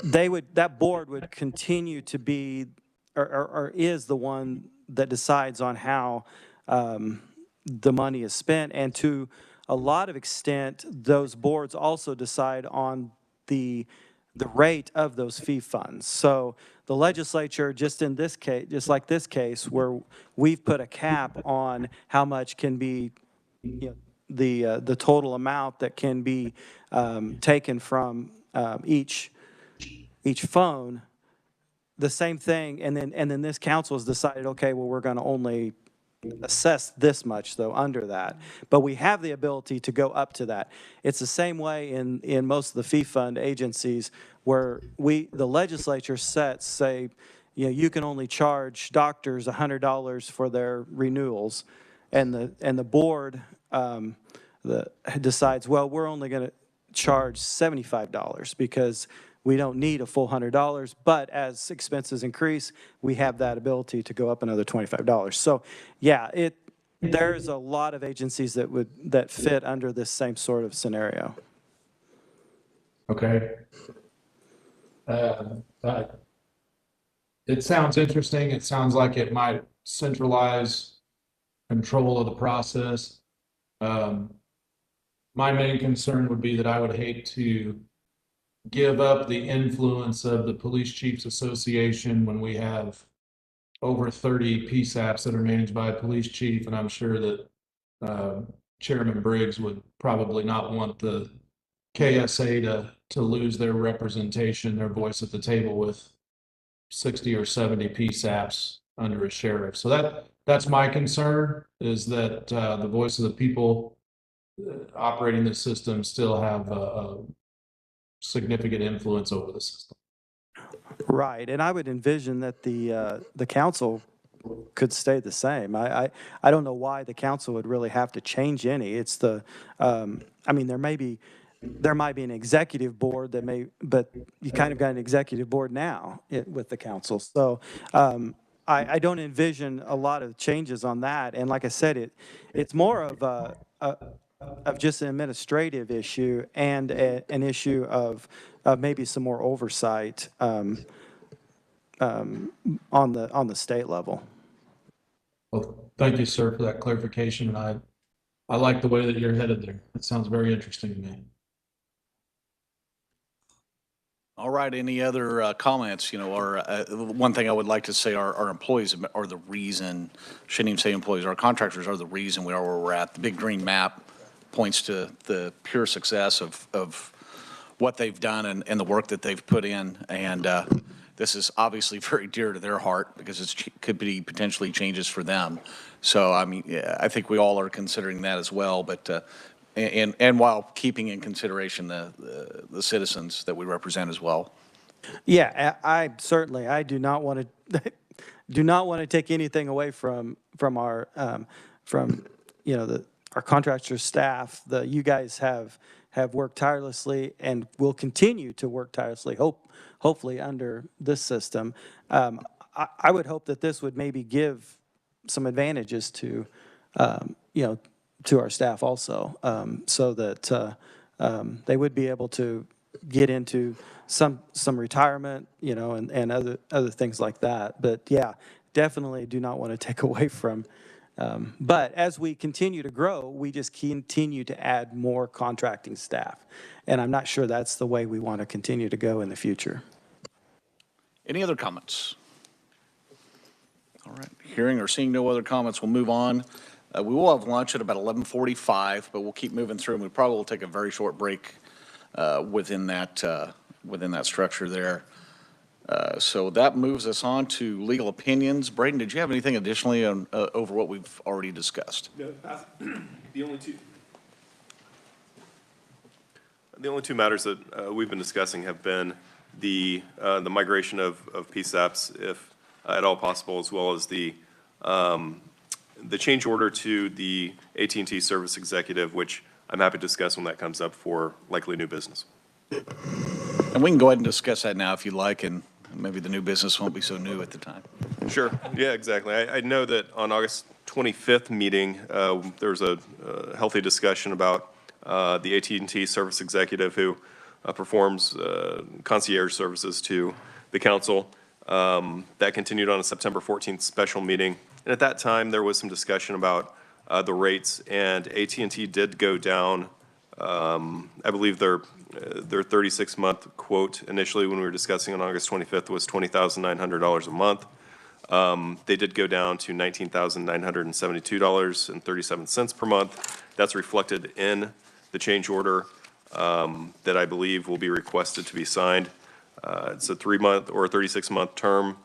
That board would continue to be, or is the one that decides on how the money is spent. And to a lot of extent, those boards also decide on the rate of those fee funds. So the legislature, just in this case, just like this case, where we've put a cap on how much can be, the total amount that can be taken from each phone. The same thing, and then this council has decided, okay, well, we're going to only assess this much, though, under that. But we have the ability to go up to that. It's the same way in most of the fee fund agencies, where the legislature say, you can only charge doctors $100 for their renewals, and the board decides, well, we're only going to charge $75 because we don't need a full $100, but as expenses increase, we have that ability to go up another $25. So, yeah, there's a lot of agencies that fit under this same sort of scenario. Okay. It sounds interesting. It sounds like it might centralize control of the process. My main concern would be that I would hate to give up the influence of the Police Chiefs Association when we have over 30 PSAPs that are managed by a police chief, and I'm sure that Chairman Briggs would probably not want the KSA to lose their representation, their voice at the table with 60 or 70 PSAPs under a sheriff. So that's my concern, is that the voice of the people operating the system still have a significant influence over the system. Right, and I would envision that the council could stay the same. I don't know why the council would really have to change any. It's I mean, there might be an executive board that may, but you kind of got an executive board now with the council. So I don't envision a lot of changes on that. And like I said, it's more of just an administrative issue and an issue of maybe some more oversight on the state level. Well, thank you, sir, for that clarification. And I like the way that you're headed there. It sounds very interesting to me. All right, any other comments? You know, or one thing I would like to say, our employees are the reason, shouldn't even say employees, our contractors are the reason we are where we're at. The big green map points to the pure success of what they've done and the work that they've put in. And this is obviously very dear to their heart because it could be potentially changes for them. So, I mean, yeah, I think we all are considering that as well, but and while keeping in consideration the citizens that we represent as well. Yeah, I certainly, I do not want to take anything away from our our contractor staff. You guys have worked tirelessly and will continue to work tirelessly, hopefully under this system. I would hope that this would maybe give some advantages to to our staff also, so that they would be able to get into some retirement, and other things like that. But yeah, definitely do not want to take away from. But as we continue to grow, we just continue to add more contracting staff, and I'm not sure that's the way we want to continue to go in the future. Any other comments? All right, hearing or seeing no other comments, we'll move on. We will have lunch at about 11:45, but we'll keep moving through, and we probably will take a very short break within that structure there. So that moves us on to legal opinions. Braden, did you have anything additionally on, over what we've already discussed? No, the only two matters that we've been discussing have been the migration of PSAPs, if at all possible, as well as the change order to the AT&T service executive, which I'm happy to discuss when that comes up for likely new business. And we can go ahead and discuss that now if you'd like, and maybe the new business won't be so new at the time. Sure. Yeah, exactly. I know that on August 25th meeting, there was a healthy discussion about the AT&T service executive who performs concierge services to the council. That continued on a September 14th special meeting. And at that time, there was some discussion about the rates, and AT&T did go down. I believe their 36-month quote initially when we were discussing on August 25th was $20,900 a month. They did go down to $19,972.37 per month. That's reflected in the change order that I believe will be requested to be signed. It's a 3-month or 36-month term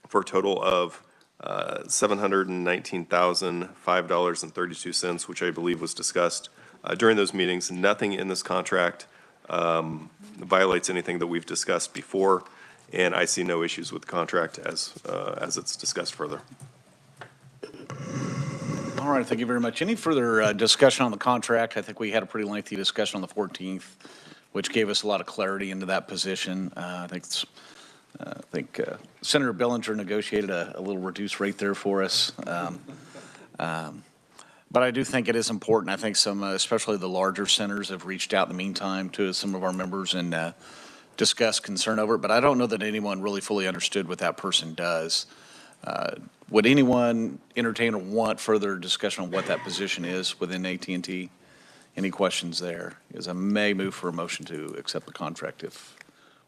for a total of $719,005.32, which I believe was discussed during those meetings. Nothing in this contract violates anything that we've discussed before, and I see no issues with the contract as it's discussed further. All right, thank you very much. Any further discussion on the contract? I think we had a pretty lengthy discussion on the 14th. which gave us a lot of clarity into that position. I think Senator Billinger negotiated a little reduced rate there for us. But I do think it is important. I think some, especially the larger centers, have reached out in the meantime to some of our members and discussed concern over it. But I don't know that anyone really fully understood what that person does. Would anyone entertain or want further discussion on what that position is within AT&T? Any questions there? Because I may move for a motion to accept the contract if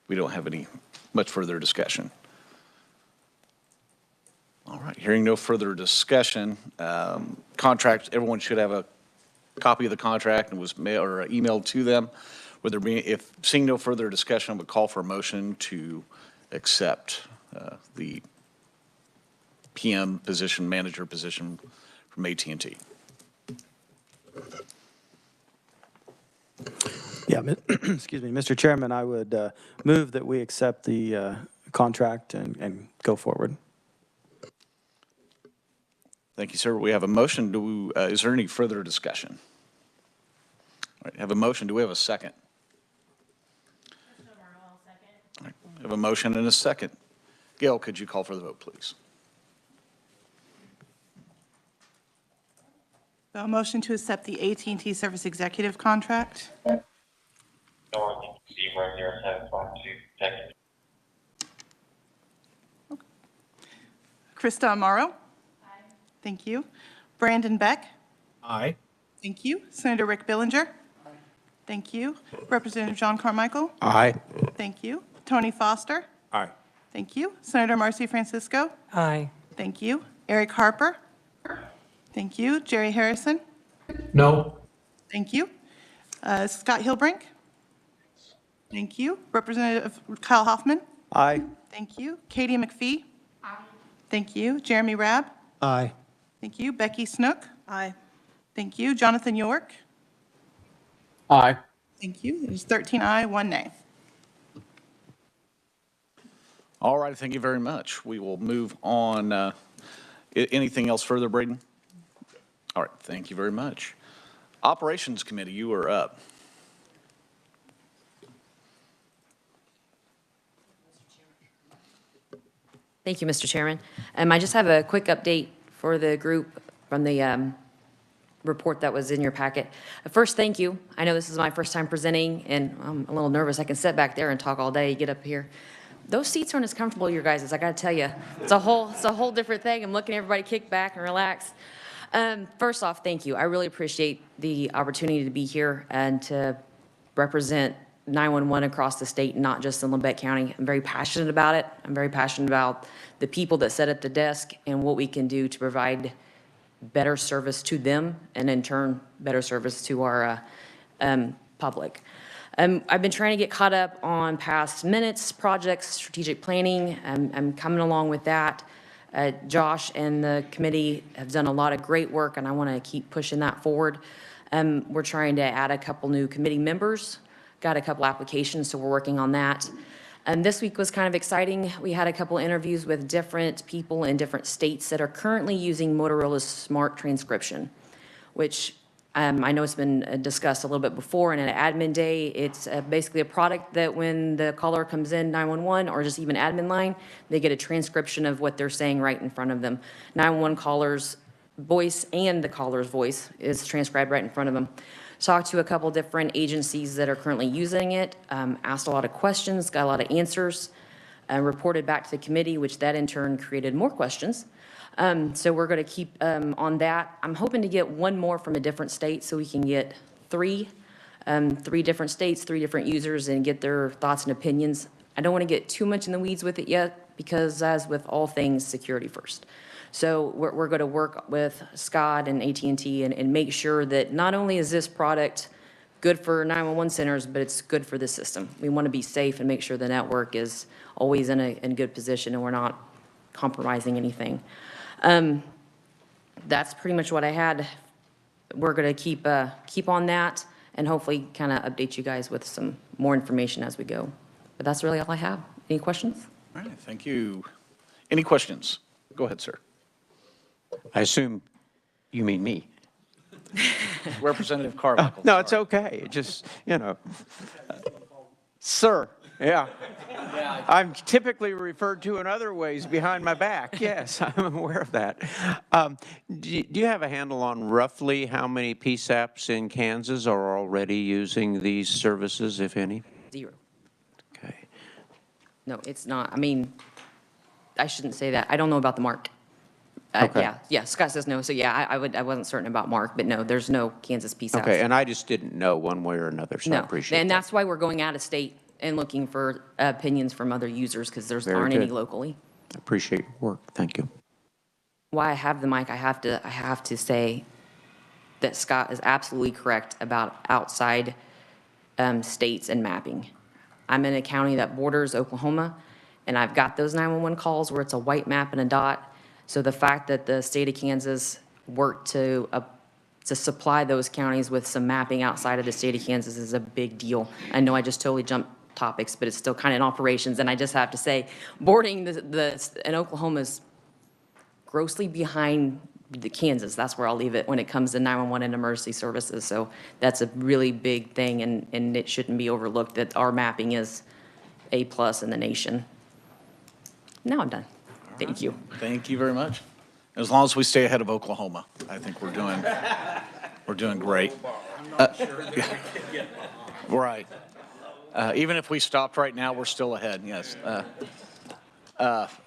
we don't have any much further discussion. All right, hearing no further discussion, contract, everyone should have a copy of the contract and was mailed or emailed to them. Would there be, if seeing no further discussion, I would call for a motion to accept the PM position, manager position from AT&T. Yeah, excuse me, Mr. Chairman, I would move that we accept the contract and go forward. Thank you, sir. We have a motion. Is there any further discussion? All right, have a motion. Do we have a second? All right, have a motion and a second. Gail, could you call for the vote, please? So a motion to accept the AT&T Service Executive Contract. Krista Amaro. Aye. Thank you. Brandon Beck. Aye. Thank you. Senator Rick Billinger. Aye. Thank you. Representative John Carmichael. Aye. Thank you. Tony Foster. Aye. Thank you. Senator Marcy Francisco. Aye. Thank you. Eric Harper. Thank you. Jerry Harrison. No. Thank you. Scott Hilbrink. Thank you. Representative Kyle Hoffman. Aye. Thank you. Katie McPhee. Aye. Thank you. Jeremy Rabb. Aye. Thank you. Becky Snook. Aye. Thank you. Jonathan York. Aye. Thank you. There's 13 aye, 1 nay. All right, thank you very much. We will move on. Anything else further, Braden? All right, thank you very much. Operations Committee, you are up. Thank you, Mr. Chairman. I just have a quick update for the group from the report that was in your packet. First, thank you. I know this is my first time presenting, and I'm a little nervous. I can sit back there and talk all day, get up here. Those seats aren't as comfortable, you guys, as I got to tell you. It's a whole different thing. I'm looking at everybody kick back and relax. First off, thank you. I really appreciate the opportunity to be here and to represent 911 across the state, not just in Labette County. I'm very passionate about it. I'm very passionate about the people that sit at the desk and what we can do to provide better service to them and in turn, better service to our public. I've been trying to get caught up on past minutes, projects, strategic planning. I'm coming along with that. Josh and the committee have done a lot of great work, and I want to keep pushing that forward. We're trying to add a couple new committee members, got a couple applications, so we're working on that. This week was kind of exciting. We had a couple interviews with different people in different states that are currently using Motorola's smart transcription, which I know it's been discussed a little bit before in an admin day. It's basically a product that when the caller comes in 911 or just even admin line, they get a transcription of what they're saying right in front of them. 911 caller's voice and the caller's voice is transcribed right in front of them. Talked to a couple different agencies that are currently using it, asked a lot of questions, got a lot of answers, reported back to the committee, which that in turn created more questions. So we're going to keep on that. I'm hoping to get one more from a different state so we can get three different states, 3 different users, and get their thoughts and opinions. I don't want to get too much in the weeds with it yet because as with all things, security first. So we're going to work with Scott and AT&T and make sure that not only is this product good for 911 centers, but it's good for the system. We want to be safe and make sure the network is always in a good position and we're not compromising anything. That's pretty much what I had. We're going to keep on that and hopefully kind of update you guys with some more information as we go. But that's really all I have. Any questions? All right, thank you. Any questions? Go ahead, sir. I assume you mean me. Representative Carmichael. No, it's okay. It just, sir, yeah. I'm typically referred to in other ways behind my back. Yes, I'm aware of that. Do you have a handle on roughly how many PSAPs in Kansas are already using these services, if any? 0. Okay. No, it's not. I mean, I shouldn't say that. I don't know about the mark. Okay. Yeah, Scott says no, so yeah, I wasn't certain about Mark, but no, there's no Kansas PSAPs. Okay, and I just didn't know one way or another, so I No, appreciate and that. that's why we're going out of state and looking for opinions from other users, because there Very aren't any good. locally. I appreciate your work. Thank you. Why I have the mic, I have to say that Scott is absolutely correct about outside states and mapping. I'm in a county that borders Oklahoma, and I've got those 911 calls where it's a white map and a dot. So the fact that the state of Kansas worked to supply those counties with some mapping outside of the state of Kansas is a big deal. I know I just totally jumped topics, but it's still kind of in operations. And I just have to say, boarding in Oklahoma is grossly behind the Kansas. That's where I'll leave it when it comes to 911 and emergency services. So that's a really big thing, and it shouldn't be overlooked that our mapping is A+ in the nation. Now I'm done. Thank you. Thank you very much. As long as we stay ahead of Oklahoma, I think we're doing great. Right. Even if we stopped right now, we're still ahead, yes.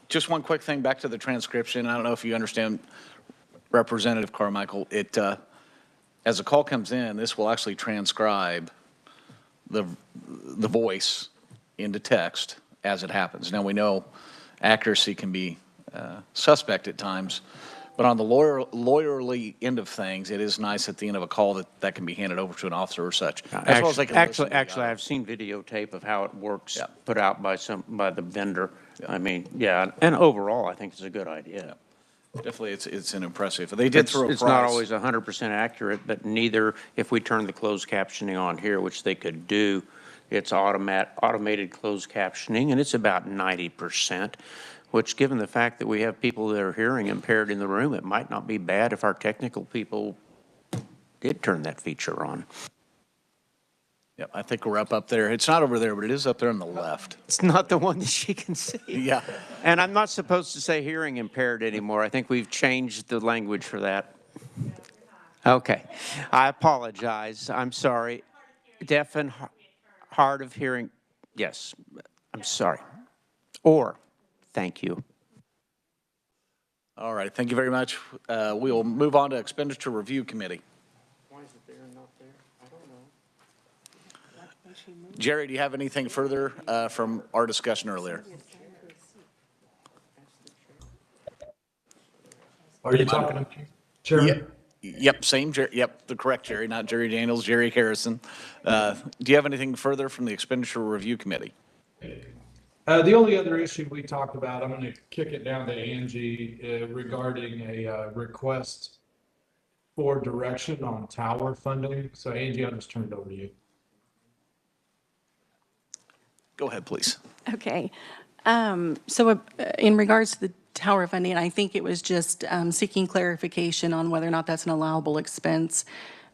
Just one quick thing back to the transcription. I don't know if you understand, Representative Carmichael. As a call comes in, this will actually transcribe the voice into text as it happens. Now, we know accuracy can be suspect at times, but on the lawyerly end of things, it is nice at the end of a call that can be handed over to an officer or such. As well as they can listen to the Actually, audio. I've seen videotape of how it works, Yeah. put out by the vendor. Yeah. I mean, yeah, and overall, I think it's a good idea. Definitely, it's an impressive. They did throw a price. It's not always 100% accurate, but neither, if we turn the closed captioning on here, which they could do, it's automated closed captioning, and it's about 90%, which, given the fact that we have people that are hearing impaired in the room, it might not be bad if our technical people did turn that feature on. Yep, I think we're up there. It's not over there, but it is up there on the left. It's not the one that she can see. Yeah. And I'm not supposed to say hearing impaired anymore. I think we've changed the language for that. Okay. I apologize. I'm sorry. Deaf and hard of hearing. Yes. I'm sorry. Or, thank you. All right, thank you very much. We will move on to Expenditure Review Committee. Why is it there and not there? I don't know. Jerry, do you have anything further from our discussion earlier? Are you talking to me, Chairman? Yep, same Jerry. Yep, the correct Jerry, not Jerry Daniels, Jerry Harrison. Do you have anything further from the Expenditure Review Committee? The only other issue we talked about, I'm going to kick it down to Angie regarding a request for direction on tower funding. So Angie, I'll just turn it over to you. Go ahead, please. Okay. So in regards to the tower funding, I think it was just seeking clarification on whether or not that's an allowable expense.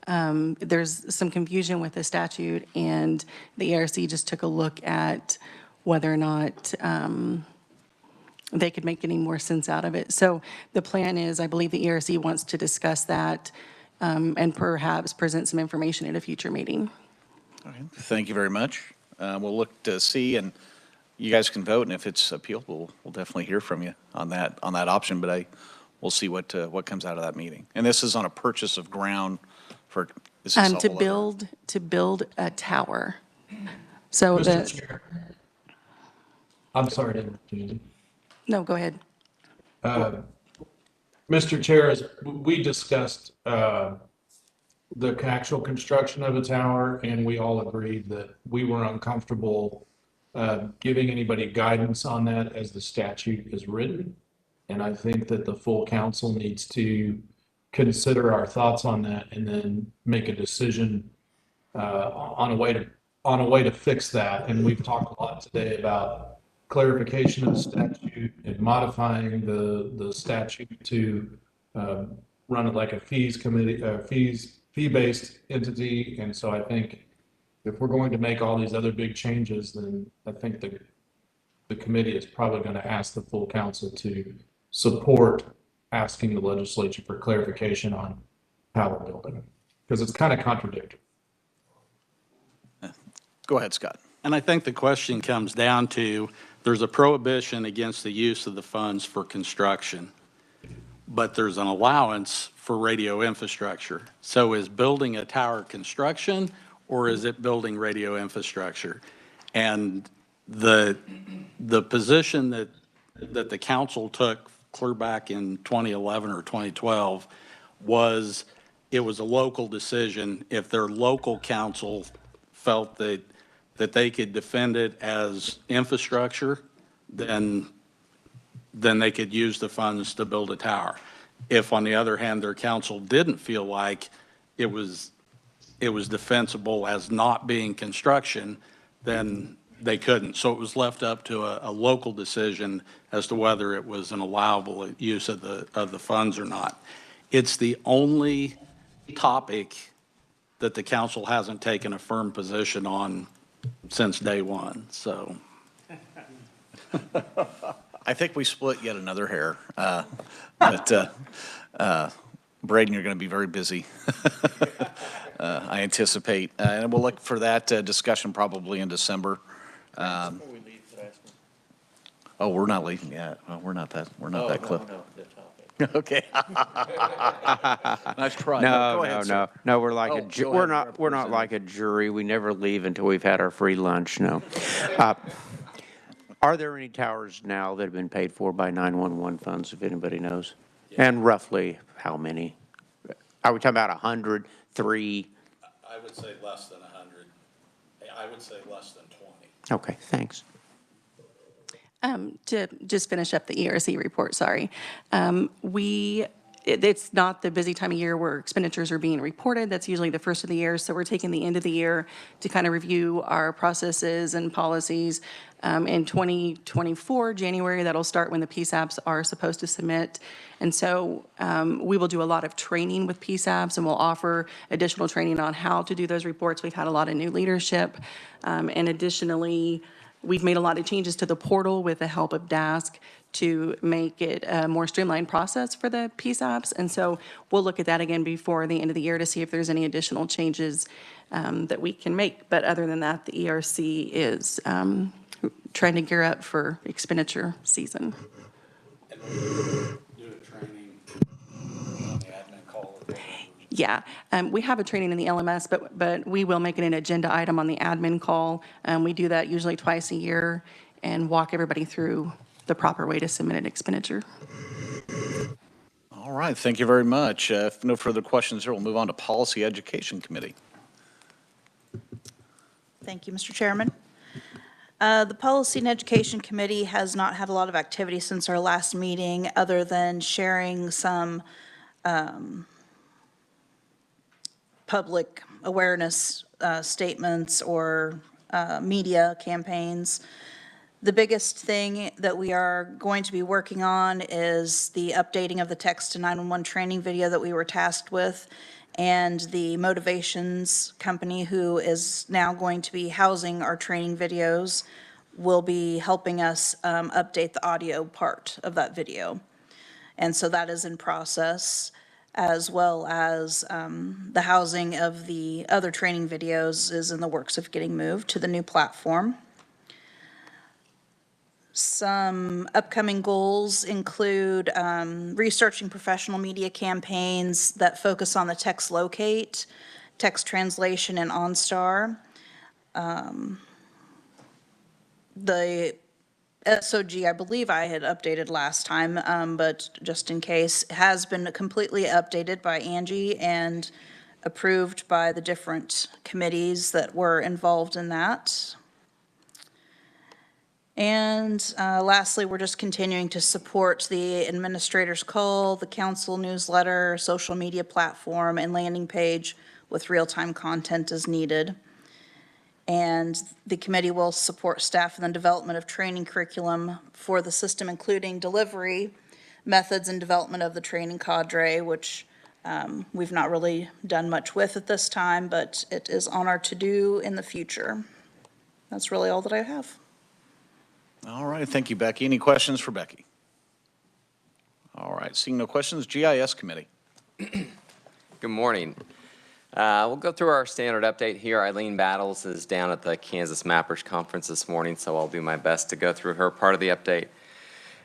There's some confusion with the statute, and the ERC just took a look at whether or not they could make any more sense out of it. So the plan is, I believe the ERC wants to discuss that and perhaps present some information at a future meeting. All right, thank you very much. We'll look to see, and you guys can vote, and if it's appealed, we'll definitely hear from you on that option, but we'll see what comes out of that meeting. And this is on a purchase of ground for, is this a whole To build a tower. So Mr. Chair. I'm sorry to interrupt you. No, go ahead. Mr. Chair, as we discussed the actual construction of a tower, and we all agreed that we were uncomfortable giving anybody guidance on that as the statute is written. And I think that the full council needs to consider our thoughts on that and then make a decision on a way to fix that. And we've talked a lot today about clarification of the statute and modifying the statute to run it like a fees committee, fee-based entity. And so I think if we're going to make all these other big changes, then I think the committee is probably going to ask the full council to support asking the legislature for clarification on how we're building it, because it's kind of contradictory. Go ahead, Scott. And I think the question comes down to, there's a prohibition against the use of the funds for construction, but there's an allowance for radio infrastructure. So is building a tower construction, or is it building radio infrastructure? And the position that the council took clear back in 2011 or 2012 was, it was a local decision. If their local council felt that they could defend it as infrastructure, then they could use the funds to build a tower. If, on the other hand, their council didn't feel like it was defensible as not being construction, then they couldn't. So it was left up to a local decision as to whether it was an allowable use of the funds or not. It's the only topic that the council hasn't taken a firm position on since day one, so. I think we split yet another hair. But Braden, you're going to be very busy, I anticipate. And we'll look for that discussion probably in December. Oh, we're not leaving yet. Oh, we're not that close. Okay. Nice try. Go ahead, sir. No, we're like go we're ahead, not like a jury. We never leave until we've had our free lunch, no. Are there any towers now that have been paid for by 911 funds, if anybody knows? Yeah. And roughly how many? Are we talking about 100, 3? I would say less than 100. I would say less than 20. Okay, thanks. To just finish up the ERC report, sorry. It's not the busy time of year where expenditures are being reported. That's usually the first of the year. So we're taking the end of the year to kind of review our processes and policies. In 2024, January, that'll start when the PSAPs are supposed to submit. And so we will do a lot of training with PSAPs, and we'll offer additional training on how to do those reports. We've had a lot of new leadership. And additionally, we've made a lot of changes to the portal with the help of DASC to make it a more streamlined process for the PSAPs. And so we'll look at that again before the end of the year to see if there's any additional changes that we can make. But other than that, the ERC is trying to gear up for expenditure season. Do a training on the admin call. Yeah, we have a training in the LMS, but we will make it an agenda item on the admin call. We do that usually twice a year and walk everybody through the proper way to submit an expenditure. All right, thank you very much. If no further questions here, we'll move on to Policy Education Committee. Thank you, Mr. Chairman. The Policy and Education Committee has not had a lot of activity since our last meeting, other than sharing some public awareness statements or media campaigns. The biggest thing that we are going to be working on is the updating of the text to 911 training video that we were tasked with, and the Motivations company, who is now going to be housing our training videos, will be helping us update the audio part of that video. And so that is in process, as well as the housing of the other training videos is in the works of getting moved to the new platform. Some upcoming goals include researching professional media campaigns that focus on the text locate, text translation, and OnStar. The SOG, I believe I had updated last time, but just in case, has been completely updated by Angie and approved by the different committees that were involved in that. And lastly, we're just continuing to support the administrator's call, the council newsletter, social media platform, and landing page with real-time content as needed. And the committee will support staff in the development of training curriculum for the system, including delivery methods and development of the training cadre, which we've not really done much with at this time, but it is on our to-do in the future. That's really all that I have. All right, thank you, Becky. Any questions for Becky? All right, seeing no questions, GIS Committee. Good morning. We'll go through our standard update here. Eileen Battles is down at the Kansas Mappers Conference this morning, so I'll do my best to go through her part of the update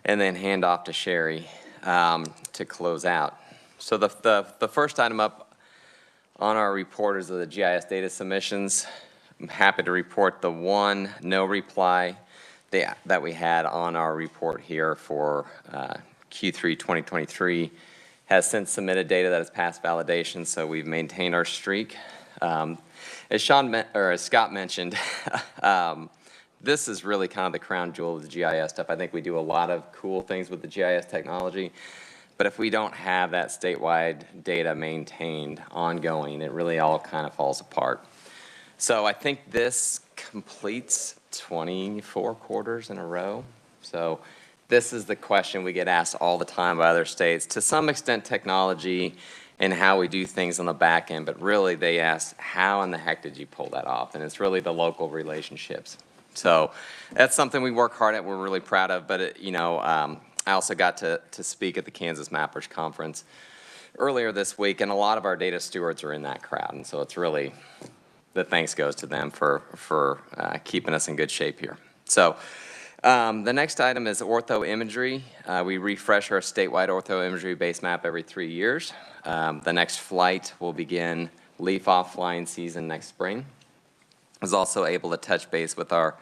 and then hand off to Sherry to close out. So the first item up on our report is the GIS data submissions. I'm happy to report the one no reply that we had on our report here for Q3 2023 has since submitted data that has passed validation, so we've maintained our streak. As Scott mentioned, this is really kind of the crown jewel of the GIS stuff. I think we do a lot of cool things with the GIS technology, but if we don't have that statewide data maintained ongoing, it really all kind of falls apart. So I think this completes 24 quarters in a row. So this is the question we get asked all the time by other states. To some extent, technology and how we do things on the back end, but really they ask, how in the heck did you pull that off? And it's really the local relationships. So that's something we work hard at, we're really proud of, but I also got to speak at the Kansas Mappers Conference earlier this week, and a lot of our data stewards are in that crowd, and so it's really, the thanks goes to them for keeping us in good shape here. So the next item is ortho imagery. We refresh our statewide ortho imagery base map every 3 years. The next flight will begin leaf-off flying season next spring. I was also able to touch base with our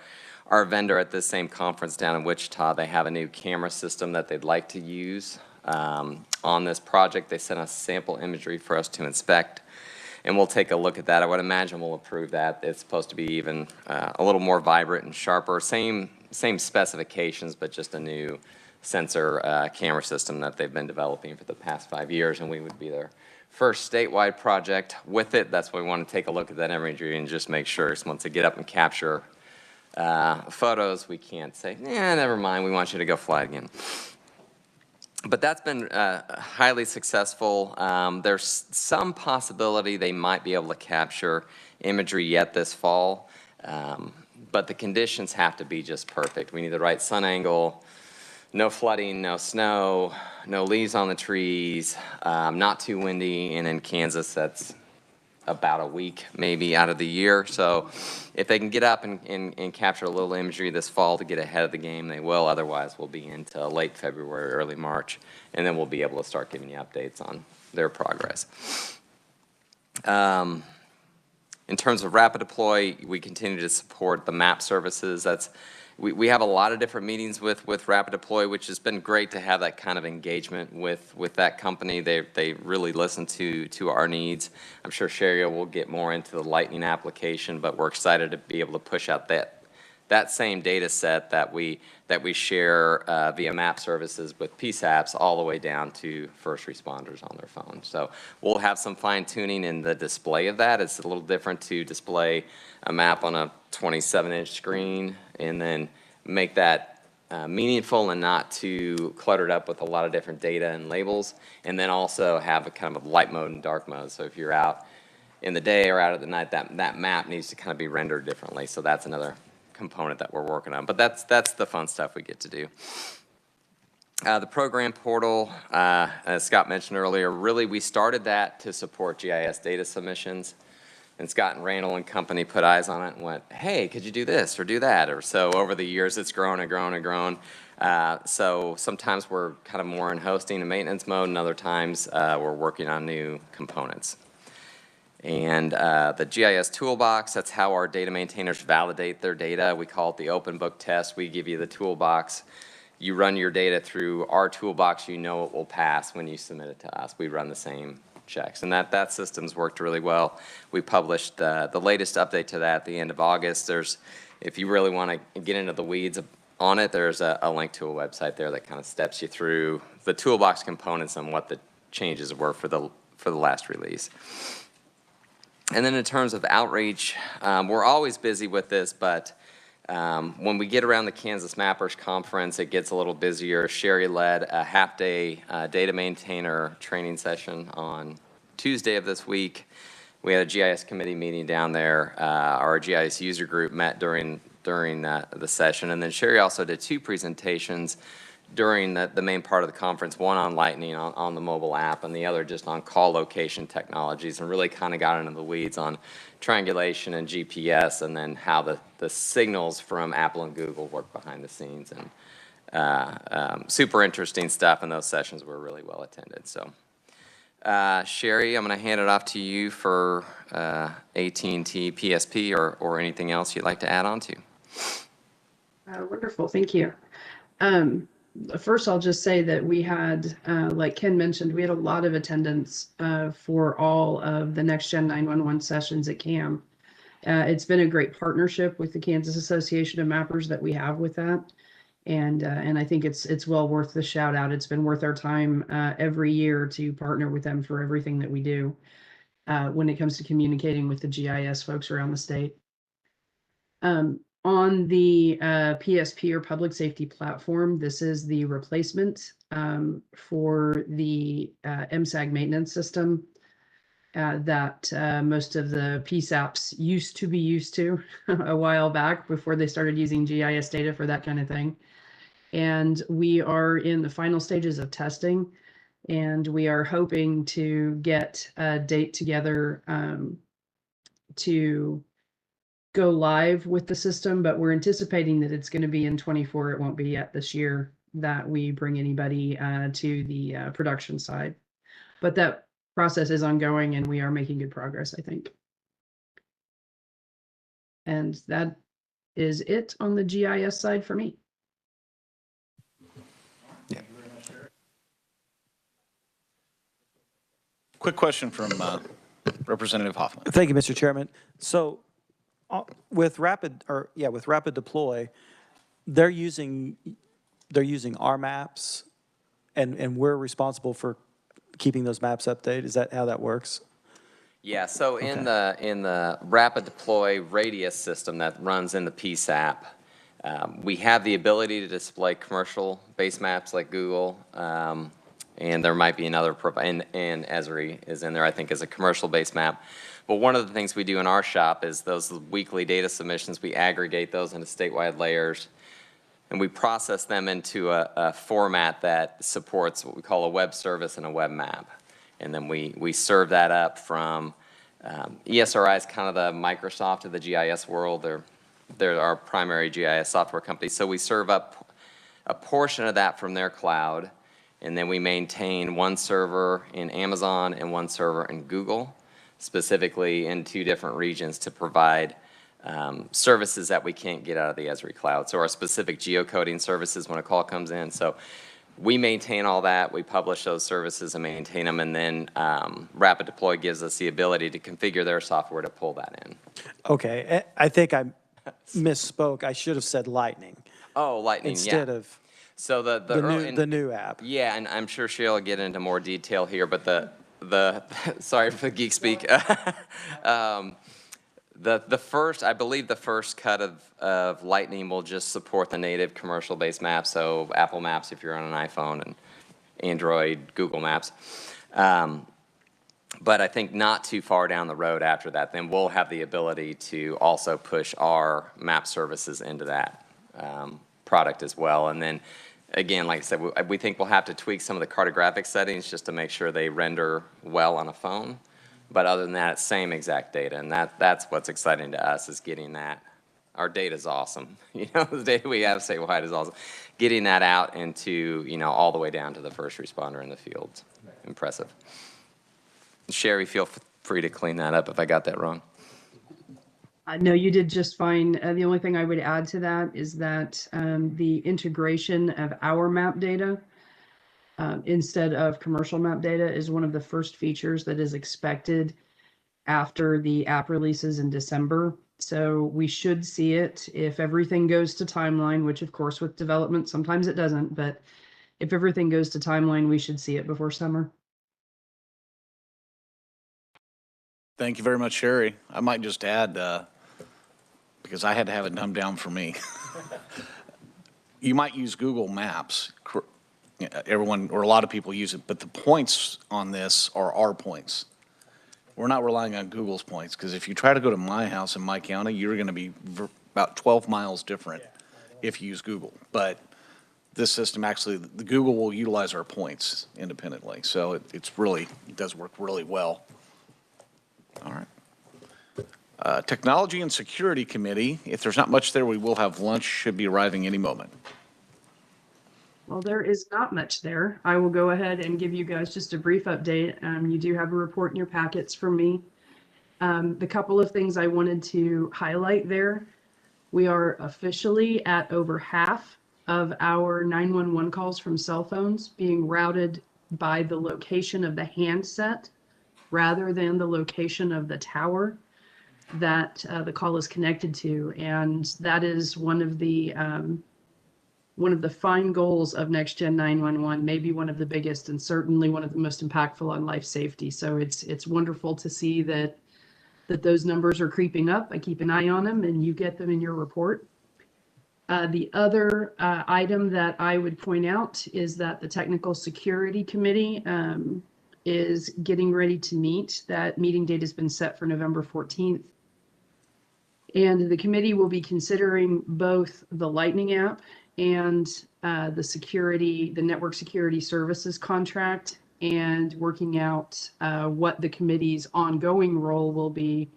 vendor at this same conference down in Wichita. They have a new camera system that they'd like to use on this project. They sent us sample imagery for us to inspect, and we'll take a look at that. I would imagine we'll approve that. It's supposed to be even a little more vibrant and sharper. Same specifications, but just a new sensor camera system that they've been developing for the past 5 years, and we would be their first statewide project with it. That's why we want to take a look at that imagery and just make sure once they get up and capture photos, we can't say, never mind, we want you to go fly again. But that's been highly successful. There's some possibility they might be able to capture imagery yet this fall, but the conditions have to be just perfect. We need the right sun angle, no flooding, no snow, no leaves on the trees, not too windy, and in Kansas, that's about a week maybe out of the year. So if they can get up and capture a little imagery this fall to get ahead of the game, they will. Otherwise, we'll be into late February, early March, and then we'll be able to start giving you updates on their progress. In terms of Rapid Deploy, we continue to support the map services. We have a lot of different meetings with Rapid Deploy, which has been great to have that kind of engagement with that company. They really listen to our needs. I'm sure Sherry will get more into the Lightning application, but we're excited to be able to push out that same data set that we share via map services with PSAPs all the way down to first responders on their phone. So we'll have some fine tuning in the display of that. It's a little different to display a map on a 27-inch screen and then make that meaningful and not too cluttered up with a lot of different data and labels, and then also have a kind of light mode and dark mode. So if you're out in the day or out at the night, that map needs to kind of be rendered differently. So that's another component that we're working on. But that's the fun stuff we get to do. The program portal, as Scott mentioned earlier, really we started that to support GIS data submissions. And Scott and Randall and company put eyes on it and went, hey, could you do this or do that? Or so over the years, it's grown and grown and grown. So sometimes we're kind of more in hosting and maintenance mode, and other times we're working on new components. And the GIS toolbox, that's how our data maintainers validate their data. We call it the open book test. We give you the toolbox. You run your data through our toolbox. You know it will pass when you submit it to us. We run the same checks, and that system's worked really well. We published the latest update to that at the end of August. If you really want to get into the weeds on it, there's a link to a website there that kind of steps you through the toolbox components and what the changes were for the last release. And then in terms of outreach, we're always busy with this, but when we get around the Kansas Mappers Conference, it gets a little busier. Sherry led a half-day data maintainer training session on Tuesday of this week, we had a GIS committee meeting down there. Our GIS user group met during the session, and then Sherry also did 2 presentations during the main part of the conference, one on Lightning on the mobile app, and the other just on call location technologies, and really kind of got into the weeds on triangulation and GPS, and then how the signals from Apple and Google work behind the scenes. And super interesting stuff, and those sessions were really well attended. So Sherry, I'm going to hand it off to you for AT&T PSP or anything else you'd like to add on to. Wonderful, thank you. First, I'll just say that we had, like Ken mentioned, we had a lot of attendance for all of the Next Gen 911 sessions at CAM. It's been a great partnership with the Kansas Association of Mappers that we have with that. And I think it's well worth the shout out. It's been worth our time every year to partner with them for everything that we do when it comes to communicating with the GIS folks around the state. On the PSP or public safety platform, this is the replacement for the MSAG maintenance system that most of the PSAPs used to be used to a while back before they started using GIS data for that kind of thing. And we are in the final stages of testing, and we are hoping to get a date together to go live with the system, but we're anticipating that it's going to be in 24. It won't be yet this year that we bring anybody to the production side. But that process is ongoing, and we are making good progress, I think. And that is it on the GIS side for me. Quick question from Representative Hoffman. Thank you, Mr. Chairman. So with Rapid Deploy, they're using our maps, and we're responsible for keeping those maps updated. Is that how that works? Yeah, so in the Rapid Deploy radius system that runs in the PSAP, we have the ability to display commercial base maps like Google, and there might be another, and Esri is in there, I think, as a commercial base map. But one of the things we do in our shop is those weekly data submissions, we aggregate those into statewide layers, and we process them into a format that supports what we call a web service and a web map. And then we serve that up from, ESRI is kind of the Microsoft of the GIS world. They're our primary GIS software company. So we serve up a portion of that from their cloud, and then we maintain one server in Amazon and one server in Google, specifically in 2 different regions to provide services that we can't get out of the Esri cloud. So our specific geocoding services when a call comes in. So we maintain all that, we publish those services and maintain them, and then Rapid Deploy gives us the ability to configure their software to pull that in. Okay, I think I misspoke. I should have said Lightning. Oh, Lightning, instead yeah. of so the new app. Yeah, and I'm sure Sheila will get into more detail here, but the sorry for the geek speak. The first, I believe the first cut of Lightning will just support the native commercial-based maps, so Apple Maps if you're on an iPhone, and Android, Google Maps. But I think not too far down the road after that, then we'll have the ability to also push our map services into that product as well. And then, again, like I said, we think we'll have to tweak some of the cartographic settings just to make sure they render well on a phone. But other than that, it's same exact data, and that's what's exciting to us is getting that. Our data's awesome. You know, the data we have statewide is awesome. Getting that out into, you know, all the way down to the first responder in the field. Impressive. Sherry, feel free to clean that up if I got that wrong. No, you did just fine. The only thing I would add to that is that the integration of our map data instead of commercial map data is one of the first features that is expected after the app releases in December. So we should see it if everything goes to timeline, which of course with development, sometimes it doesn't, but if everything goes to timeline, we should see it before summer. Thank you very much, Sherry. I might just add, because I had to have it dumbed down for me. You might use Google Maps. Everyone, or a lot of people use it, but the points on this are our points. we're not relying on Google's points, because if you try to go to my house in my county, you're going to be about 12 miles different if you use Google. But this system actually, the Google will utilize our points independently. So it does work really well. All right. Technology and Security Committee, if there's not much there, we will have lunch, should be arriving any moment. Well, there is not much there. I will go ahead and give you guys just a brief update. You do have a report in your packets from me. The couple of things I wanted to highlight there, we are officially at over half of our 911 calls from cell phones being routed by the location of the handset rather than the location of the tower that the call is connected to. And that is one of the fine goals of Next Gen 911, maybe one of the biggest and certainly one of the most impactful on life safety. So it's wonderful to see that those numbers are creeping up. I keep an eye on them and you get them in your report. The other item that I would point out is that the Technical Security Committee is getting ready to meet. That meeting date has been set for November 14th. And the committee will be considering both the Lightning app and the network security services contract, and working out what the committee's ongoing role will be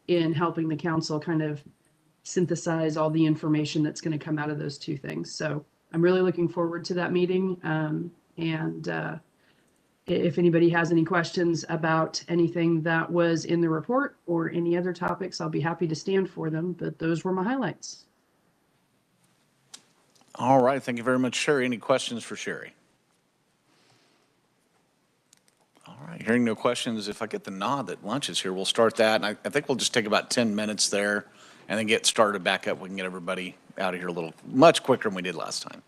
in helping the council kind of synthesize all the information that's going to come out of those two things. So I'm really looking forward to that meeting. If anybody has any questions about anything that was in the report or any other topics, I'll be happy to stand for them, but those were my highlights. All right, thank you very much, Sherry. Any questions for Sherry? All right, hearing no questions, if I get the nod that lunch is here, we'll start that. And I think we'll just take about 10 minutes there and then get started back up. We can get everybody out of here much quicker than we did last time.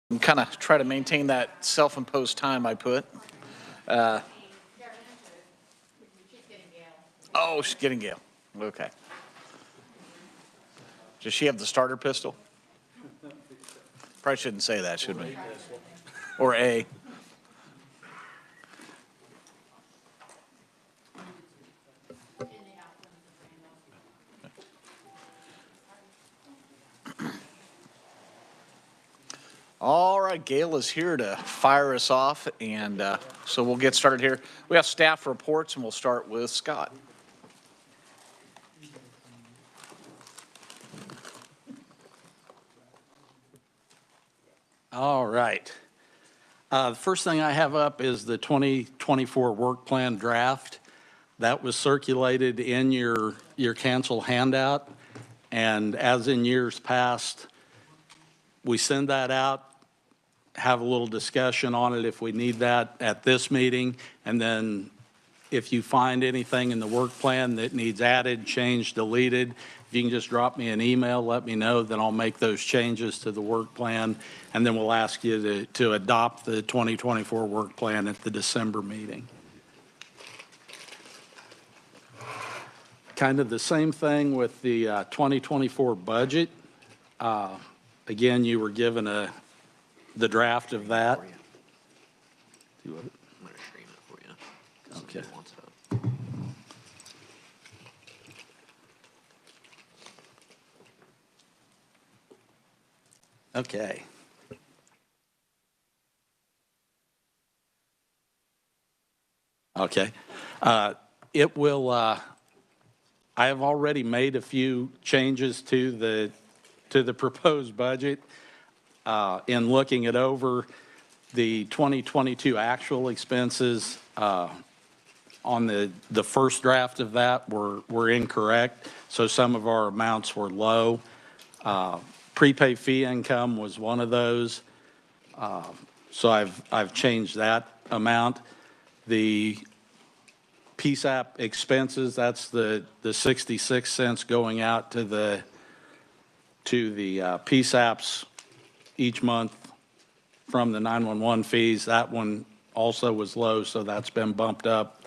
And kind of try to maintain that self-imposed time I put. Oh, she's getting Gail. Okay. Does she have the starter pistol? Probably shouldn't say that, should we? Or A. All right, Gail is here to fire us off, and so we'll get started here. We have staff reports, and we'll start with Scott. All right. The first thing I have up is the 2024 work plan draft. That was circulated in your cancel handout. And as in years past, we send that out, have a little discussion on it if we need that at this meeting. And then if you find anything in the work plan that needs added, changed, deleted, if you can just drop me an email, let me know, then I'll make those changes to the work plan. And then we'll ask you to adopt the 2024 work plan at the December meeting. Kind of the same thing with the 2024 budget. Again, you were given the draft of that. I'm going to stream it for you. Okay. Okay. Okay. It will, I have already made a few changes to the proposed budget. In looking it over, the 2022 actual expenses on the first draft of that were incorrect, so some of our amounts were low. Prepaid fee income was one of those, so I've changed that amount. The PSAP expenses, that's the 66 cents going out to the PSAPs each month from the 911 fees. That one also was low, so that's been bumped up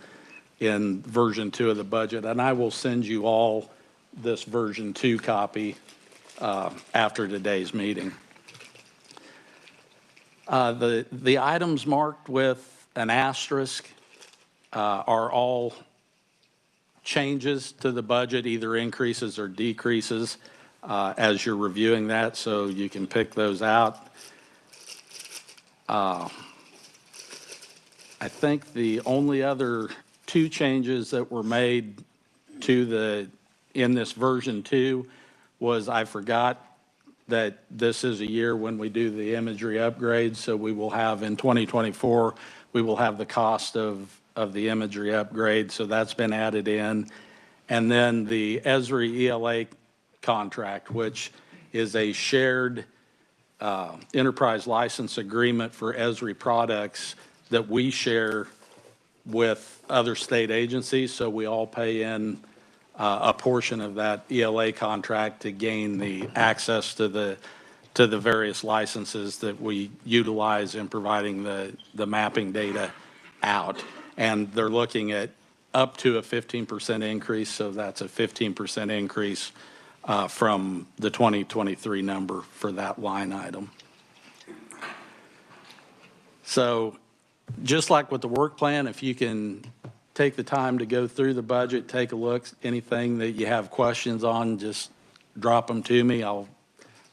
in version 2 of the budget. And I will send you all this version 2 copy after today's meeting. The items marked with an asterisk are all changes to the budget, either increases or decreases as you're reviewing that, so you can pick those out. I think the only other 2 changes that were made in this version 2 was I forgot that this is a year when we do the imagery upgrades, so we will have in 2024, we will have the cost of the imagery upgrade, so that's been added in. And then the Esri ELA contract, which is a shared enterprise license agreement for Esri products that we share with other state agencies, so we all pay in a portion of that ELA contract to gain the access to the various licenses that we utilize in providing the mapping data out. And they're looking at up to a 15% increase, so that's a 15% increase from the 2023 number for that line item. So just like with the work plan, if you can take the time to go through the budget, take a look, anything that you have questions on, just drop them to me. I'll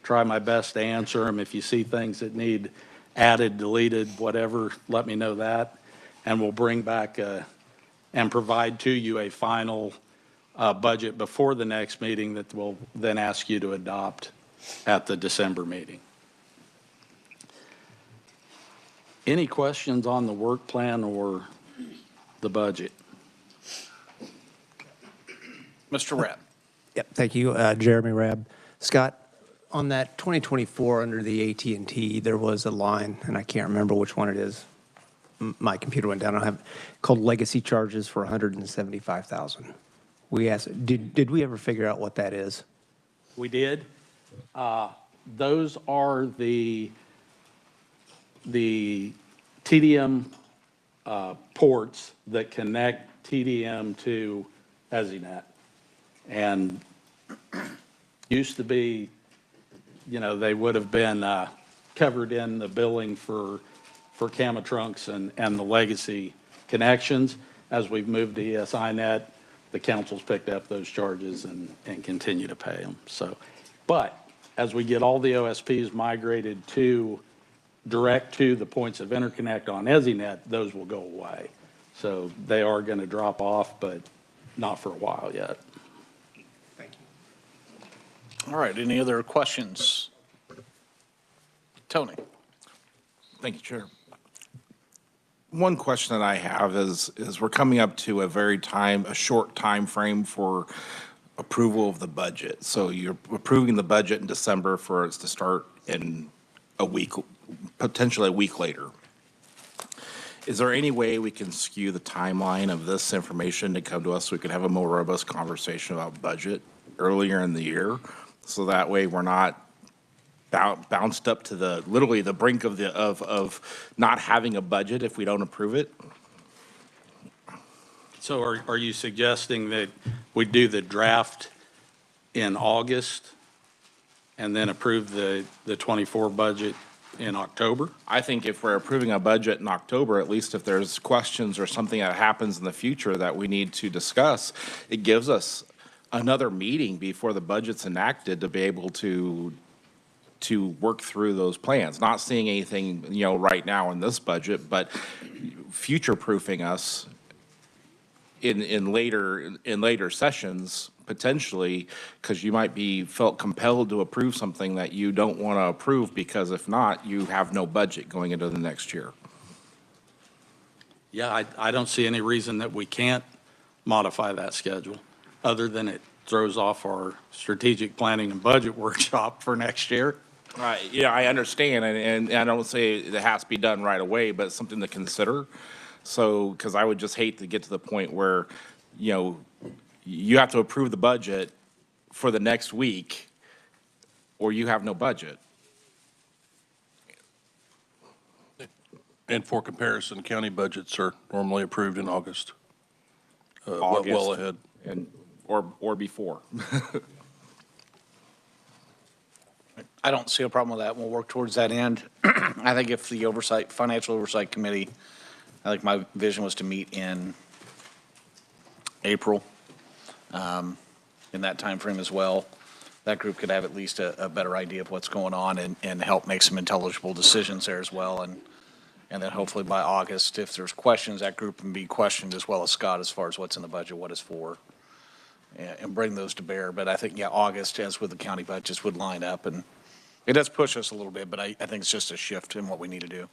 try my best to answer them. If you see things that need added, deleted, whatever, let me know that. And we'll bring back and provide to you a final budget before the next meeting that we'll then ask you to adopt at the December meeting. Any questions on the work plan or the budget? Mr. Rabb. Yep, thank you, Jeremy Rabb. Scott, on that 2024 under the AT&T, there was a line, and I can't remember which one it is. My computer went down. I don't have called legacy charges for $175,000. We asked, did we ever figure out what that is? We did. Those are the TDM ports that connect TDM to EZNet. And used to be, they would have been covered in the billing for Camatrunks and the legacy connections. As we've moved to ESINet, the council's picked up those charges and continue to pay them. So, but as we get all the OSPs migrated direct to the points of interconnect on EZNet, those will go away. So they are going to drop off, but not for a while yet. All right, any other questions? Tony? Thank you, Chair. One question that I have is we're coming up to a short time frame for approval of the budget. So you're approving the budget in December for it to start in a week, potentially a week later. Is there any way we can skew the timeline of this information to come to us so we can have a more robust conversation about budget earlier in the year? So that way we're not bounced up to literally the brink of not having a budget if we don't approve it? So are you suggesting that we do the draft in August and then approve the 24 budget in October? I think if we're approving a budget in October, at least if there's questions or something that happens in the future that we need to discuss, it gives us another meeting before the budget's enacted to be able to work through those plans. Not seeing anything, right now in this budget, but future-proofing us in later sessions, potentially, because you might be felt compelled to approve something that you don't want to approve, because if not, you have no budget going into the next year. Yeah, I don't see any reason that we can't modify that schedule, other than it throws off our strategic planning and budget workshop for next year. Yeah, I understand, and I don't say it has to be done right away, but it's something to consider. So, because I would just hate to get to the point where, you have to approve the budget for the next week, or you have no budget. And for comparison, county budgets are normally approved in August. August. Well ahead. Or before. I don't see a problem with that. We'll work towards that end. I think if the Financial Oversight Committee, I think my vision was to meet in April, in that time frame as well. That group could have at least a better idea of what's going on and help make some intelligible decisions there as well. And then hopefully by August, if there's questions, that group can be questioned as well as Scott as far as what's in the budget, what it's for, and bring those to bear. But I think, August, as with the county budgets, would line up. And it does push us a little bit, but I think it's just a shift in what we need to do.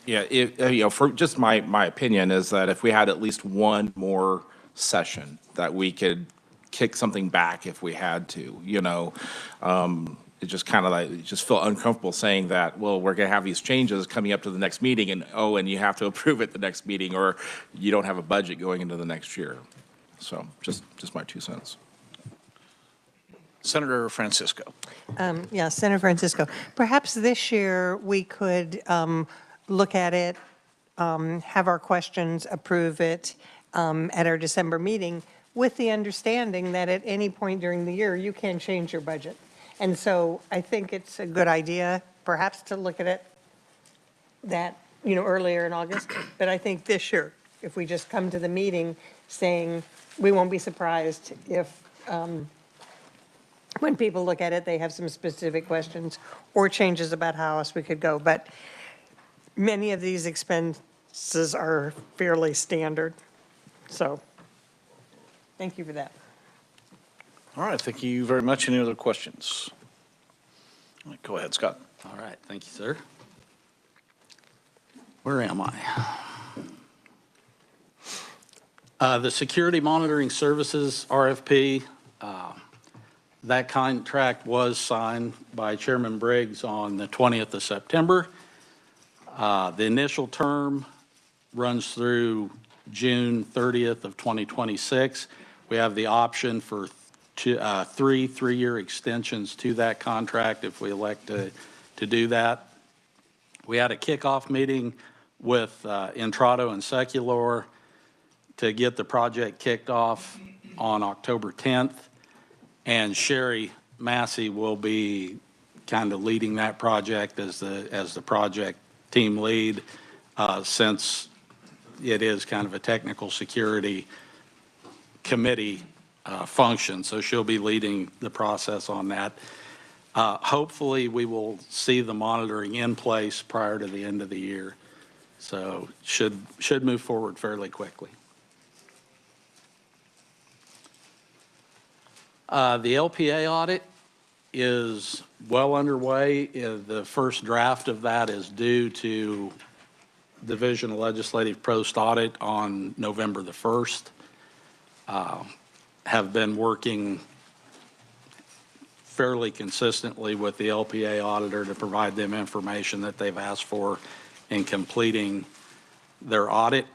Yeah, for just my opinion is that if we had at least one more session that we could kick something back if we had to, it just kind of like, just feel uncomfortable saying that, well, we're going to have these changes coming up to the next meeting and you have to approve it the next meeting, or you don't have a budget going into the next year. So just my 2 cents. Senator Francisco. Yeah, Senator Francisco, perhaps this year we could look at it, have our questions, approve it at our December meeting, with the understanding that at any point during the year, you can change your budget. And so I think it's a good idea, perhaps, to look at it earlier in August. But I think this year, if we just come to the meeting saying, we won't be surprised if when people look at it, they have some specific questions or changes about how else we could go. But many of these expenses are fairly standard. So thank you for that. All right, thank you very much. Any other questions? All right, go ahead, Scott. All right, thank you, sir. Where am I? The Security Monitoring Services RFP, that contract was signed by Chairman Briggs on the 20th of September. The initial term runs through June 30th of 2026. We have the option for three-year extensions to that contract if we elect to do that. We had a kickoff meeting with Intrado and Secular to get the project kicked off on October 10th. And Sherry Massey will be kind of leading that project as the project team lead, since it is kind of a technical security committee function. So she'll be leading the process on that. Hopefully, we will see the monitoring in place prior to the end of the year. So should move forward fairly quickly. The LPA audit is well underway. The first draft of that is due to Division of Legislative Post Audit on November the 1st. Have been working fairly consistently with the LPA auditor to provide them information that they've asked for in completing their audit.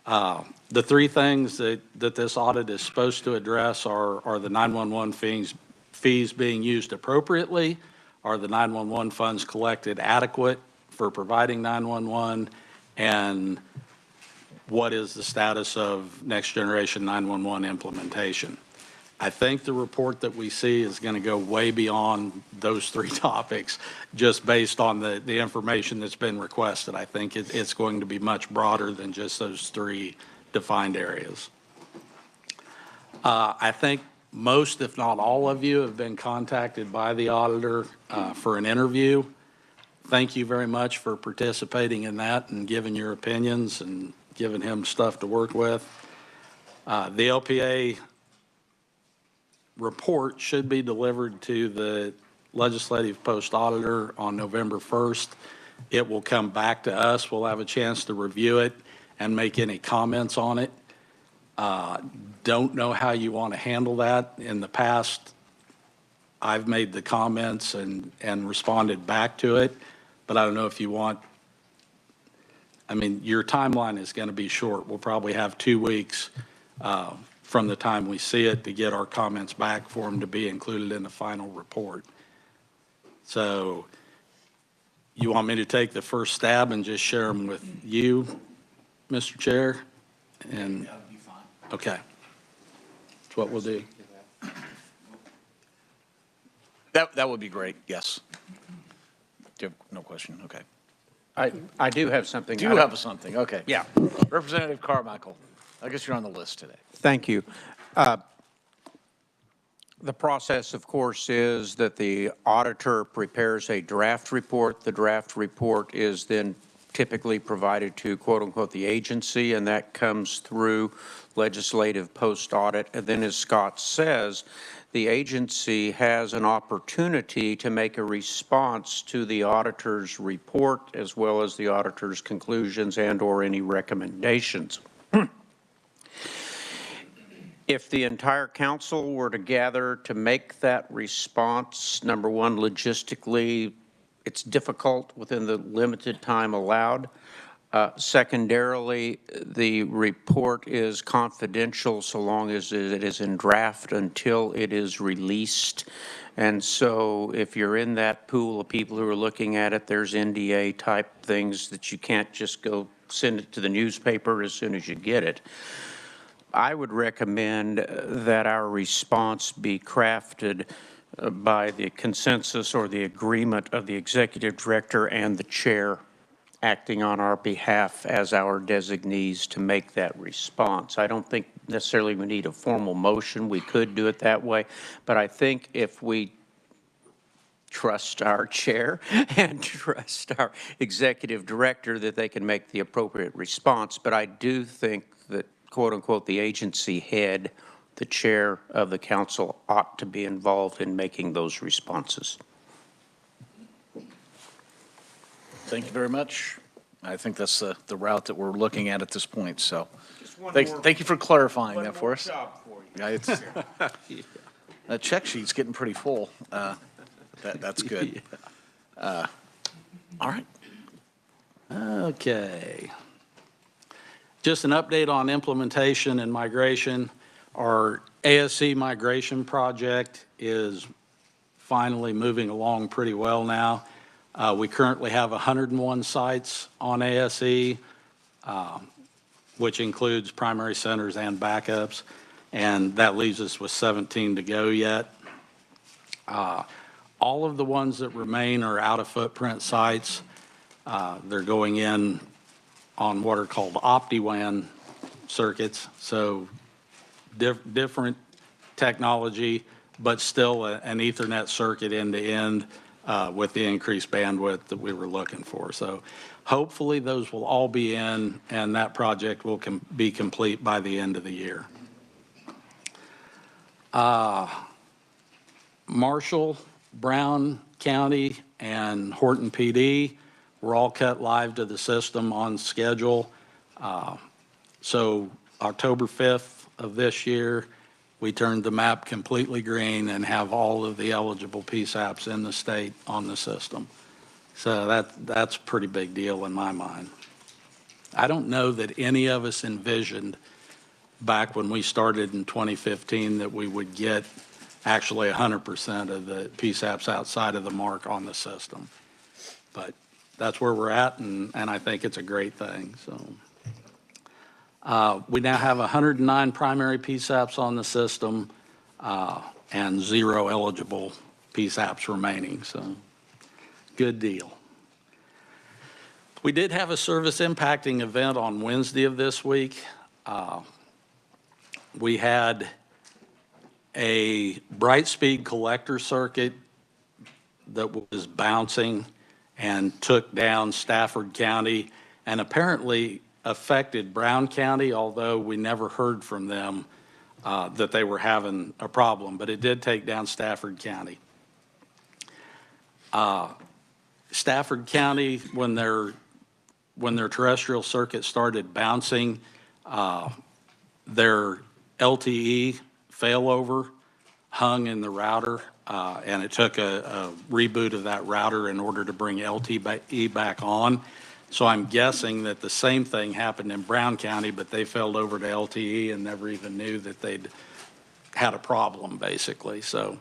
The three things that this audit is supposed to address are the 911 fees being used appropriately, are the 911 funds collected adequate for providing 911, and what is the status of next generation 911 implementation. I think the report that we see is going to go way beyond those three topics just based on the information that's been requested. I think it's going to be much broader than just those three defined areas. I think most, if not all of you, have been contacted by the auditor for an interview. Thank you very much for participating in that and giving your opinions and giving him stuff to work with. The LPA report should be delivered to the Legislative Post Auditor on November 1st. It will come back to us. We'll have a chance to review it and make any comments on it. Don't know how you want to handle that. In the past, I've made the comments and responded back to it, but I don't know if you want, I mean, your timeline is going to be short. We'll probably have 2 weeks from the time we see it to get our comments back for them to be included in the final report. So you want me to take the first stab and just share them with you, Mr. Chair? And that would be fine. Okay. That's what we'll do. That would be great, yes. Do you have no question? Okay. I do have something. Do you have something? Okay. Yeah. Representative Carmichael, I guess you're on the list today. Thank you. The process, of course, is that the auditor prepares a draft report. The draft report is then typically provided to, quote unquote, the agency, and that comes through Legislative Post Audit. And then, as Scott says, the agency has an opportunity to make a response to the auditor's report as well as the auditor's conclusions and/or any recommendations. If the entire council were to gather to make that response, number one, logistically, it's difficult within the limited time allowed. Secondarily, the report is confidential so long as it is in draft until it is released. And so if you're in that pool of people who are looking at it, there's NDA type things that you can't just go send it to the newspaper as soon as you get it. I would recommend that our response be crafted by the consensus or the agreement of the executive director and the chair acting on our behalf as our designees to make that response. I don't think necessarily we need a formal motion. We could do it that way. But I think if we trust our chair and trust our executive director that they can make the appropriate response. But I do think that, quote unquote, the agency head, the chair of the council ought to be involved in making those responses. Thank you very much. I think that's the route that we're looking at this point. So thank you for clarifying that for us. Yeah, that check sheet's getting pretty full. That's good. All right. Okay. Just an update on implementation and migration. Our ASC migration project is finally moving along pretty well now. We currently have 101 sites on ASE, which includes primary centers and backups, and that leaves us with 17 to go yet. All of the ones that remain are out-of-footprint sites. They're going in on what are called OptiWAN circuits, so different technology, but still an Ethernet circuit end-to-end with the increased bandwidth that we were looking for. So hopefully those will all be in, and that project will be complete by the end of the year. Marshall, Brown County, and Horton PD were all cut live to the system on schedule. So October 5th of this year, we turned the map completely green and have all of the eligible PSAPs in the state on the system. So that's a pretty big deal in my mind. I don't know that any of us envisioned back when we started in 2015 that we would get actually 100% of the PSAPs outside of the mark on the system. But that's where we're at, and I think it's a great thing. So we now have 109 primary PSAPs on the system and 0 eligible PSAPs remaining, so good deal. We did have a service impacting event on Wednesday of this week. We had a Brightspeed collector circuit that was bouncing and took down Stafford County and apparently affected Brown County, although we never heard from them that they were having a problem, but it did take down Stafford County. Stafford County, when their terrestrial circuit started bouncing, their LTE failover hung in the router, and it took a reboot of that router in order to bring LTE back on. So I'm guessing that the same thing happened in Brown County, but they failed over to LTE and never even knew that they'd had a problem, basically. So,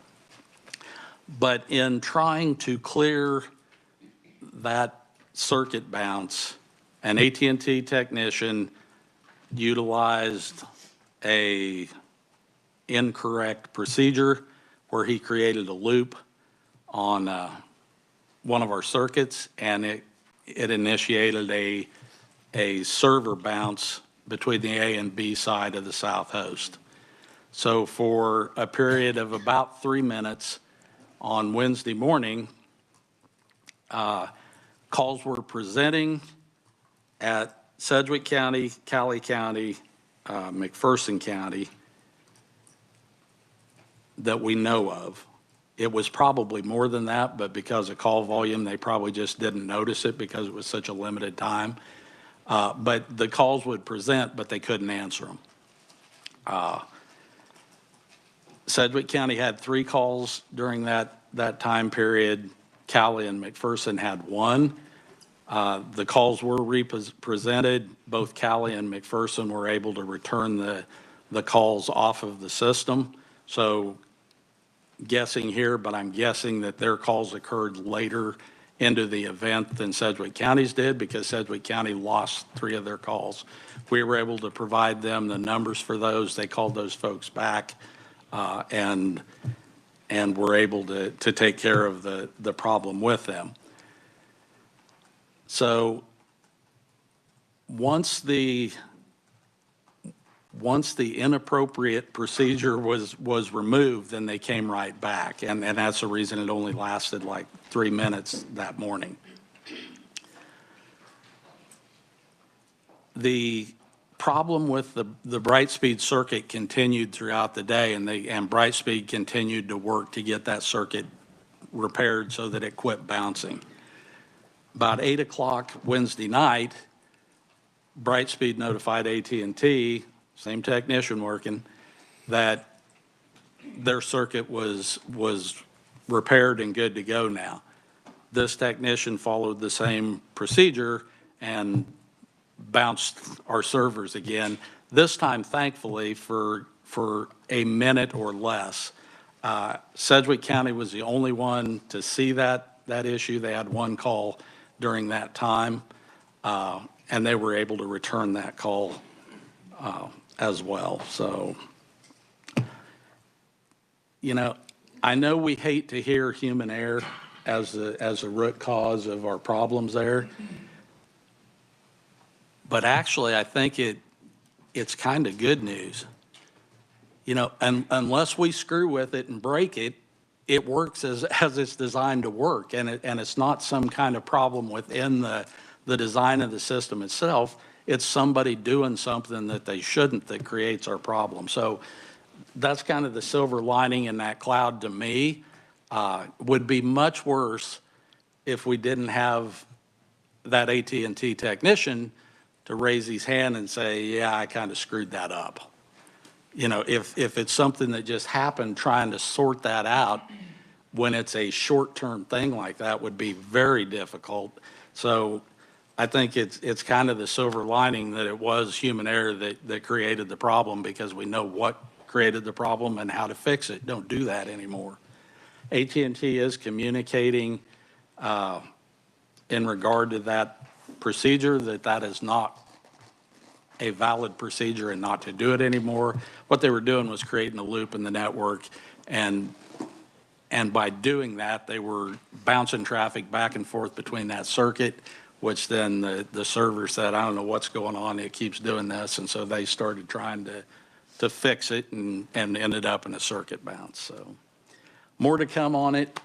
but in trying to clear that circuit bounce, an AT&T technician utilized a incorrect procedure where he created a loop on one of our circuits, and it initiated a server bounce between the A and B side of the south host. So for a period of about 3 minutes on Wednesday morning, calls were presenting at Sedgwick County, Cowley County, McPherson County that we know of. It was probably more than that, but because of call volume, they probably just didn't notice it because it was such a limited time. But the calls would present, but they couldn't answer them. Sedgwick County had 3 calls during that time period. Cowley and McPherson had 1. The calls were represented. Both Cowley and McPherson were able to return the calls off of the system. So guessing here, but I'm guessing that their calls occurred later into the event than Sedgwick County's did, because Sedgwick County lost 3 of their calls. We were able to provide them the numbers for those. They called those folks back and were able to take care of the problem with them. So once the inappropriate procedure was removed, then they came right back. And that's the reason it only lasted like 3 minutes that morning. The problem with the Brightspeed circuit continued throughout the day, and Brightspeed continued to work to get that circuit repaired so that it quit bouncing. About 8 o'clock Wednesday night, Brightspeed notified AT&T, same technician working, that their circuit was repaired and good to go now. This technician followed the same procedure and bounced our servers again, this time thankfully for a minute or less. Sedgwick County was the only one to see that that issue. They had one call during that time, and they were able to return that call as well. So, you know, I know we hate to hear human error as a root cause of our problems there, but actually I think it's kind of good news. You know, unless we screw with it and break it, it works as it's designed to work, and it's not some kind of problem within the design of the system itself. It's somebody doing something that they shouldn't that creates our problem. So that's kind of the silver lining in that cloud to me. Would be much worse if we didn't have that AT&T technician to raise his hand and say, yeah, I kind of screwed that up. You know, if it's something that just happened, trying to sort that out when it's a short-term thing like that would be very difficult. So I think it's kind of the silver lining that it was human error that created the problem, because we know what created the problem and how to fix it. Don't do that anymore. AT&T is communicating in regard to that procedure that is not a valid procedure and not to do it anymore. What they were doing was creating a loop in the network, and by doing that, they were bouncing traffic back and forth between that circuit, which then the server said, I don't know what's going on, it keeps doing this, and so they started trying to fix it and ended up in a circuit bounce. So more to come on it.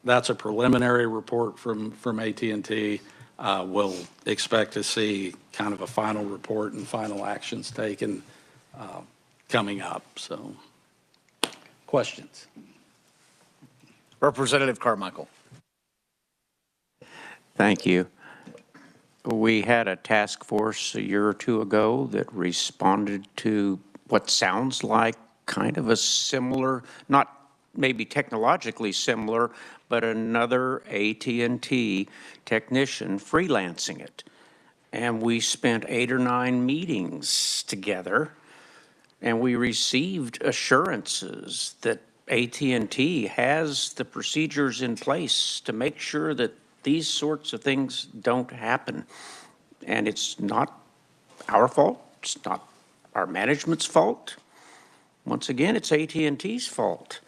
That's a preliminary report from AT&T. We'll expect to see kind of a final report and final actions taken coming up. So, questions? Representative Carmichael. Thank you. We had a task force a year or two ago that responded to what sounds like kind of a similar, not maybe technologically similar, but another AT&T technician freelancing it. And we spent 8 or 9 meetings together, and we received assurances that AT&T has the procedures in place to make sure that these sorts of things don't happen. And it's not our fault. It's not our management's fault. Once again, it's AT&T's fault.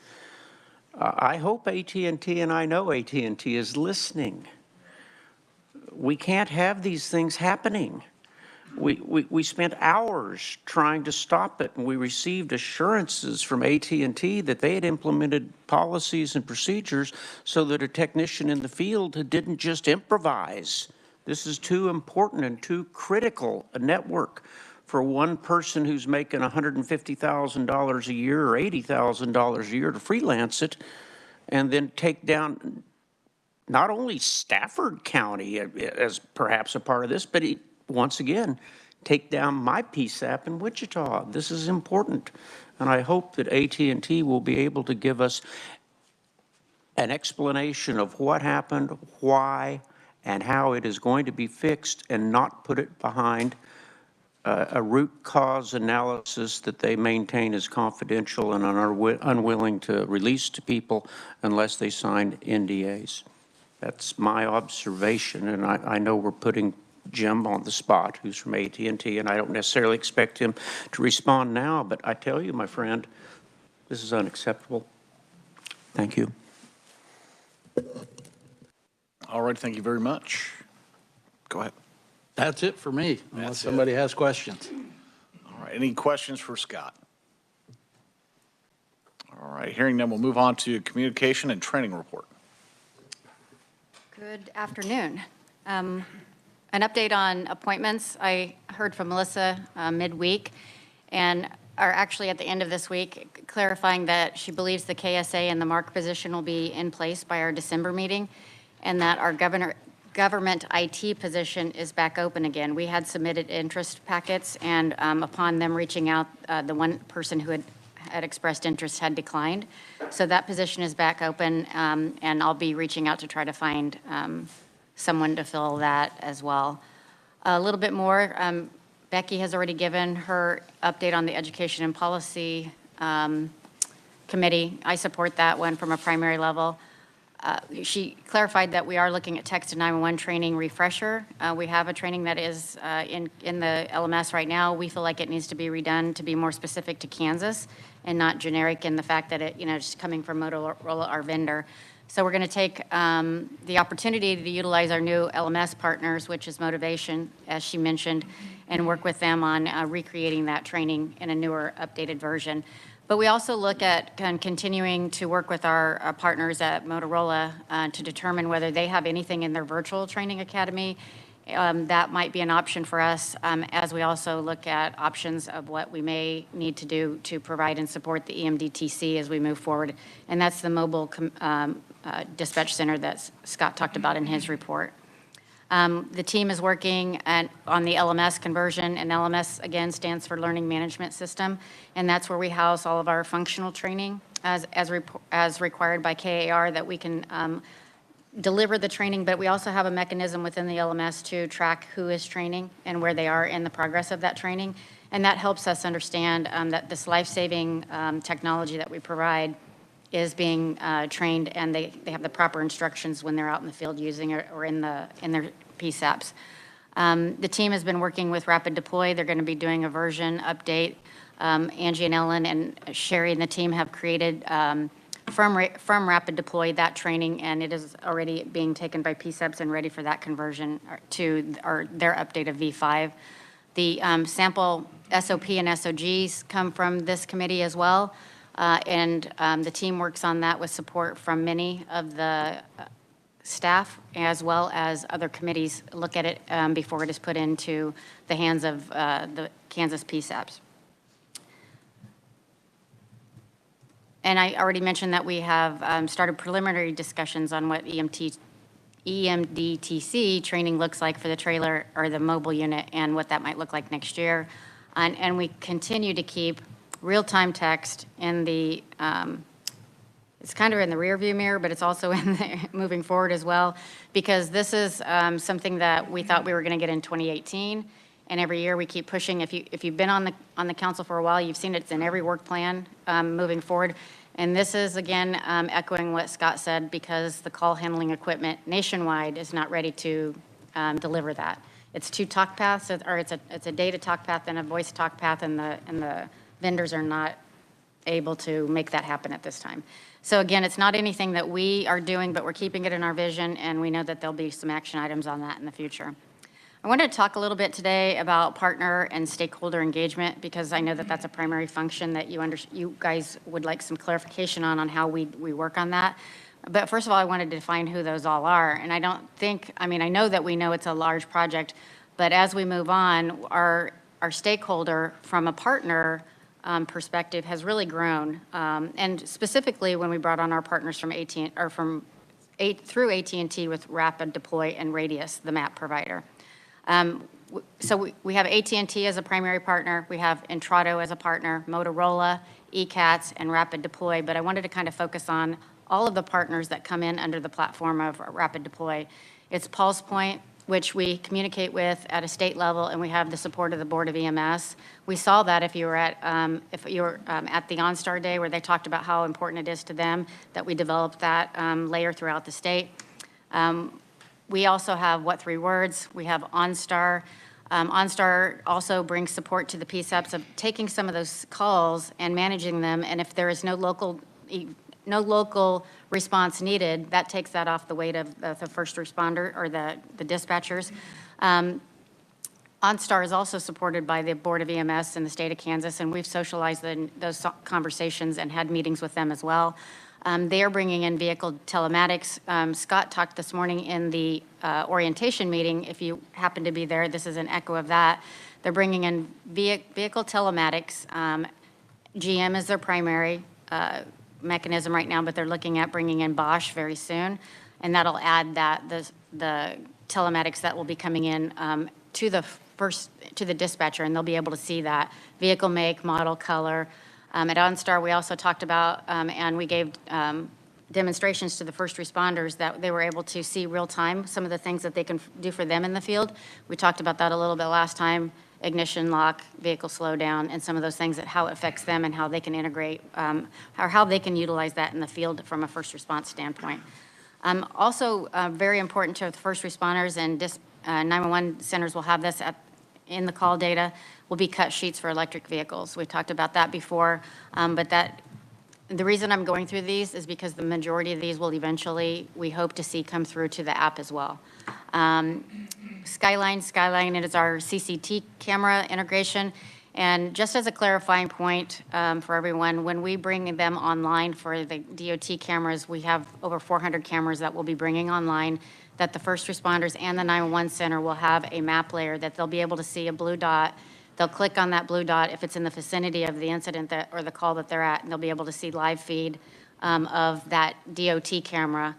I hope AT&T, and I know AT&T is listening. We can't have these things happening. We spent hours trying to stop it, and we received assurances from AT&T that they had implemented policies and procedures so that a technician in the field didn't just improvise. This is too important and too critical a network for one person who's making $150,000 a year or $80,000 a year to freelance it and then take down not only Stafford County as perhaps a part of this, but once again, take down my PSAP in Wichita. This is important. And I hope that AT&T will be able to give us an explanation of what happened, why, and how it is going to be fixed, and not put it behind a root cause analysis that they maintain is confidential and are unwilling to release to people unless they sign NDAs. That's my observation, and I know we're putting Jim on the spot, who's from AT&T, and I don't necessarily expect him to respond now, but I tell you, my friend, this is unacceptable. Thank you. All right, thank you very much. Go ahead. That's it for me, unless somebody has questions. All right, any questions for Scott? All right, hearing none, we'll move on to communication and training report. Good afternoon. An update on appointments. I heard from Melissa midweek, and are actually at the end of this week clarifying that she believes the KSA and the MARC position will be in place by our December meeting, and that our government IT position is back open again. We had submitted interest packets, and upon them reaching out, the one person who had expressed interest had declined. So that position is back open, and I'll be reaching out to try to find someone to fill that as well. A little bit more, Becky has already given her update on the Education and Policy Committee. I support that one from a primary level. She clarified that we are looking at text to 911 training refresher. We have a training that is in the LMS right now. We feel like it needs to be redone to be more specific to Kansas and not generic in the fact that it, just coming from Motorola, our vendor. So we're going to take the opportunity to utilize our new LMS partners, which is Motivation, as she mentioned, and work with them on recreating that training in a newer, updated version. But we also look at continuing to work with our partners at Motorola to determine whether they have anything in their virtual training academy. That might be an option for us as we also look at options of what we may need to do to provide and support the EMDTC as we move forward. And that's the mobile dispatch center that Scott talked about in his report. The team is working on the LMS conversion, and LMS, again, stands for Learning Management System, and that's where we house all of our functional training as required by KAR, that we can deliver the training, but we also have a mechanism within the LMS to track who is training and where they are in the progress of that training, and that helps us understand that this life-saving technology that we provide is being trained, and they have the proper instructions when they're out in the field using it or in their PSAPs. The team has been working with Rapid Deploy. They're going to be doing a version update. Angie and Ellen and Sherry and the team have created from Rapid Deploy that training, and it is already being taken by PSAPs and ready for that conversion to their update of V5. The sample SOP and SOGs come from this committee as well. And the team works on that with support from many of the staff as well as other committees look at it before it is put into the hands of the Kansas PSAPs. And I already mentioned that we have started preliminary discussions on what EMDTC training looks like for the trailer or the mobile unit and what that might look like next year. And we continue to keep real-time text in the, it's kind of in the rearview mirror, but it's also in the moving forward as well, because this is something that we thought we were going to get in 2018, and every year we keep pushing. If you've been on the council for a while, you've seen it's in every work plan moving forward. And this is, again, echoing what Scott said, because the call handling equipment nationwide is not ready to deliver that. It's two talk paths, or it's a data talk path and a voice talk path, and the vendors are not able to make that happen at this time. So again, it's not anything that we are doing, but we're keeping it in our vision, and we know that there'll be some action items on that in the future. I wanted to talk a little bit today about partner and stakeholder engagement, because I know that that's a primary function that you guys would like some clarification on how we work on that. But first of all, I wanted to define who those all are. And I know that we know it's a large project, but as we move on, our stakeholder from a partner perspective has really grown. And specifically when we brought on our partners from through AT&T with Rapid Deploy and Radius, the map provider. So we have AT&T as a primary partner. We have Intrado as a partner, Motorola, ECATS, and Rapid Deploy. But I wanted to kind of focus on all of the partners that come in under the platform of Rapid Deploy. It's Pulse Point, which we communicate with at a state level, and we have the support of the Board of EMS. We saw that if you were at the OnStar Day, where they talked about how important it is to them that we develop that layer throughout the state. We also have What Three Words. We have OnStar. OnStar also brings support to the PSAPs of taking some of those calls and managing them, and if there is no local response needed, that takes that off the weight of the first responder or the dispatchers. OnStar is also supported by the Board of EMS in the state of Kansas, and we've socialized those conversations and had meetings with them as well. They are bringing in vehicle telematics. Scott talked this morning in the orientation meeting. If you happen to be there, this is an echo of that. They're bringing in vehicle telematics. GM is their primary mechanism right now, but they're looking at bringing in Bosch very soon, and that'll add the telematics that will be coming in to the dispatcher, and they'll be able to see that vehicle make, model, color. At OnStar, we also talked about, and we gave demonstrations to the first responders that they were able to see real time some of the things that they can do for them in the field. We talked about that a little bit last time. Ignition, lock, vehicle slowdown, and some of those things, that how it affects them and how they can integrate, or how they can utilize that in the field from a first response standpoint. Also, very important to the first responders and 911 centers will have this in the call data, will be cut sheets for electric vehicles. We talked about that before, but the reason I'm going through these is because the majority of these will eventually, we hope to see come through to the app as well. Skyline, it is our CCT camera integration. And just as a clarifying point for everyone, when we bring them online for the DOT cameras, we have over 400 cameras that we'll be bringing online, that the first responders and the 911 center will have a map layer that they'll be able to see a blue dot. They'll click on that blue dot if it's in the vicinity of the incident or the call that they're at, and they'll be able to see live feed of that DOT camera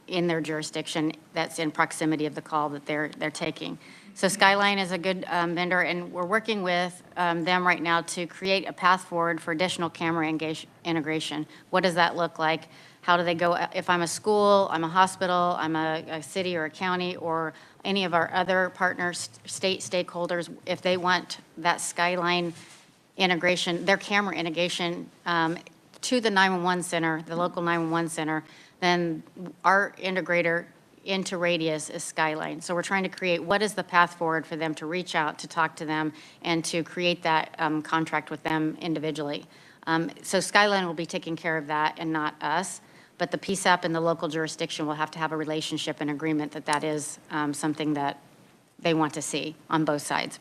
in their jurisdiction that's in proximity of the call that they're taking. So Skyline is a good vendor, and we're working with them right now to create a path forward for additional camera integration. What does that look like? How do they go, if I'm a school, I'm a hospital, I'm a city or a county, or any of our other partners, state stakeholders, if they want that Skyline integration, their camera integration to the 911 center, the local 911 center, then our integrator into Radius is Skyline. So we're trying to create what is the path forward for them to reach out, to talk to them, and to create that contract with them individually. So Skyline will be taking care of that and not us, but the PSAP and the local jurisdiction will have to have a relationship and agreement that that is something that they want to see on both sides.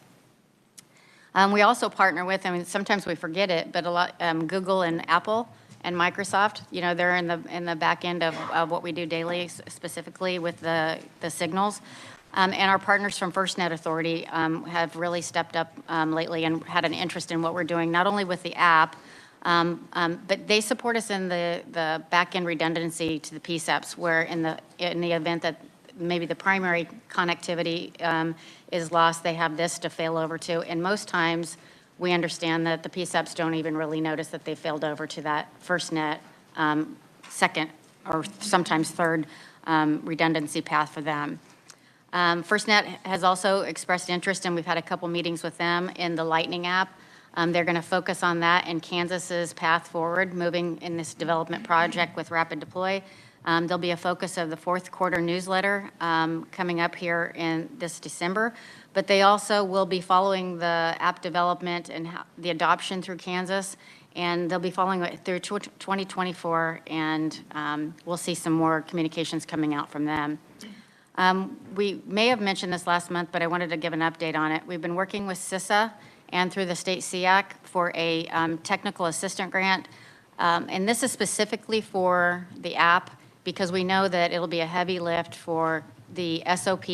We also partner with, I mean, sometimes we forget it, but a lot, Google and Apple and Microsoft, you know, they're in the back end of what we do daily, specifically with the signals. And our partners from FirstNet Authority have really stepped up lately and had an interest in what we're doing, not only with the app, but they support us in the back end redundancy to the PSAPs, where in the event that maybe the primary connectivity is lost, they have this to fail over to. And most times, we understand that the PSAPs don't even really notice that they failed over to that FirstNet second or sometimes third redundancy path for them. FirstNet has also expressed interest, and we've had a couple meetings with them in the Lightning app. They're going to focus on that and Kansas's path forward, moving in this development project with Rapid Deploy. There'll be a focus of the fourth quarter newsletter coming up here in this December, but they also will be following the app development and the adoption through Kansas, and they'll be following it through 2024, and we'll see some more communications coming out from them. We may have mentioned this last month, but I wanted to give an update on it. We've been working with CISA and through the state SEAC for a technical assistant grant, and this is specifically for the app, because we know that it'll be a heavy lift for the SOP,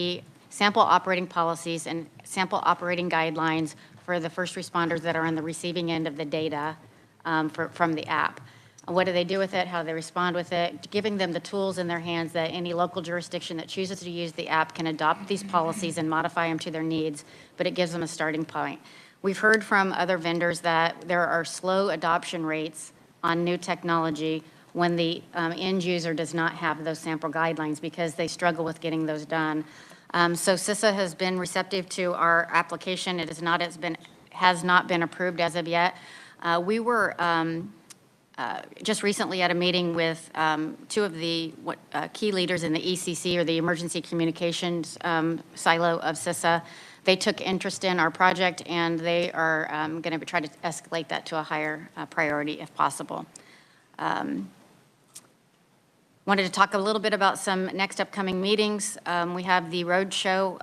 sample operating policies and sample operating guidelines for the first responders that are on the receiving end of the data from the app. What do they do with it? How do they respond with it? Giving them the tools in their hands that any local jurisdiction that chooses to use the app can adopt these policies and modify them to their needs, but it gives them a starting point. We've heard from other vendors that there are slow adoption rates on new technology when the end user does not have those sample guidelines, because they struggle with getting those done. So CISA has been receptive to our application. It has not been approved as of yet. We were just recently at a meeting with two of the key leaders in the ECC, or the Emergency Communications silo of CISA. They took interest in our project, and they are going to try to escalate that to a higher priority if possible. Wanted to talk a little bit about some next upcoming meetings. We have the roadshows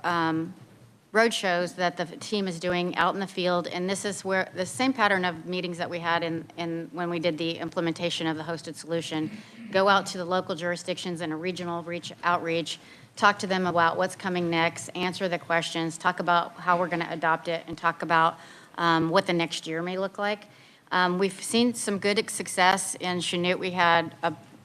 that the team is doing out in the field, and this is where the same pattern of meetings that we had in when we did the implementation of the hosted solution. Go out to the local jurisdictions and a regional outreach, talk to them about what's coming next, answer the questions, talk about how we're going to adopt it, and talk about what the next year may look like. We've seen some good success in Chanute. We had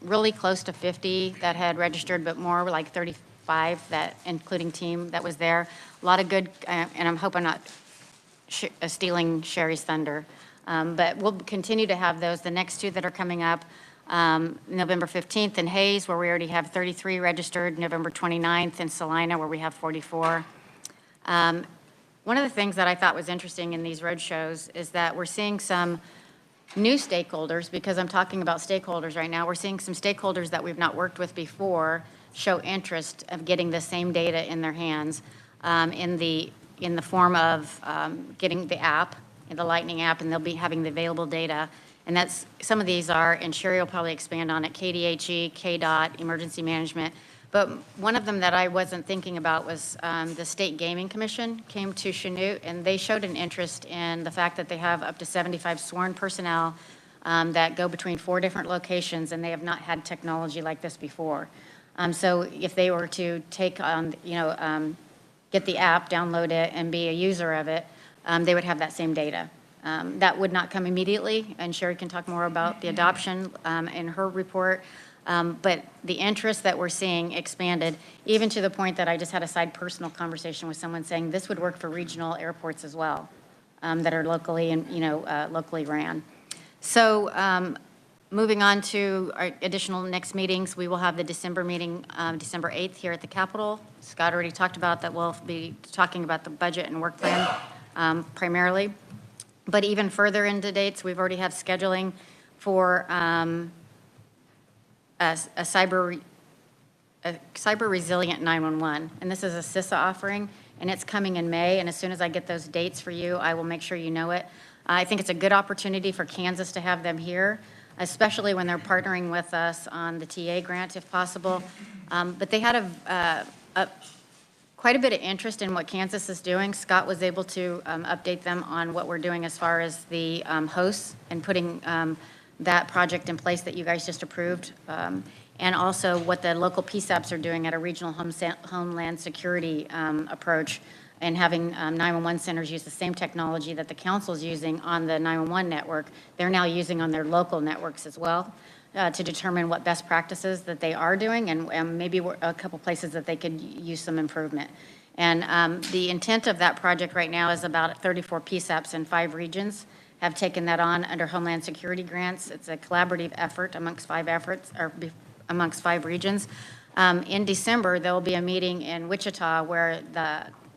really close to 50 that had registered, but more like 35 that, including team that was there. A lot of good, and I hope I'm not stealing Sherry's thunder, but we'll continue to have those. The next two that are coming up, November 15th in Hayes, where we already have 33 registered, November 29th in Salina, where we have 44. One of the things that I thought was interesting in these road shows is that we're seeing some new stakeholders, because I'm talking about stakeholders right now, we're seeing some stakeholders that we've not worked with before show interest of getting the same data in their hands in the form of getting the app, the Lightning app, and they'll be having the available data. And that's, some of these are, and Sherry will probably expand on it, KDHE, KDOT, Emergency Management. But one of them that I wasn't thinking about was the State Gaming Commission came to Chanute, and they showed an interest in the fact that they have up to 75 sworn personnel that go between 4 different locations, and they have not had technology like this before. So if they were to take on, get the app, download it, and be a user of it, they would have that same data. That would not come immediately, and Sherry can talk more about the adoption in her report. But the interest that we're seeing expanded, even to the point that I just had a side personal conversation with someone saying this would work for regional airports as well, that are locally and, locally ran. So moving on to our additional next meetings, we will have the December meeting, December 8th here at the Capitol. Scott already talked about that. We'll be talking about the budget and work plan primarily. But even further into dates, we've already have scheduling for a cyber resilient 911, and this is a CISA offering, and it's coming in May, and as soon as I get those dates for you, I will make sure you know it. I think it's a good opportunity for Kansas to have them here, especially when they're partnering with us on the TA grant if possible. But they had quite a bit of interest in what Kansas is doing. Scott was able to update them on what we're doing as far as the hosts and putting that project in place that you guys just approved, and also what the local PSAPs are doing at a regional homeland security approach, and having 911 centers use the same technology that the council's using on the 911 network. They're now using on their local networks as well to determine what best practices that they are doing, and maybe a couple places that they could use some improvement. And the intent of that project right now is about 34 PSAPs in 5 regions have taken that on under Homeland Security grants. It's a collaborative effort amongst 5 regions. In December, there will be a meeting in Wichita where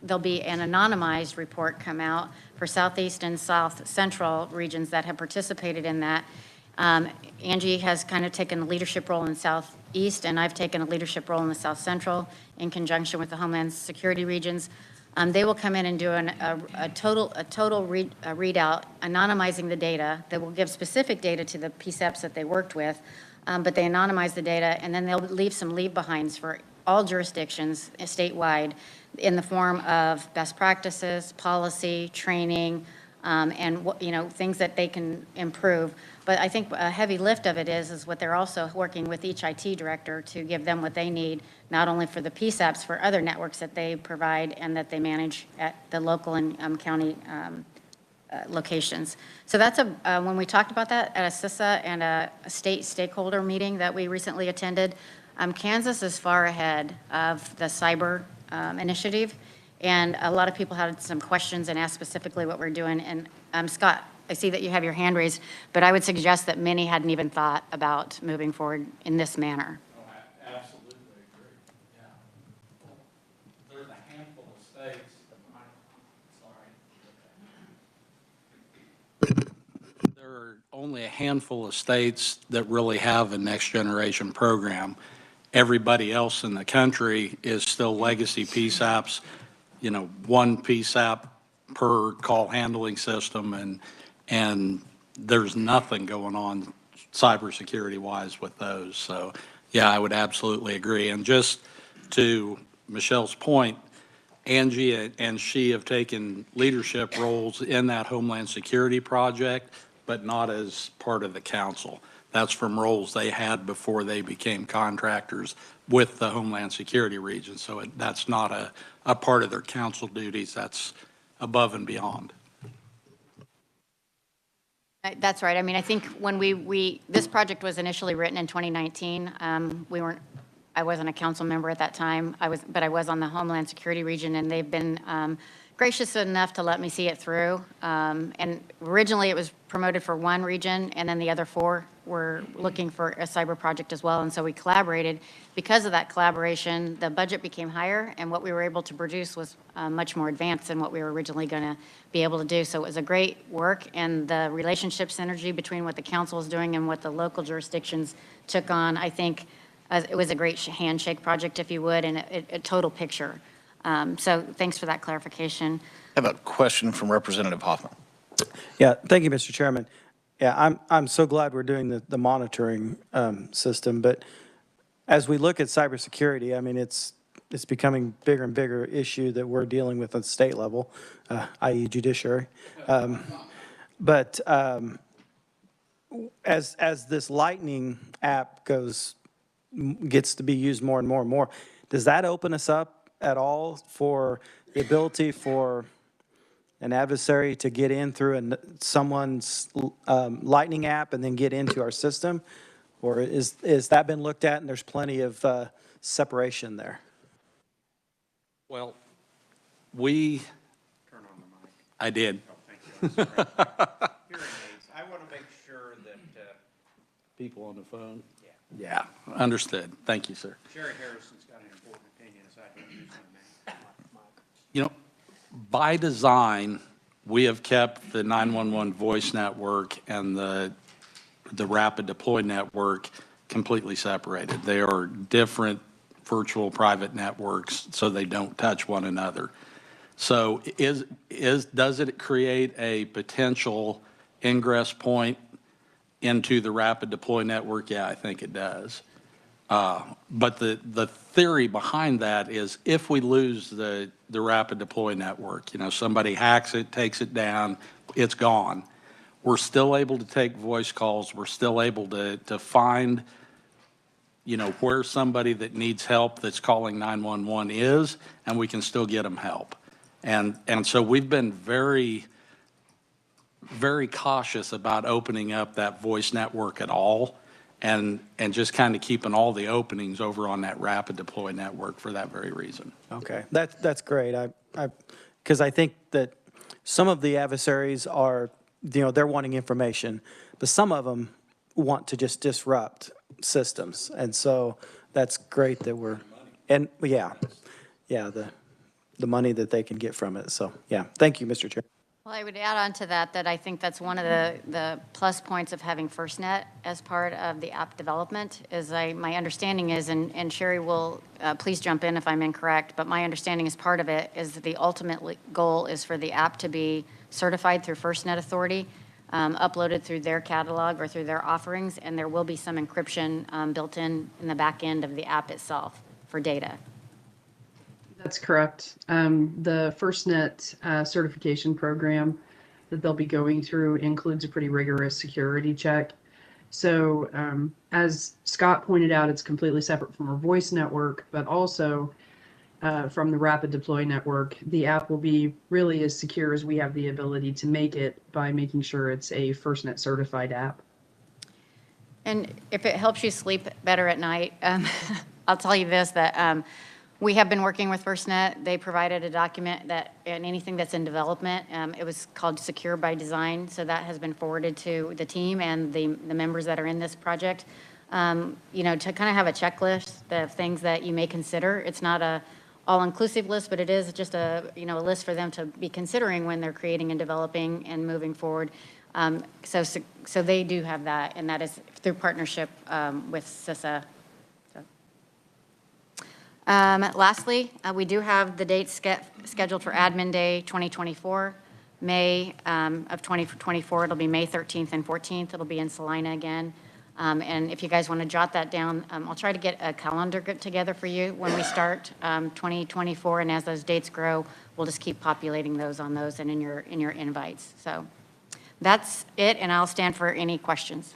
there'll be an anonymized report come out for Southeast and South Central regions that have participated in that. Angie has kind of taken a leadership role in Southeast, and I've taken a leadership role in the South Central in conjunction with the Homeland Security regions. They will come in and do a total readout, anonymizing the data that will give specific data to the PSAPs that they worked with, but they anonymize the data, and then they'll leave some leave-behinds for all jurisdictions statewide in the form of best practices, policy, training, and things that they can improve. But I think a heavy lift of it is what they're also working with each IT director to give them what they need, not only for the PSAPs, for other networks that they provide and that they manage at the local and county locations. So that's when we talked about that at a CISA and a state stakeholder meeting that we recently attended, Kansas is far ahead of the cyber initiative. And a lot of people had some questions and asked specifically what we're doing. And Scott, I see that you have your hand raised, but I would suggest that many hadn't even thought about moving forward in this manner. Oh, I absolutely agree. Yeah. There's a handful of states. There are only a handful of states that really have a next generation program. Everybody else in the country is still legacy PSAPs, one PSAP per call handling system, and there's nothing going on cybersecurity wise with those. So yeah, I would absolutely agree. And just to Michelle's point, Angie and she have taken leadership roles in that Homeland Security project, but not as part of the council. That's from roles they had before they became contractors with the Homeland Security region. So that's not a part of their council duties. That's above and beyond. That's right. I mean, I think when this project was initially written in 2019, I wasn't a council member at that time. But I was on the Homeland Security region, and they've been gracious enough to let me see it through. And originally, it was promoted for one region, and then the other 4 were looking for a cyber project as well. And so we collaborated. Because of that collaboration, the budget became higher, and what we were able to produce was much more advanced than what we were originally going to be able to do. So it was a great work, and the relationship synergy between what the council was doing and what the local jurisdictions took on, I think it was a great handshake project, if you would, and a total picture. So thanks for that clarification. I have a question from Representative Hoffman. Yeah, thank you, Mr. Chairman. Yeah, I'm so glad we're doing the monitoring system, but as we look at cybersecurity, I mean, it's becoming bigger and bigger issue that we're dealing with at the state level, i.e. judiciary. But as this Lightning app gets to be used more and more and more, does that open us up at all for the ability for an adversary to get in through someone's Lightning app and then get into our system? Or is that been looked at and there's plenty of separation there? Well, I did. Hearing aids. I want to make sure that People on the phone? Yeah. Yeah, understood. Thank you, sir. Sherry Harrison's got an important opinion, so I don't use my name. You know, by design, we have kept the 911 voice network and the rapid deploy network completely separated. They are different virtual private networks, so they don't touch one another. So does it create a potential ingress point into the rapid deploy network? Yeah, I think it does. But the theory behind that is if we lose the rapid deploy network, somebody hacks it, takes it down, it's gone. We're still able to take voice calls. We're still able to find, where somebody that needs help that's calling 911 is, and we can still get them help. And so we've been very, very cautious about opening up that voice network at all, and just kind of keeping all the openings over on that rapid deploy network for that very reason. Okay, that's great. Because I think that some of the adversaries are, they're wanting information, but some of them want to just disrupt systems. And so that's great that the money that they can get from it. So, yeah, thank you, Mr. Chair. Well, I would add on to that I think that's one of the plus points of having FirstNet as part of the app development is my understanding is, and Sherry will please jump in if I'm incorrect, but my understanding is part of it is that the ultimate goal is for the app to be certified through FirstNet Authority, uploaded through their catalog or through their offerings, and there will be some encryption built in the back end of the app itself for data. That's correct. The FirstNet certification program that they'll be going through includes a pretty rigorous security check. So as Scott pointed out, it's completely separate from our voice network, but also from the rapid deploy network. The app will be really as secure as we have the ability to make it by making sure it's a FirstNet certified app. And if it helps you sleep better at night, I'll tell you this, that we have been working with FirstNet. They provided a document that, and anything that's in development, it was called Secure by Design. So that has been forwarded to the team and the members that are in this project, to kind of have a checklist of things that you may consider. It's not a all-inclusive list, but it is just a list for them to be considering when they're creating and developing and moving forward. So they do have that, and that is through partnership with CISA. Lastly, we do have the dates scheduled for Admin Day 2024, May of 2024. It'll be May 13th and 14th. It'll be in Salina again. And if you guys want to jot that down, I'll try to get a calendar together for you when we start 2024. And as those dates grow, we'll just keep populating those on those and in your invites. So that's it, and I'll stand for any questions.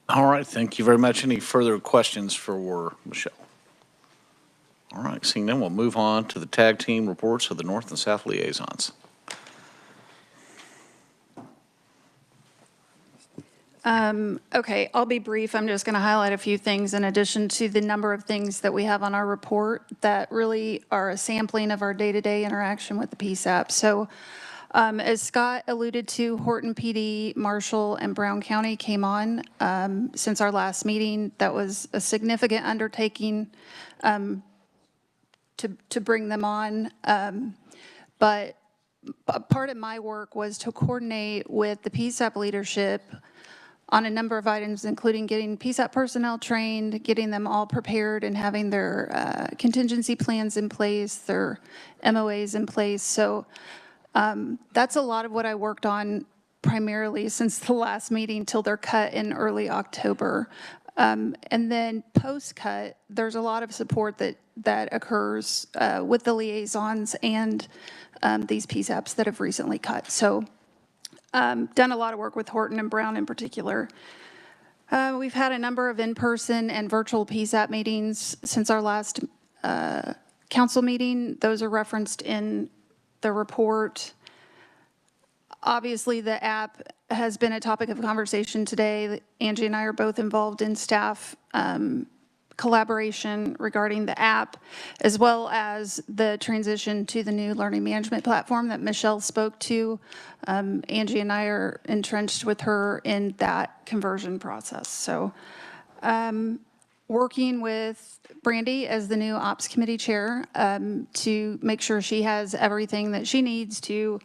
All right, thank you very much. Any further questions for Michelle? All right, seeing none, we'll move on to the tag team reports of the North and South liaisons. Okay, I'll be brief. I'm just going to highlight a few things in addition to the number of things that we have on our report that really are a sampling of our day-to-day interaction with the PSAP. So as Scott alluded to, Horton PD, Marshall, and Brown County came on since our last meeting. That was a significant undertaking to bring them on. But part of my work was to coordinate with the PSAP leadership on a number of items, including getting PSAP personnel trained, getting them all prepared, and having their contingency plans in place, their MOAs in place. So that's a lot of what I worked on primarily since the last meeting till they're cut in early October. And then post-cut, there's a lot of support that occurs with the liaisons and these PSAPs that have recently cut. So done a lot of work with Horton and Brown in particular. We've had a number of in-person and virtual PSAP meetings since our last council meeting. Those are referenced in the report. Obviously, the app has been a topic of conversation today. Angie and I are both involved in staff collaboration regarding the app, as well as the transition to the new learning management platform that Michelle spoke to. Angie and I are entrenched with her in that conversion process. So working with Brandy as the new ops committee chair to make sure she has everything that she needs to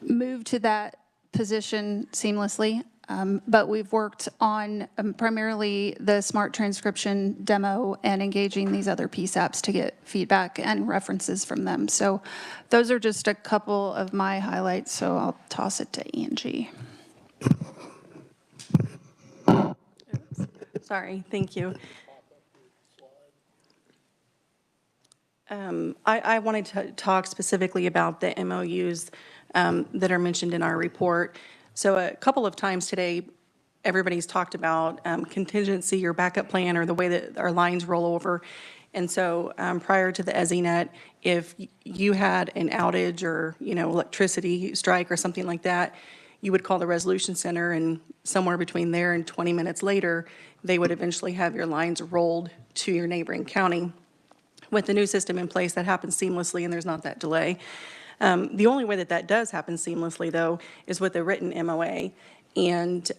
move to that position seamlessly. But we've worked on primarily the smart transcription demo and engaging these other PSAPs to get feedback and references from them. So those are just a couple of my highlights, so I'll toss it to Angie. Sorry, thank you. I wanted to talk specifically about the MOUs that are mentioned in our report. So a couple of times today, everybody's talked about contingency or backup plan or the way that our lines roll over. And so prior to the EZNet, if you had an outage or, electricity strike or something like that, you would call the resolution center, and somewhere between there and 20 minutes later, they would eventually have your lines rolled to your neighboring county. With the new system in place, that happens seamlessly and there's not that delay. The only way that that does happen seamlessly, though, is with a written MOA. And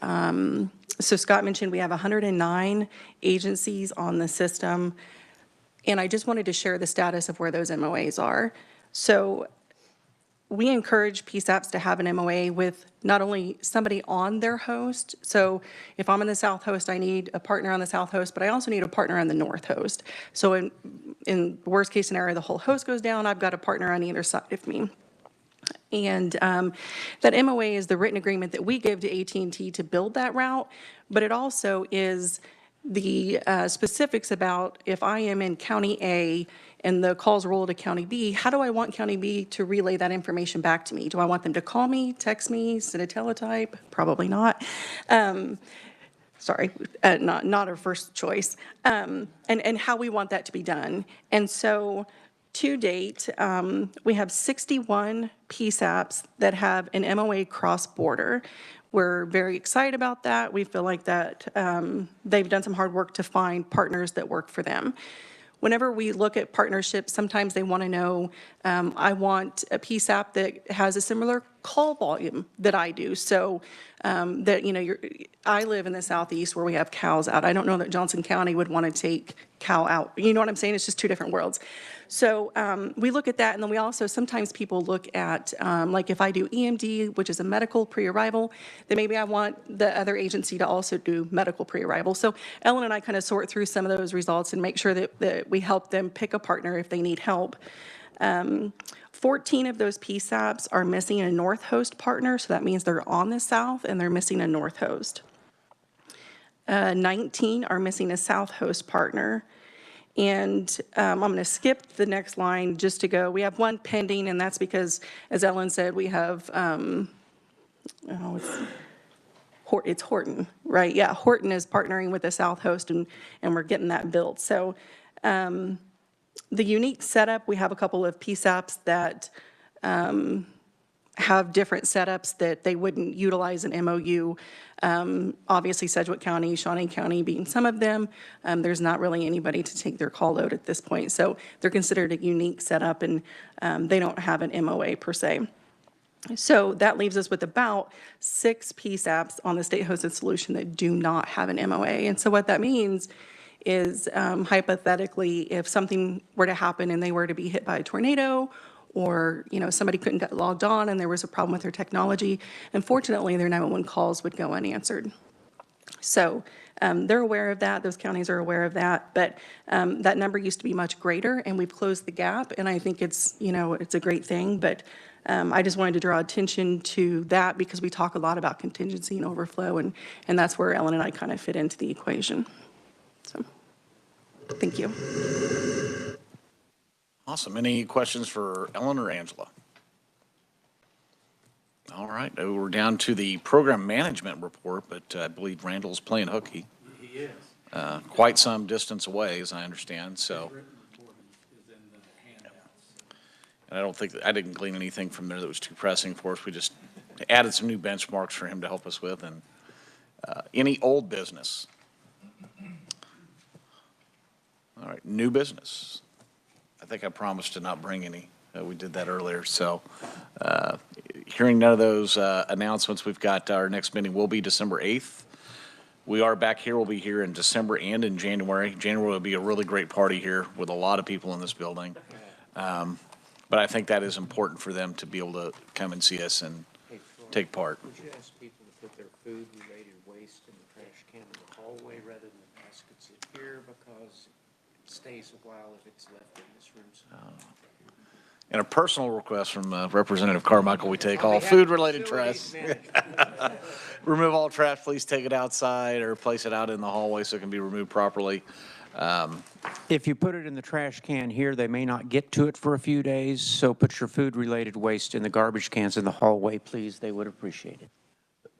so Scott mentioned we have 109 agencies on the system. And I just wanted to share the status of where those MOAs are. So we encourage PSAPs to have an MOA with not only somebody on their host. So if I'm in the south host, I need a partner on the south host, but I also need a partner on the north host. So in worst case scenario, the whole host goes down, I've got a partner on either side of me. And that MOA is the written agreement that we give to AT&T to build that route, but it also is the specifics about if I am in County A and the calls roll to County B, how do I want County B to relay that information back to me? Do I want them to call me, text me, send a teletype? Probably not. Sorry, not our first choice. And how we want that to be done. And so to date, we have 61 PSAPs that have an MOA cross-border. We're very excited about that. We feel like that they've done some hard work to find partners that work for them. Whenever we look at partnerships, sometimes they want to know, I want a PSAP that has a similar call volume that I do. So that, I live in the southeast where we have cows out. I don't know that Johnson County would want to take cow out. You know what I'm saying? It's just two different worlds. So we look at that, and then we also, sometimes people look at, like if I do EMD, which is a medical pre-arrival, then maybe I want the other agency to also do medical pre-arrival. So Ellen and I kind of sort through some of those results and make sure that we help them pick a partner if they need help. 14 of those PSAPs are missing a north host partner, so that means they're on the south and they're missing a north host. 19 are missing a south host partner. And I'm going to skip the next line just to go. We have one pending, and that's because, as Ellen said, we have, it's Horton, right? Yeah, Horton is partnering with the South Host, and we're getting that built. So the unique setup, we have a couple of PSAPs that have different setups that they wouldn't utilize an MOU. Obviously Sedgwick County, Shawnee County being some of them, there's not really anybody to take their call load at this point. So they're considered a unique setup, and they don't have an MOA per se. So that leaves us with about 6 PSAPs on the state-hosted solution that do not have an MOA. And so what that means is hypothetically, if something were to happen and they were to be hit by a tornado, or, somebody couldn't get logged on and there was a problem with their technology, unfortunately, their 911 calls would go unanswered. So they're aware of that. Those counties are aware of that. But that number used to be much greater, and we've closed the gap. And I think it's, it's a great thing. But I just wanted to draw attention to that because we talk a lot about contingency and overflow, and that's where Ellen and I kind of fit into the equation. So, thank you. Awesome. Any questions for Ellen or Angela? All right, we're down to the program management report, but I believe Randall's playing hooky. He is. Quite some distance away, as I understand, so. And I didn't glean anything from there that was too pressing for us. We just added some new benchmarks for him to help us with. And any old business? All right, new business. I think I promised to not bring any. We did that earlier. So hearing none of those announcements, we've got our next meeting will be December 8th. We are back here. We'll be here in December and in January. January will be a really great party here with a lot of people in this building. But I think that is important for them to be able to come and see us and take part. Would you ask people to put their food-related waste in the trash can in the hallway rather than the baskets here, because it stays a while if it's left in this room? And a personal request from Representative Carmichael, we take all food-related trash. Remove all trash, please take it outside or place it out in the hallway so it can be removed properly. If you put it in the trash can here, they may not get to it for a few days, so put your food-related waste in the garbage cans in the hallway, please. They would appreciate it.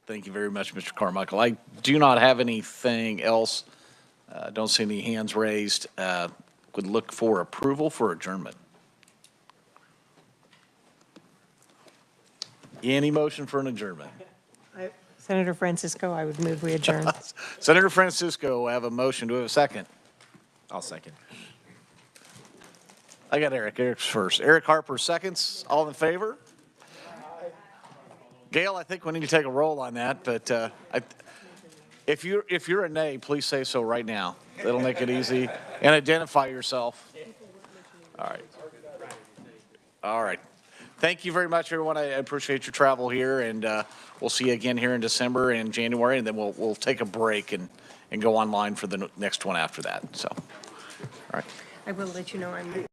Thank you very much, Mr. Carmichael. I do not have anything else. Don't see any hands raised. Would look for approval for adjournment. Any motion for an adjournment? Senator Francisco, I would move we adjourn. Senator Francisco, I have a motion. Do we have a second? I'll second. I got Eric. Eric's first. Eric Harper seconds. All in favor? Gail, I think we need to take a roll on that, but if you're a nay, please say so right now. That'll make it easy. And identify yourself. All right. All right. Thank you very much, everyone. I appreciate your travel here, and we'll see you again here in December and January, and then we'll take a break and go online for the next one after that. So, all right. I will let you know I'm